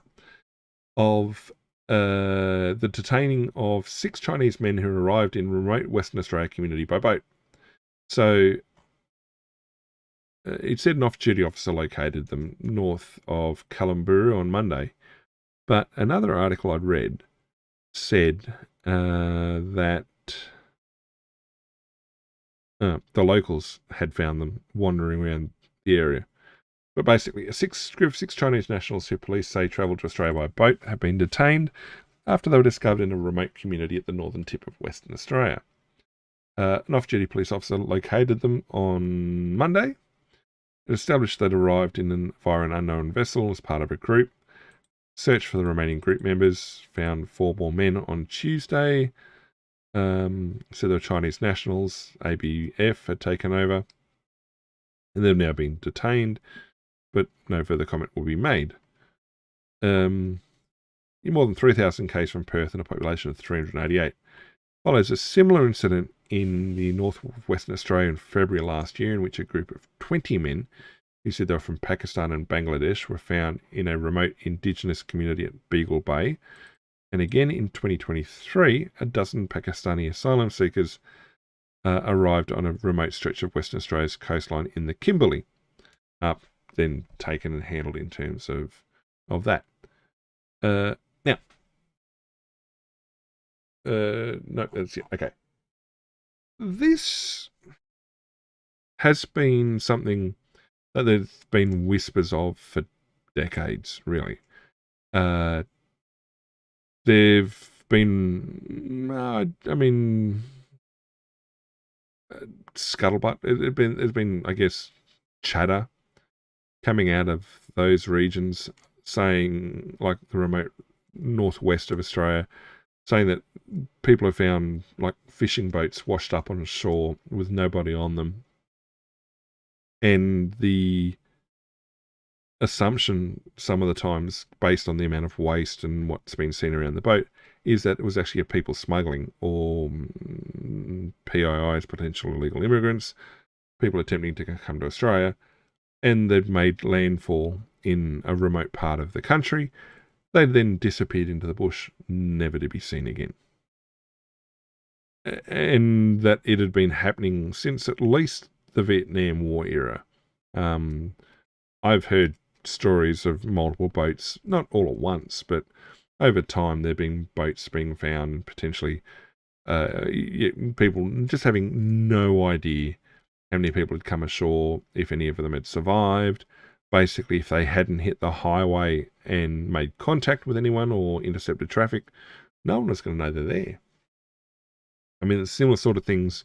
Of the detaining of 6 Chinese men who arrived in remote Western Australia community by boat. So it said an off-duty officer located them north of Kalumburu on Monday. But another article I'd read said that the locals had found them wandering around the area. But basically, a group of 6 Chinese nationals who police say travelled to Australia by boat have been detained after they were discovered in a remote community at the northern tip of Western Australia. An off-duty police officer located them on Monday. It established they'd arrived via an unknown vessel as part of a group. Search for the remaining group members found 4 more men on Tuesday. So they were Chinese nationals. ABF had taken over. And they've now been detained, but no further comment will be made. More than 3,000 cases from Perth and a population of 388. Follows a similar incident in the north of Western Australia in February last year, in which a group of 20 men who said they were from Pakistan and Bangladesh were found in a remote indigenous community at Beagle Bay. And again in 2023, a dozen Pakistani asylum seekers arrived on a remote stretch of Western Australia's coastline in the Kimberley, then taken and handled in terms of that. No, that's it. Okay. This has been something that there's been whispers of for decades, really. They've been, scuttlebutt. There's been, I guess, chatter coming out of those regions saying, like the remote northwest of Australia, saying that people have found like fishing boats washed up on a shore with nobody on them. And the assumption some of the times, based on the amount of waste and what's been seen around the boat, is that it was actually a people smuggling or PIIs, potential illegal immigrants, people attempting to come to Australia, and they'd made landfall in a remote part of the country. They then disappeared into the bush, never to be seen again. And that it had been happening since at least the Vietnam War era. I've heard stories of multiple boats, not all at once, but over time there have been boats being found, potentially people just having no idea how many people had come ashore, if any of them had survived. Basically, if they hadn't hit the highway and made contact with anyone or intercepted traffic, no one was going to know they're there. I mean, it's similar sort of things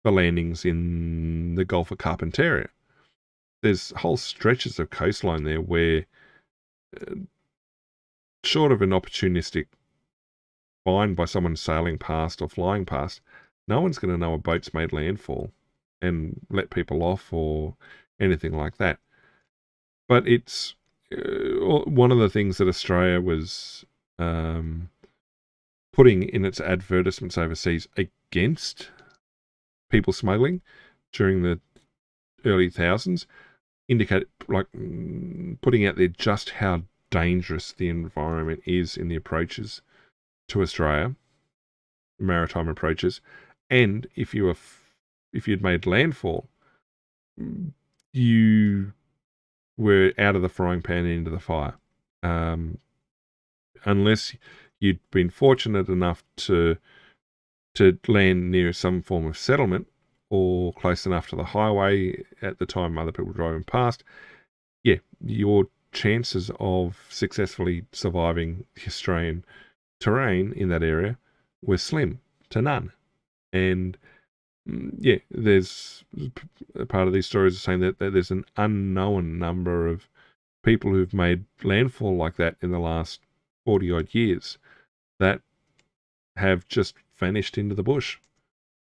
for landings in the Gulf of Carpentaria. There's whole stretches of coastline there where, short of an opportunistic find by someone sailing past or flying past, no one's going to know a boat's made landfall and let people off or anything like that. But it's one of the things that Australia was putting in its advertisements overseas against people smuggling during the early thousands, indicate, like, putting out there just how dangerous the environment is in the approaches to Australia, maritime approaches, and if you'd made landfall, you were out of the frying pan and into the fire, unless you'd been fortunate enough to land near some form of settlement or close enough to the highway at the time other people were driving past. Yeah, your chances of successfully surviving the Australian terrain in that area were slim to none. And yeah, there's a part of these stories are saying that there's an unknown number of people who've made landfall like that in the last 40 odd years that have just vanished into the bush.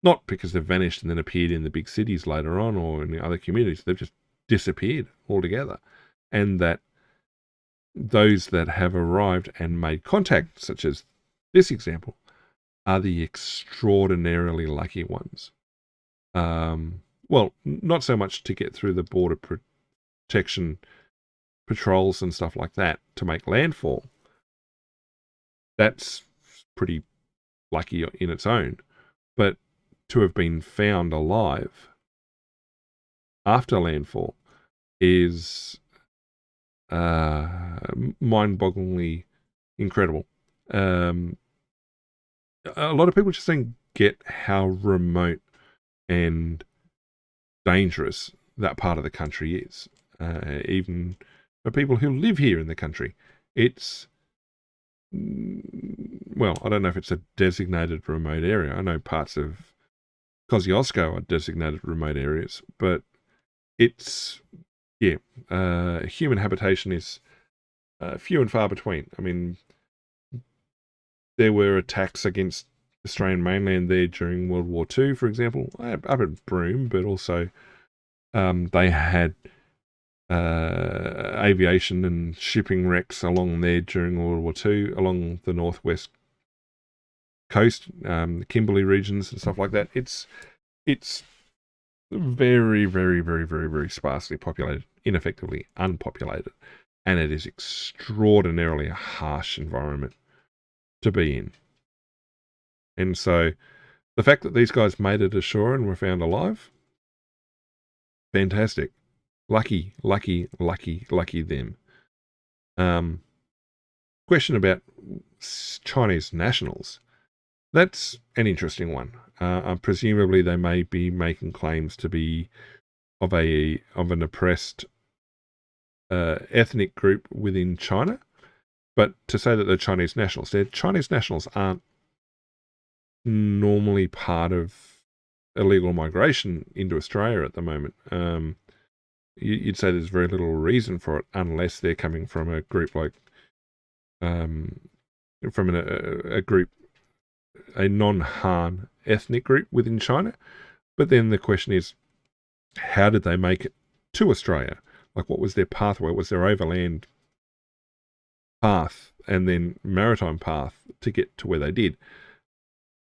Not because they've vanished and then appeared in the big cities later on or in the other communities. They've just disappeared altogether. And that those that have arrived and made contact, such as this example, are the extraordinarily lucky ones. Well, not so much to get through the border protection patrols and stuff like that to make landfall. That's pretty lucky in its own. But to have been found alive after landfall is mind-bogglingly incredible. A lot of people just don't get how remote and dangerous that part of the country is. Even for people who live here in the country, it's, well, I don't know if it's a designated remote area. I know parts of Kosciuszko are designated remote areas, but it's, yeah, human habitation is few and far between. I mean, there were attacks against Australian mainland there during World War II, for example, up at Broome, but also they had aviation and shipping wrecks along there during World War II, along the northwest coast, the Kimberley regions and stuff like that. It's very, very, very, very, very sparsely populated, ineffectively unpopulated, and it is extraordinarily a harsh environment to be in. And so the fact that these guys made it ashore and were found alive, fantastic. Lucky, lucky, lucky, lucky them. Question about Chinese nationals. That's an interesting one. Presumably they may be making claims to be of an oppressed ethnic group within China. But to say that they're Chinese nationals aren't normally part of illegal migration into Australia at the moment. You'd say there's very little reason for it unless they're coming from a group like, from a group, a non-Han ethnic group within China. But then the question is, how did they make it to Australia? like what was their pathway, what was their overland path and then maritime path to get to where they did.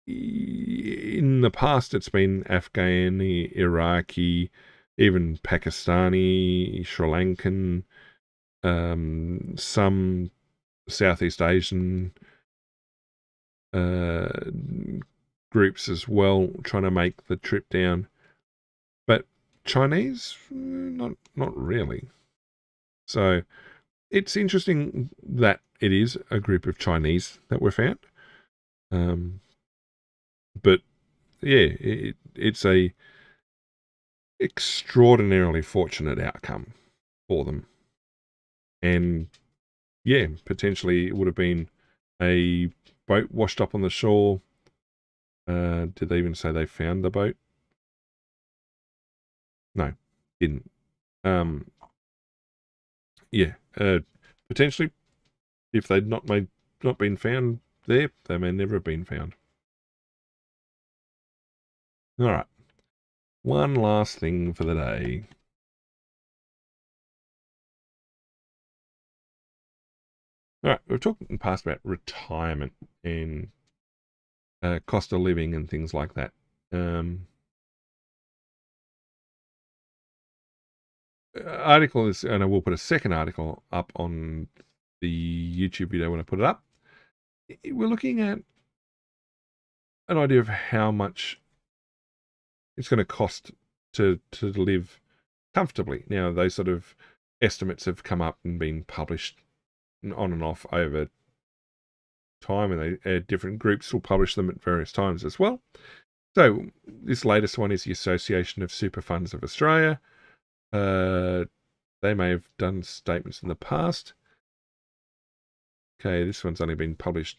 In the past, it's been Afghani, Iraqi, even Pakistani, Sri Lankan, some Southeast Asian groups as well, trying to make the trip down. But Chinese, not really. So it's interesting that it is a group of Chinese that were found. But yeah, it's a extraordinarily fortunate outcome for them. And yeah, potentially it would have been a boat washed up on the shore. Did they even say they found the boat? No, didn't. Yeah, potentially, if they'd not been found there, they may never have been found. All right, one last thing for the day. All right, we've talked in the past about retirement and cost of living and things like that. Article is, and I will put a second article up on the YouTube video when I put it up. We're looking at an idea of how much it's going to cost to live comfortably. Now, those sort of estimates have come up and been published on and off over time, and different groups will publish them at various times as well. So this latest one is the Association of Super Funds of Australia. They may have done statements in the past. Okay, this one's only been published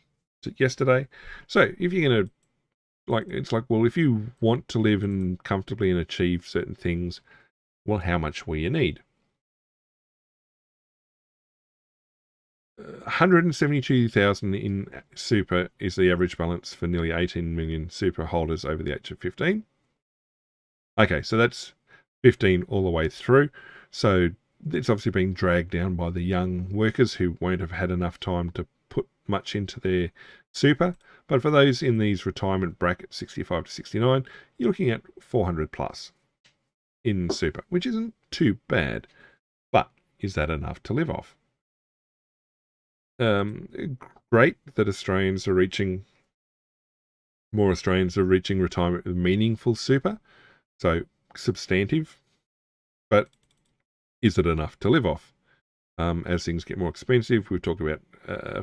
yesterday. So if you're going to, it's like, well, if you want to live and comfortably and achieve certain things, well, how much will you need? 172,000 in super is the average balance for nearly 18 million super holders over the age of 15. Okay, so that's 15 all the way through. So it's obviously being dragged down by the young workers who won't have had enough time to put much into their super. But for those in these retirement brackets, 65 to 69, you're looking at 400 plus in super, which isn't too bad. But is that enough to live off? Great that more Australians are reaching retirement with meaningful super. So substantive, but is it enough to live off? As things get more expensive, we've talked about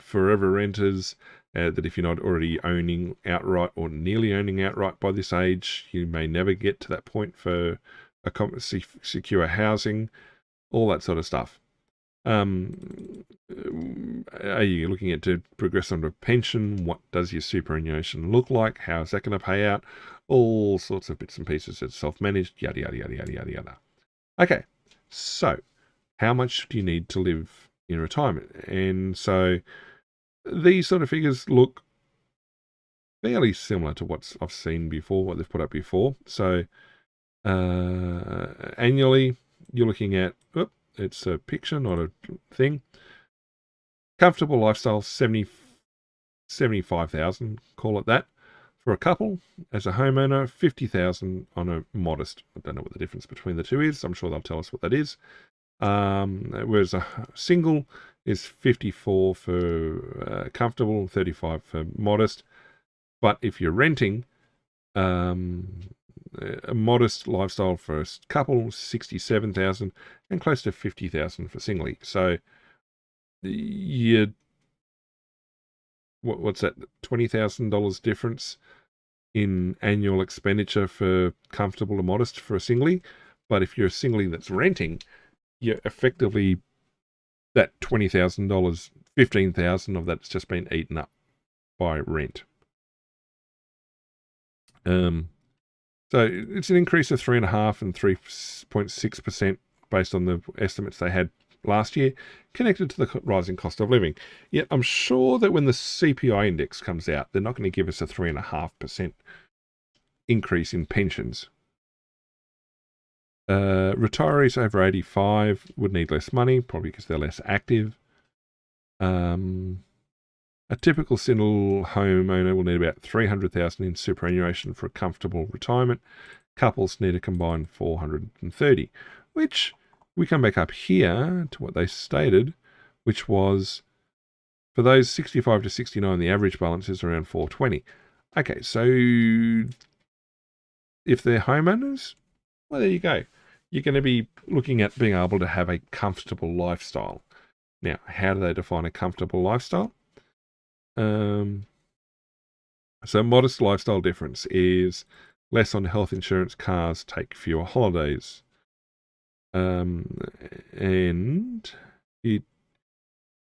forever renters, that if you're not already owning outright or nearly owning outright by this age, you may never get to that point for secure housing, all that sort of stuff. Are you looking at to progress onto a pension? What does your superannuation look like? How is that going to pay out? All sorts of bits and pieces. It's self-managed, yada, yada, yada, yada, yada, yada. Okay, so how much do you need to live in retirement? And so these sort of figures look fairly similar to what I've seen before, what they've put up before. So annually, you're looking at, it's a picture, not a thing. Comfortable lifestyle, 75,000, call it that. For a couple, as a homeowner, 50,000 on a modest. I don't know what the difference between the two is. I'm sure they'll tell us what that is. Whereas a single is 54 for comfortable, 35 for modest. But if you're renting, a modest lifestyle for a couple, 67,000, and close to 50,000 for singly. So what's that? $20,000 difference in annual expenditure for comfortable or modest for a singly. But if you're a singly that's renting, you're effectively that $20,000, $15,000 of that's just been eaten up by rent. So it's an increase of 3.5% and 3.6% based on the estimates they had last year, connected to the rising cost of living. Yet I'm sure that when the CPI index comes out, they're not going to give us a 3.5% increase in pensions. Retirees over 85 would need less money, probably because they're less active. A typical single homeowner will need about $300,000 in superannuation for a comfortable retirement. Couples need a combined $430,000, which we come back up here to what they stated, which was for those 65 to 69, the average balance is around $420,000. Okay, so if they're homeowners, well, there you go. You're going to be looking at being able to have a comfortable lifestyle. Now, how do they define a comfortable lifestyle? So modest lifestyle difference is less on health insurance, cars, take fewer holidays. And it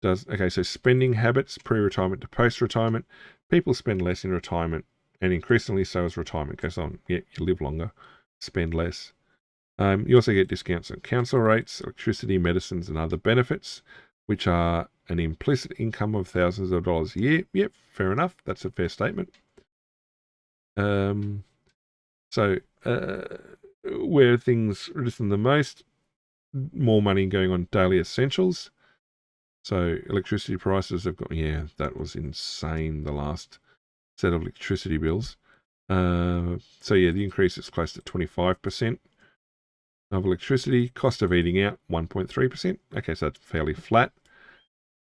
does, okay, so spending habits, pre-retirement to post-retirement. People spend less in retirement, and increasingly so as retirement goes on. Yeah, you live longer, spend less. You also get discounts on council rates, electricity, medicines, and other benefits, which are an implicit income of thousands of dollars a year. Yep, fair enough. That's a fair statement. Where things listen the most, more money going on daily essentials. So electricity prices have got, yeah, that was insane, the last set of electricity bills. So yeah, the increase is close to 25% of electricity. Cost of eating out, 1.3%. Okay, so that's fairly flat.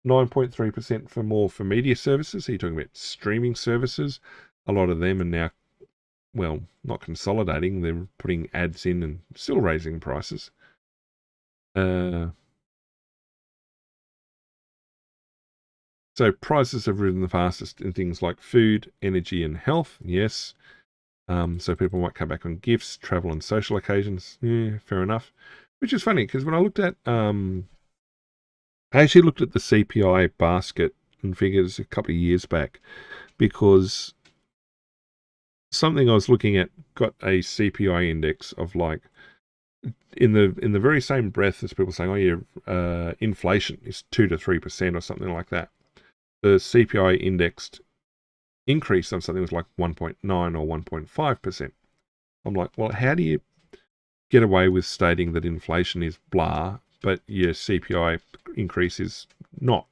9.3% for media services. So you're talking about streaming services. A lot of them are now, well, not consolidating. They're putting ads in and still raising prices. So prices have risen the fastest in things like food, energy, and health. Yes. So people might cut back on gifts, travel, and social occasions. Yeah, fair enough. Which is funny because when I looked at, I actually looked at the CPI basket and figures a couple of years back, because something I was looking at got a CPI index of like, in the very same breath as people saying, oh yeah, inflation is 2 to 3% or something like that. The CPI indexed increase on something was like 1.9 or 1.5%. I'm like, well, how do you get away with stating that inflation is blah, but your CPI increase is not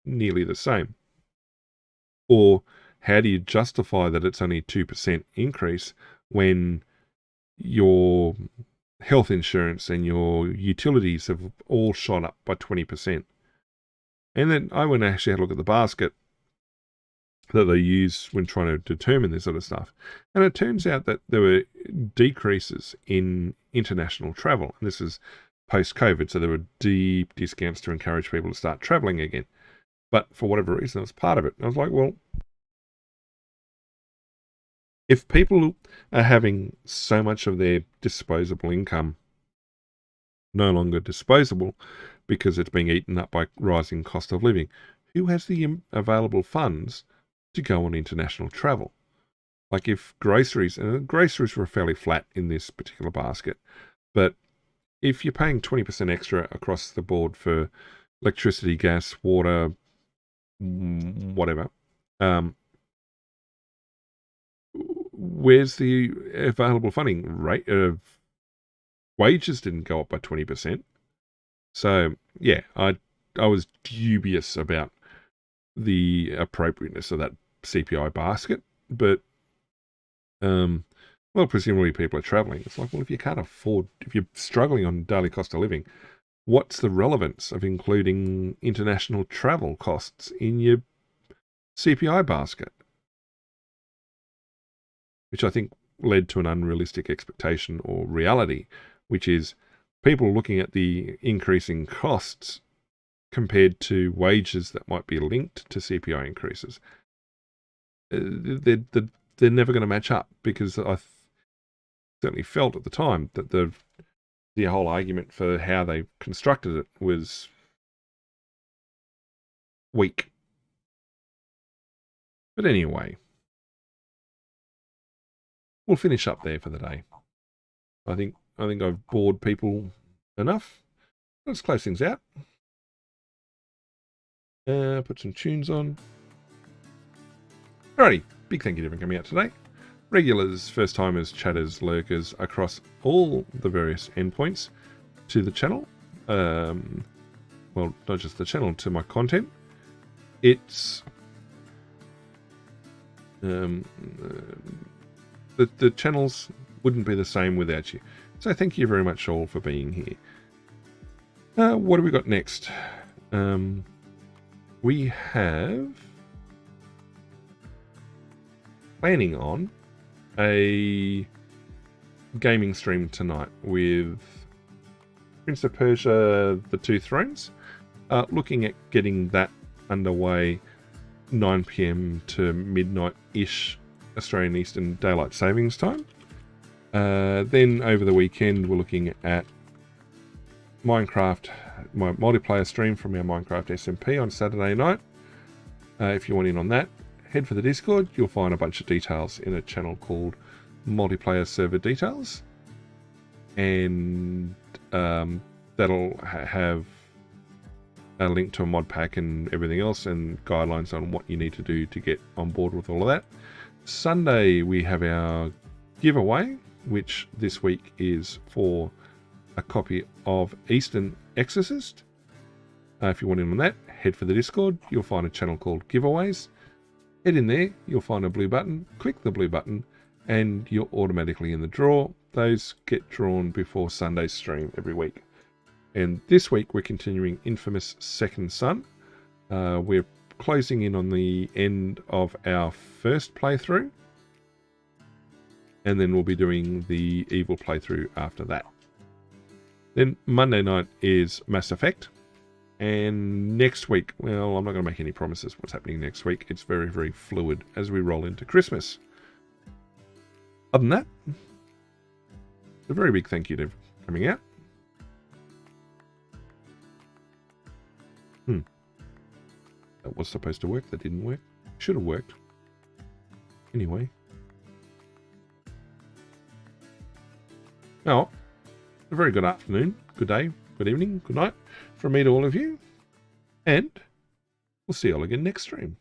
nearly the same? Or how do you justify that it's only 2% increase when your health insurance and your utilities have all shot up by 20%? And then I went and actually had a look at the basket that they use when trying to determine this sort of stuff. And it turns out that there were decreases in international travel. And this is post-COVID, so there were deep discounts to encourage people to start traveling again. But for whatever reason, it was part of it. And I was like, well, if people are having so much of their disposable income no longer disposable because it's being eaten up by rising cost of living, who has the available funds to go on international travel? Like if groceries were fairly flat in this particular basket, but if you're paying 20% extra across the board for electricity, gas, water, whatever, where's the available funding? Rate of wages didn't go up by 20%. So yeah, I was dubious about the appropriateness of that CPI basket, but well, presumably people are traveling. It's like, well, if you can't afford, if you're struggling on daily cost of living, what's the relevance of including international travel costs in your CPI basket? Which I think led to an unrealistic expectation or reality, which is people looking at the increasing costs compared to wages that might be linked to CPI increases. They're never going to match up, because I certainly felt at the time that the whole argument for how they constructed it was weak. But anyway, we'll finish up there for the day. I think I've bored people enough. Let's close things out. Put some tunes on. Alrighty, big thank you to everyone coming out today. regulars, first-timers, chatters, lurkers across all the various endpoints to the channel. Well, not just the channel, to my content. It's the channels wouldn't be the same without you. So thank you very much all for being here. What have we got next? We have planning on a gaming stream tonight with Prince of Persia, The Two Thrones. Looking at getting that underway 9 PM to midnight-ish Australian Eastern Daylight Savings Time. Then over the weekend we're looking at Minecraft, my multiplayer stream from our Minecraft SMP on Saturday night. If you want in on that, head for the Discord. You'll find a bunch of details in a channel called Multiplayer Server Details. And that'll have a link to a mod pack and everything else, and guidelines on what you need to do to get on board with all of that. Sunday we have our giveaway, which this week is for a copy of Eastern Exorcist. If you want in on that, head for the Discord. You'll find a channel called Giveaways. Head in there, you'll find a blue button, click the blue button, and you're automatically in the draw. Those get drawn before Sunday's stream every week. And this week we're continuing Infamous Second Son. We're closing in on the end of our first playthrough, and then we'll be doing the Evil playthrough after that. Then Monday night is Mass Effect. And next week, well, I'm not going to make any promises what's happening next week. It's very, very fluid as we roll into Christmas. Other than that, a very big thank you to coming out. That was supposed to work. That didn't work. Should have worked. Anyway. Now, a very good afternoon, good day, good evening, good night from me to all of you. And we'll see you all again next stream.